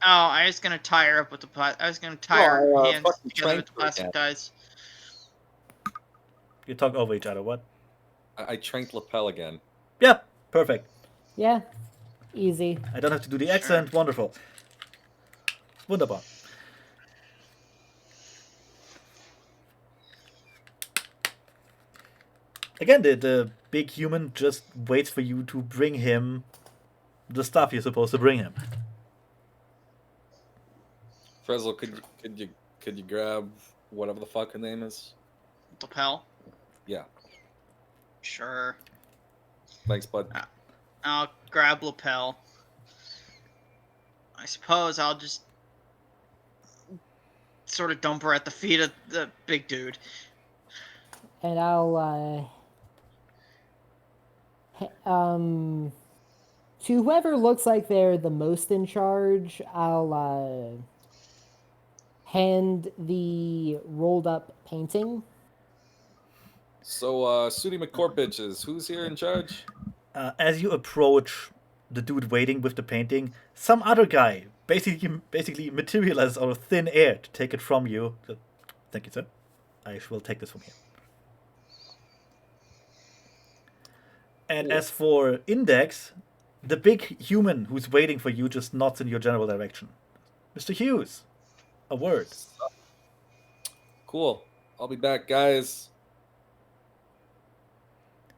Oh, I was gonna tie her up with I was gonna tie her hands fucking together with the trank her plastic again. ties. You talk over each other, what? I tranked lapel again. Yeah, perfect. Yeah. Easy. I don't have to do the Sure. accent. Wonderful. Wunderbar. Again, the big human just waits for you to bring him the stuff you're supposed to bring him. Frizzle, could you grab whatever the fuck her name is? Lapel. Yeah. Sure. Thanks, bud. I'll grab Lapel. I suppose I'll just sort of dump her at the feet of the big dude. And I'll to whoever looks like they're the most in charge, I'll hand the rolled up painting. So, Sudi McCourt bitches, who's here in charge? As you approach the dude waiting with the painting, some other guy basically materializes out of thin air to take it from you. Thank you, sir. I will take this from here. And Cool. as for Index, the big human who's waiting for you just nods in your general direction. Mr. Hughes, a word. Cool. I'll be back, guys.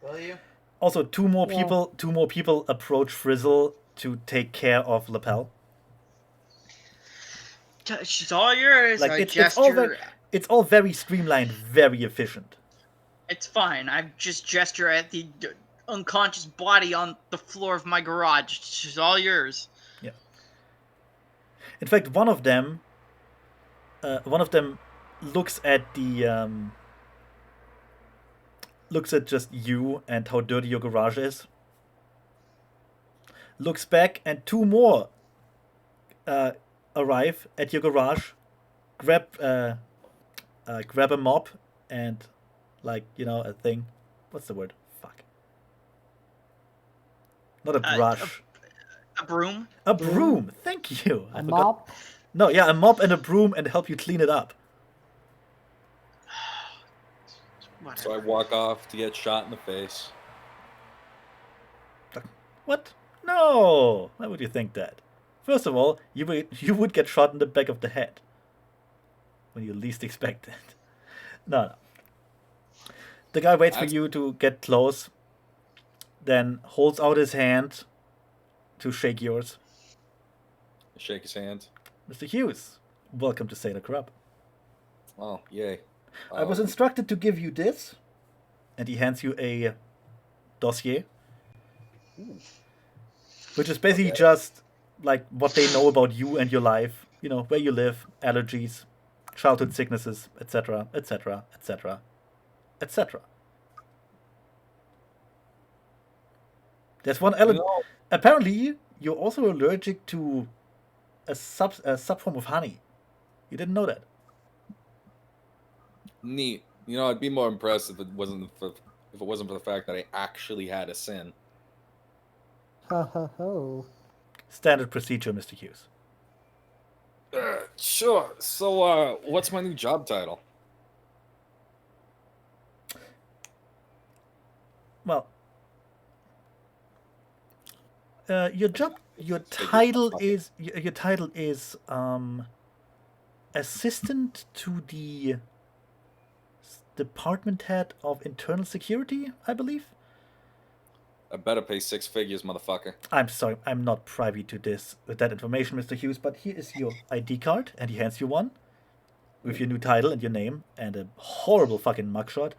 Will you? Also, two more Yeah. people approach Frizzle to take care of Lapel. She's all yours. Like I it's it's all very streamlined, very efficient. It's fine. I just gesture at the unconscious body on the floor of my garage. She's all yours. Yeah. In fact, one of them looks at the looks at just you and how dirty your garage is. Looks back, and two more arrive at your garage, grab a mop and, like, a thing. What's the word? Fuck. Not a brush. A broom. A broom. Thank you. I A forgot. mop. No, yeah, a mop and a broom, and help you clean it up. Whatever. So I walk off to get shot in the face. What? No. Why would you think that? First of all, you would get shot in the back of the head when you least expect it. No. The guy waits for you to get close, then holds out his hand to shake yours. Shake his hand. Mr. Hughes, welcome to Sailor Crab. Oh, yay. I was instructed to give you this, and he hands you a dossier, which is basically just like what they know about you and your life. Where you live, allergies, childhood sicknesses, etc., etc., etc., etc. There's one element. Apparently, you're also allergic to a sub form of honey. You didn't know that. Neat. I'd be more impressed if it wasn't for the fact that I actually had a sin. Ho ho ho. Standard procedure, Mr. Hughes. Sure. So, what's my new job title? Well, your title is assistant to the department head of internal security, I believe. I better pay 6 figures, motherfucker. I'm sorry, I'm not privy to that information, Mr. Hughes, but here is your ID card, and he hands you one with your new title and your name and a horrible fucking mugshot.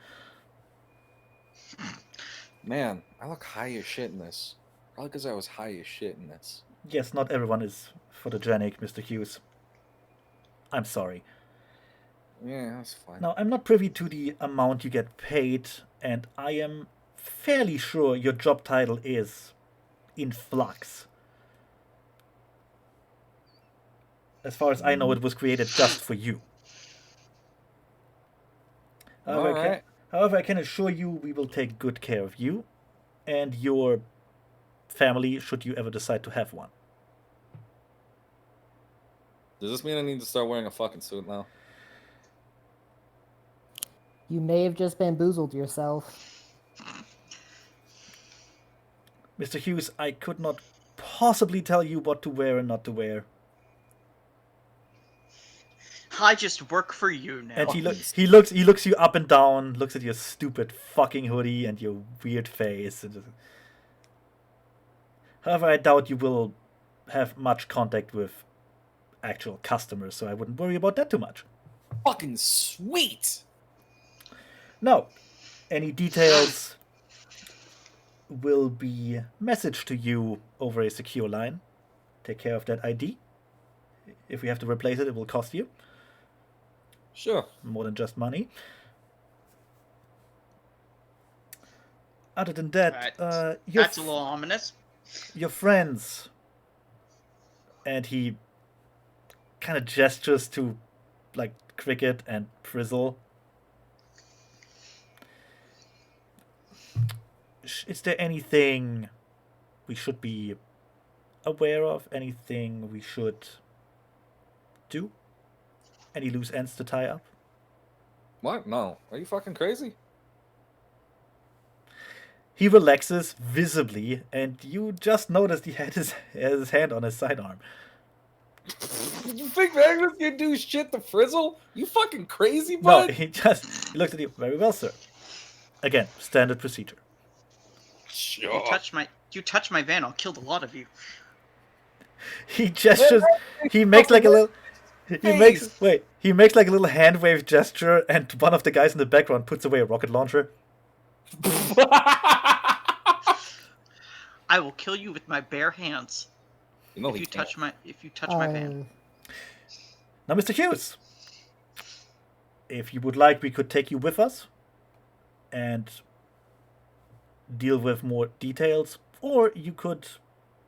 Man, I look high as shit in this. Probably because I was high as shit in this. Yes, not everyone is photogenic, Mr. Hughes. I'm sorry. Yeah, that's fine. Now, I'm not privy to the amount you get paid, and I am fairly sure your job title is in flux. As far as I know, it was created just for you. However, I can assure you we will take good care of you and your family should you ever decide to have one. Does this mean I need to start wearing a fucking suit now? You may have just bamboozled yourself. Mr. Hughes, I could not possibly tell you what to wear and not to wear. I just work for you now. And he looks you up and down, looks at your stupid fucking hoodie and your weird face. However, I doubt you will have much contact with actual customers, so I wouldn't worry about that too much. Fucking sweet! No. Any details will be messaged to you over a secure line. Take care of that ID. If we have to replace it, it will cost you. Sure. More than just money. Other than that, That's a little ominous. your friends, and he kind of gestures to like Cricket and Frizzle. Is there anything we should be aware of? Anything we should do? Any loose ends to tie up? What? No. Are you fucking crazy? He relaxes visibly, and you just noticed he had his hand on his sidearm. You think Magnus can do shit to Frizzle? You fucking crazy, No, bud? he looked at you. Very well, sir. Again, standard procedure. Sure. You touch my van, I'll kill the lot of you. He gestures. He makes like a little. He makes like a little hand wave gesture, and one of the guys in the background puts away a rocket launcher. I will kill you with my bare hands. No, if you touch my van. Now, Mr. Hughes, if you would like, we could take you with us and deal with more details, or you could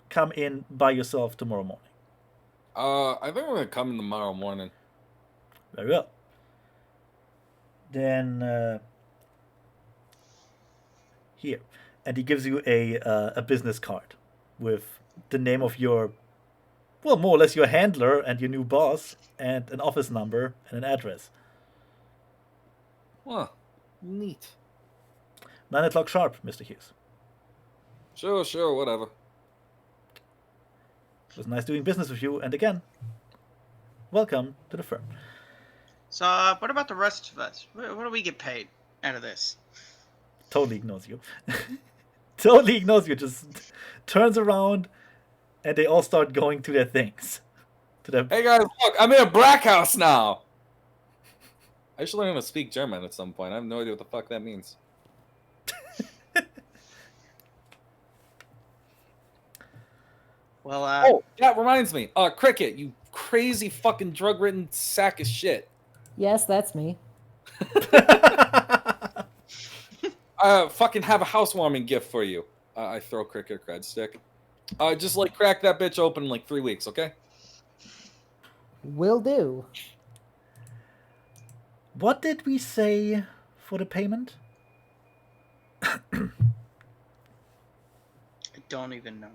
come in by yourself tomorrow morning. I think we're gonna come in tomorrow morning. Very well. Then here, and he gives you a business card with the name of your, well, more or less your handler and your new boss, and an office number and an address. Huh. Neat. 9 o'clock sharp, Mr. Hughes. Sure, whatever. It was nice doing business with you, and again, welcome to the firm. So, what about the rest of us? What do we get paid out of this? Totally ignores you. Totally ignores you. Just turns around, and they all start going to their things. Hey guys, look! I'm in a Brack house now. I should learn how to speak German at some point. I have no idea what the fuck that means. Well, oh, that reminds me. Cricket, you crazy fucking drug-ridden sack of shit. Yes, that's me. Fucking have a housewarming gift for you. I throw Cricket a cred stick. Just like crack that bitch open in like 3 weeks, okay? Will do. What did we say for the payment? I don't even know.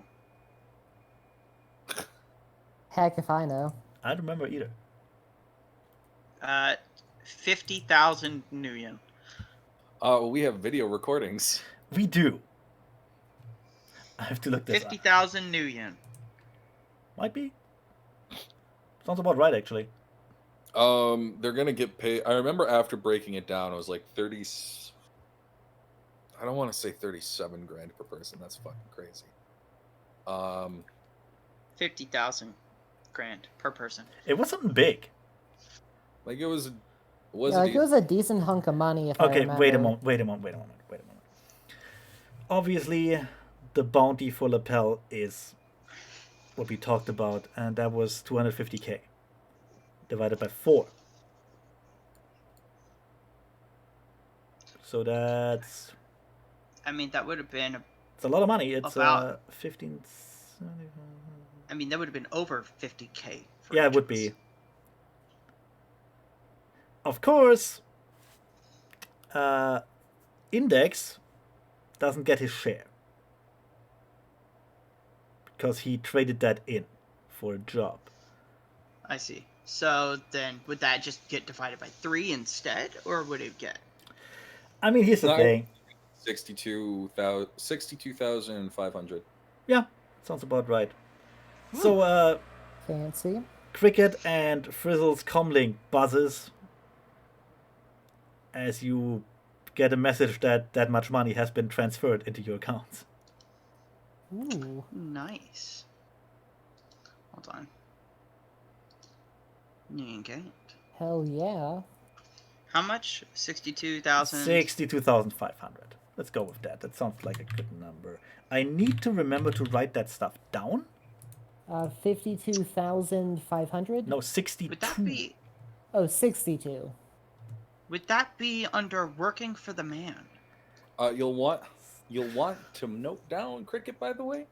Heck if I know. I don't remember either. 50,000 nuyen. We have video recordings. We do. I have to look this 50,000 nuyen. Might be. Sounds about right, actually. They're gonna get paid. I remember after breaking it down, it was like 30. I don't want to say 37 grand per person. That's fucking crazy. 50,000 grand per person. It wasn't big. Like it was. It was a decent hunk of money. If I remember. Wait a moment. Obviously, the bounty for lapel is what we talked about, and that was 250k divided by 4. So that's. I mean, that would have been. It's a lot of money. It's about 15. I mean, that would have been over 50k. Yeah, it would be. Of course, Index doesn't get his share because he traded that in for a job. I see. So then, would that just get divided by 3 instead, or would it get? I mean, here's the thing. 62,500. Yeah, sounds about right. So, fancy. Cricket and Frizzle's comlink buzzes as you get a message that much money has been transferred into your accounts. Ooh. Nice. Hold on. You ain't get it. Hell yeah. How much? 62,000? 62,500. Let's go with that. That sounds like a good number. I need to remember to write that stuff down. 52,500? No, 62. Would that be... Oh, 62. Would that be under working for the man? You'll want you'll want to note down, Cricket, by the way,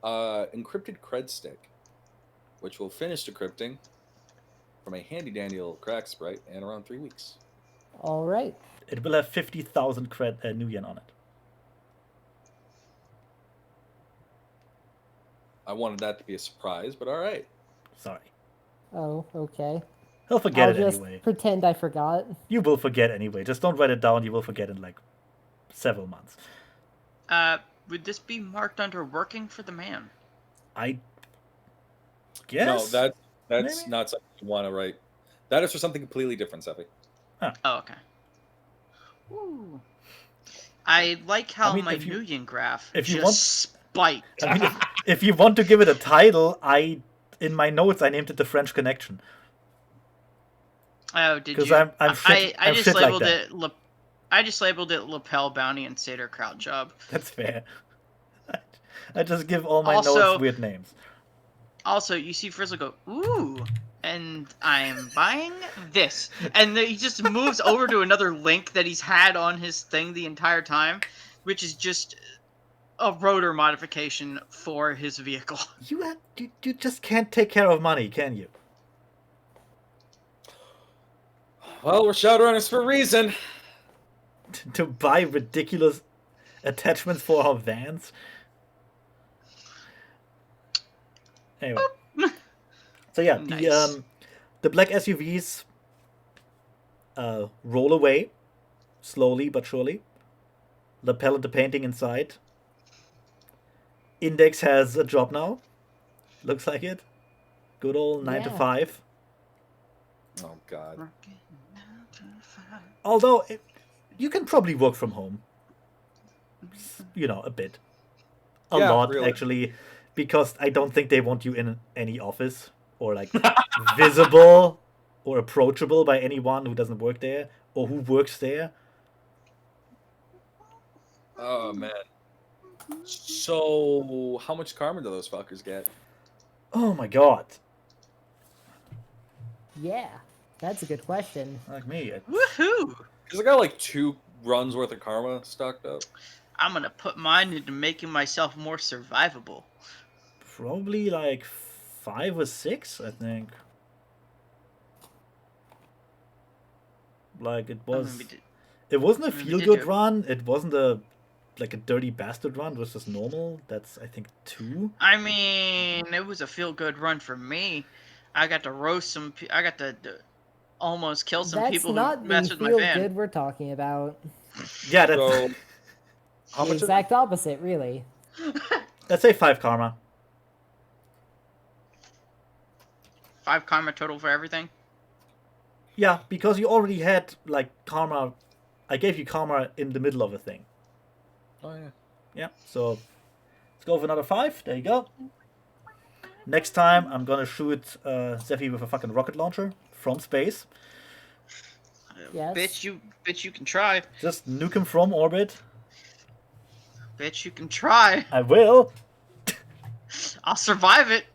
encrypted cred stick, which will finish decrypting from a handy dandy little crack sprite in around 3 weeks. All right. It will have 50,000 new yen on it. I wanted that to be a surprise, but all right. Sorry. Oh, okay. He'll forget I'll it just anyway. pretend I forgot. You will forget anyway. Just don't write it down. You will forget in like several months. Would this be marked under working for the man? I guess. No, that's Maybe? not something you want to write. That is for something completely different, Seppi. Oh, okay. Ooh. I like how I mean, my if you- Nuyen graph if you just want- spiked. I mean, if you want to give it a title, in my notes I named it the French Connection. Oh, did 'Cause you? I'm shit- I I'm just shit like labeled that. it. I just labeled it lapel bounty and satyr crowd job. That's fair. I just give all my Also- notes weird names. Also, you see Frizzle go, ooh, and I'm buying this. And then he just moves over to another link that he's had on his thing the entire time, which is just a rotor modification for his vehicle. You just can't take care of money, can you? Well, we're Shadowrunners for a reason. To buy ridiculous attachments for our vans. Anyway. So yeah, Nice. the black SUVs roll away slowly but surely. Lapel and the painting inside. Index has a job now. Looks like it. Good old 9 to Yeah. 5. Oh God. Although you can probably work from home. You know, a bit. A Yeah, lot, really. actually. Because I don't think they want you in any office. Or, like, visible or approachable by anyone who doesn't work there. Or who works there. Oh man. So, how much karma do those fuckers get? Oh my god. Yeah, that's a good question. Like me. Woohoo! Because I got like 2 runs worth of karma stocked up. I'm gonna put mine into making myself more survivable. Probably like 5 or 6, I think. Like it was. It wasn't a we feel did good do- run. It wasn't a dirty bastard run. It was just normal. That's I think 2. I mean, it was a feel-good run for me. I got to roast some. I got to almost kill some That's people who not the messed with my feel van. good we're talking about. Yeah, that's So, how The much? exact opposite, really. let's say 5 karma. 5 karma total for everything. Yeah, because you already had like karma. I gave you karma in the middle of a thing. Oh yeah. Yeah, so let's go for another 5. There you go. Next time, I'm gonna shoot Zephy with a fucking rocket launcher from space. Yes. Bitch, you can try. Just nuke him from orbit. Bitch, you can try. I will. I'll survive it.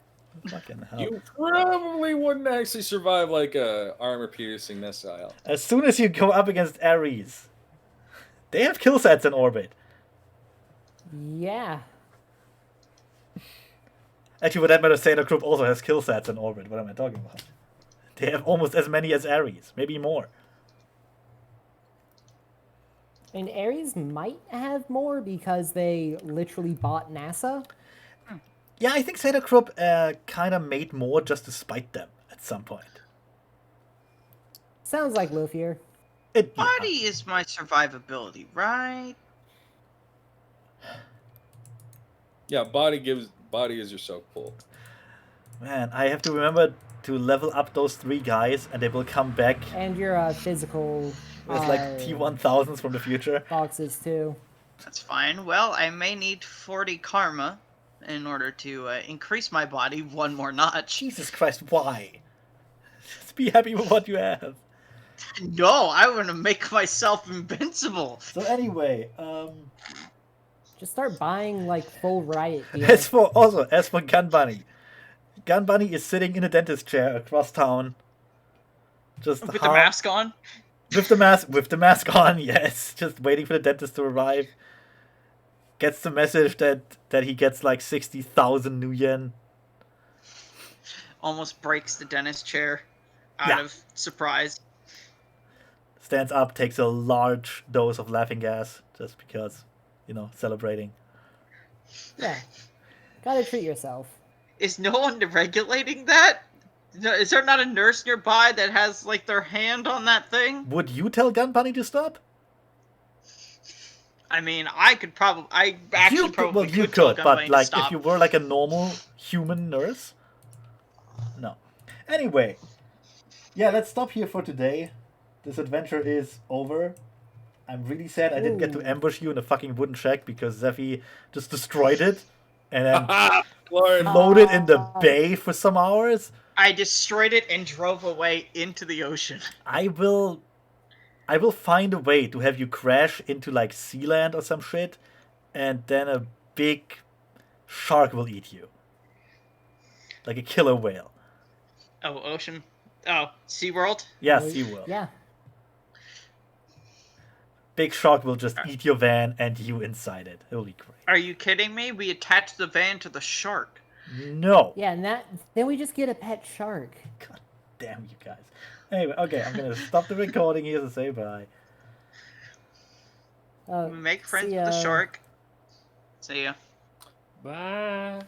Fucking hell. You probably wouldn't actually survive like a armor-piercing missile. As soon as you go up against Ares, they have kill sets in orbit. Yeah. Actually, for that matter, Sailor Group also has kill sets in orbit. What am I talking about? They have almost as many as Ares, maybe more. I mean, Ares might have more because they literally bought NASA. Yeah, I think Sailor Group kind of made more just to spite them at some point. Sounds like Luffy. Body is my survivability, right? Yeah, body is your soak pool. Man, I have to remember to level up those 3 guys, and they will come back And your physical as like T1000s from the future. boxes, too. That's fine. Well, I may need 40 karma in order to increase my body 1 more notch. Jesus Christ, why? Just be happy with what you have. No, I want to make myself invincible. So anyway, Just start buying, like, full riot gear. as for Gun Bunny. Gun Bunny is sitting in a dentist chair across town. Just With the mask on? With the mask on, yes. Just waiting for the dentist to arrive. gets the message that he gets like 60,000 new yen. Almost breaks the dentist chair out Yeah. of surprise. Stands up, takes a large dose of laughing gas just because, celebrating. Yeah. Gotta treat yourself. Is no one regulating that? Is there not a nurse nearby that has like their hand on that thing? Would you tell Gun Bunny to stop? I mean, I could probably. I actually probably you could tell could, Gun but Bunny to like stop. if you were like a normal human nurse, no. Anyway, yeah, let's stop here for today. This adventure is over. I'm really sad I didn't get to Ooh. ambush you in a fucking wooden shack because Zephy just destroyed it and then Lord. floated in the bay for some hours. I destroyed it and drove away into the ocean. I will find a way to have you crash into like Sealand or some shit, and then a big shark will eat you. Like a killer whale. Oh, ocean. Oh, SeaWorld? Yeah, Oh, SeaWorld. Yeah. Big shark will just eat your van and you inside it. It'll be great. Are you kidding me? We attached the van to the shark. No. Yeah, and then we just get a pet shark. God damn you guys. Anyway, okay, I'm gonna stop the recording here to say bye. We make friends see with the ya. shark. See ya. Bye.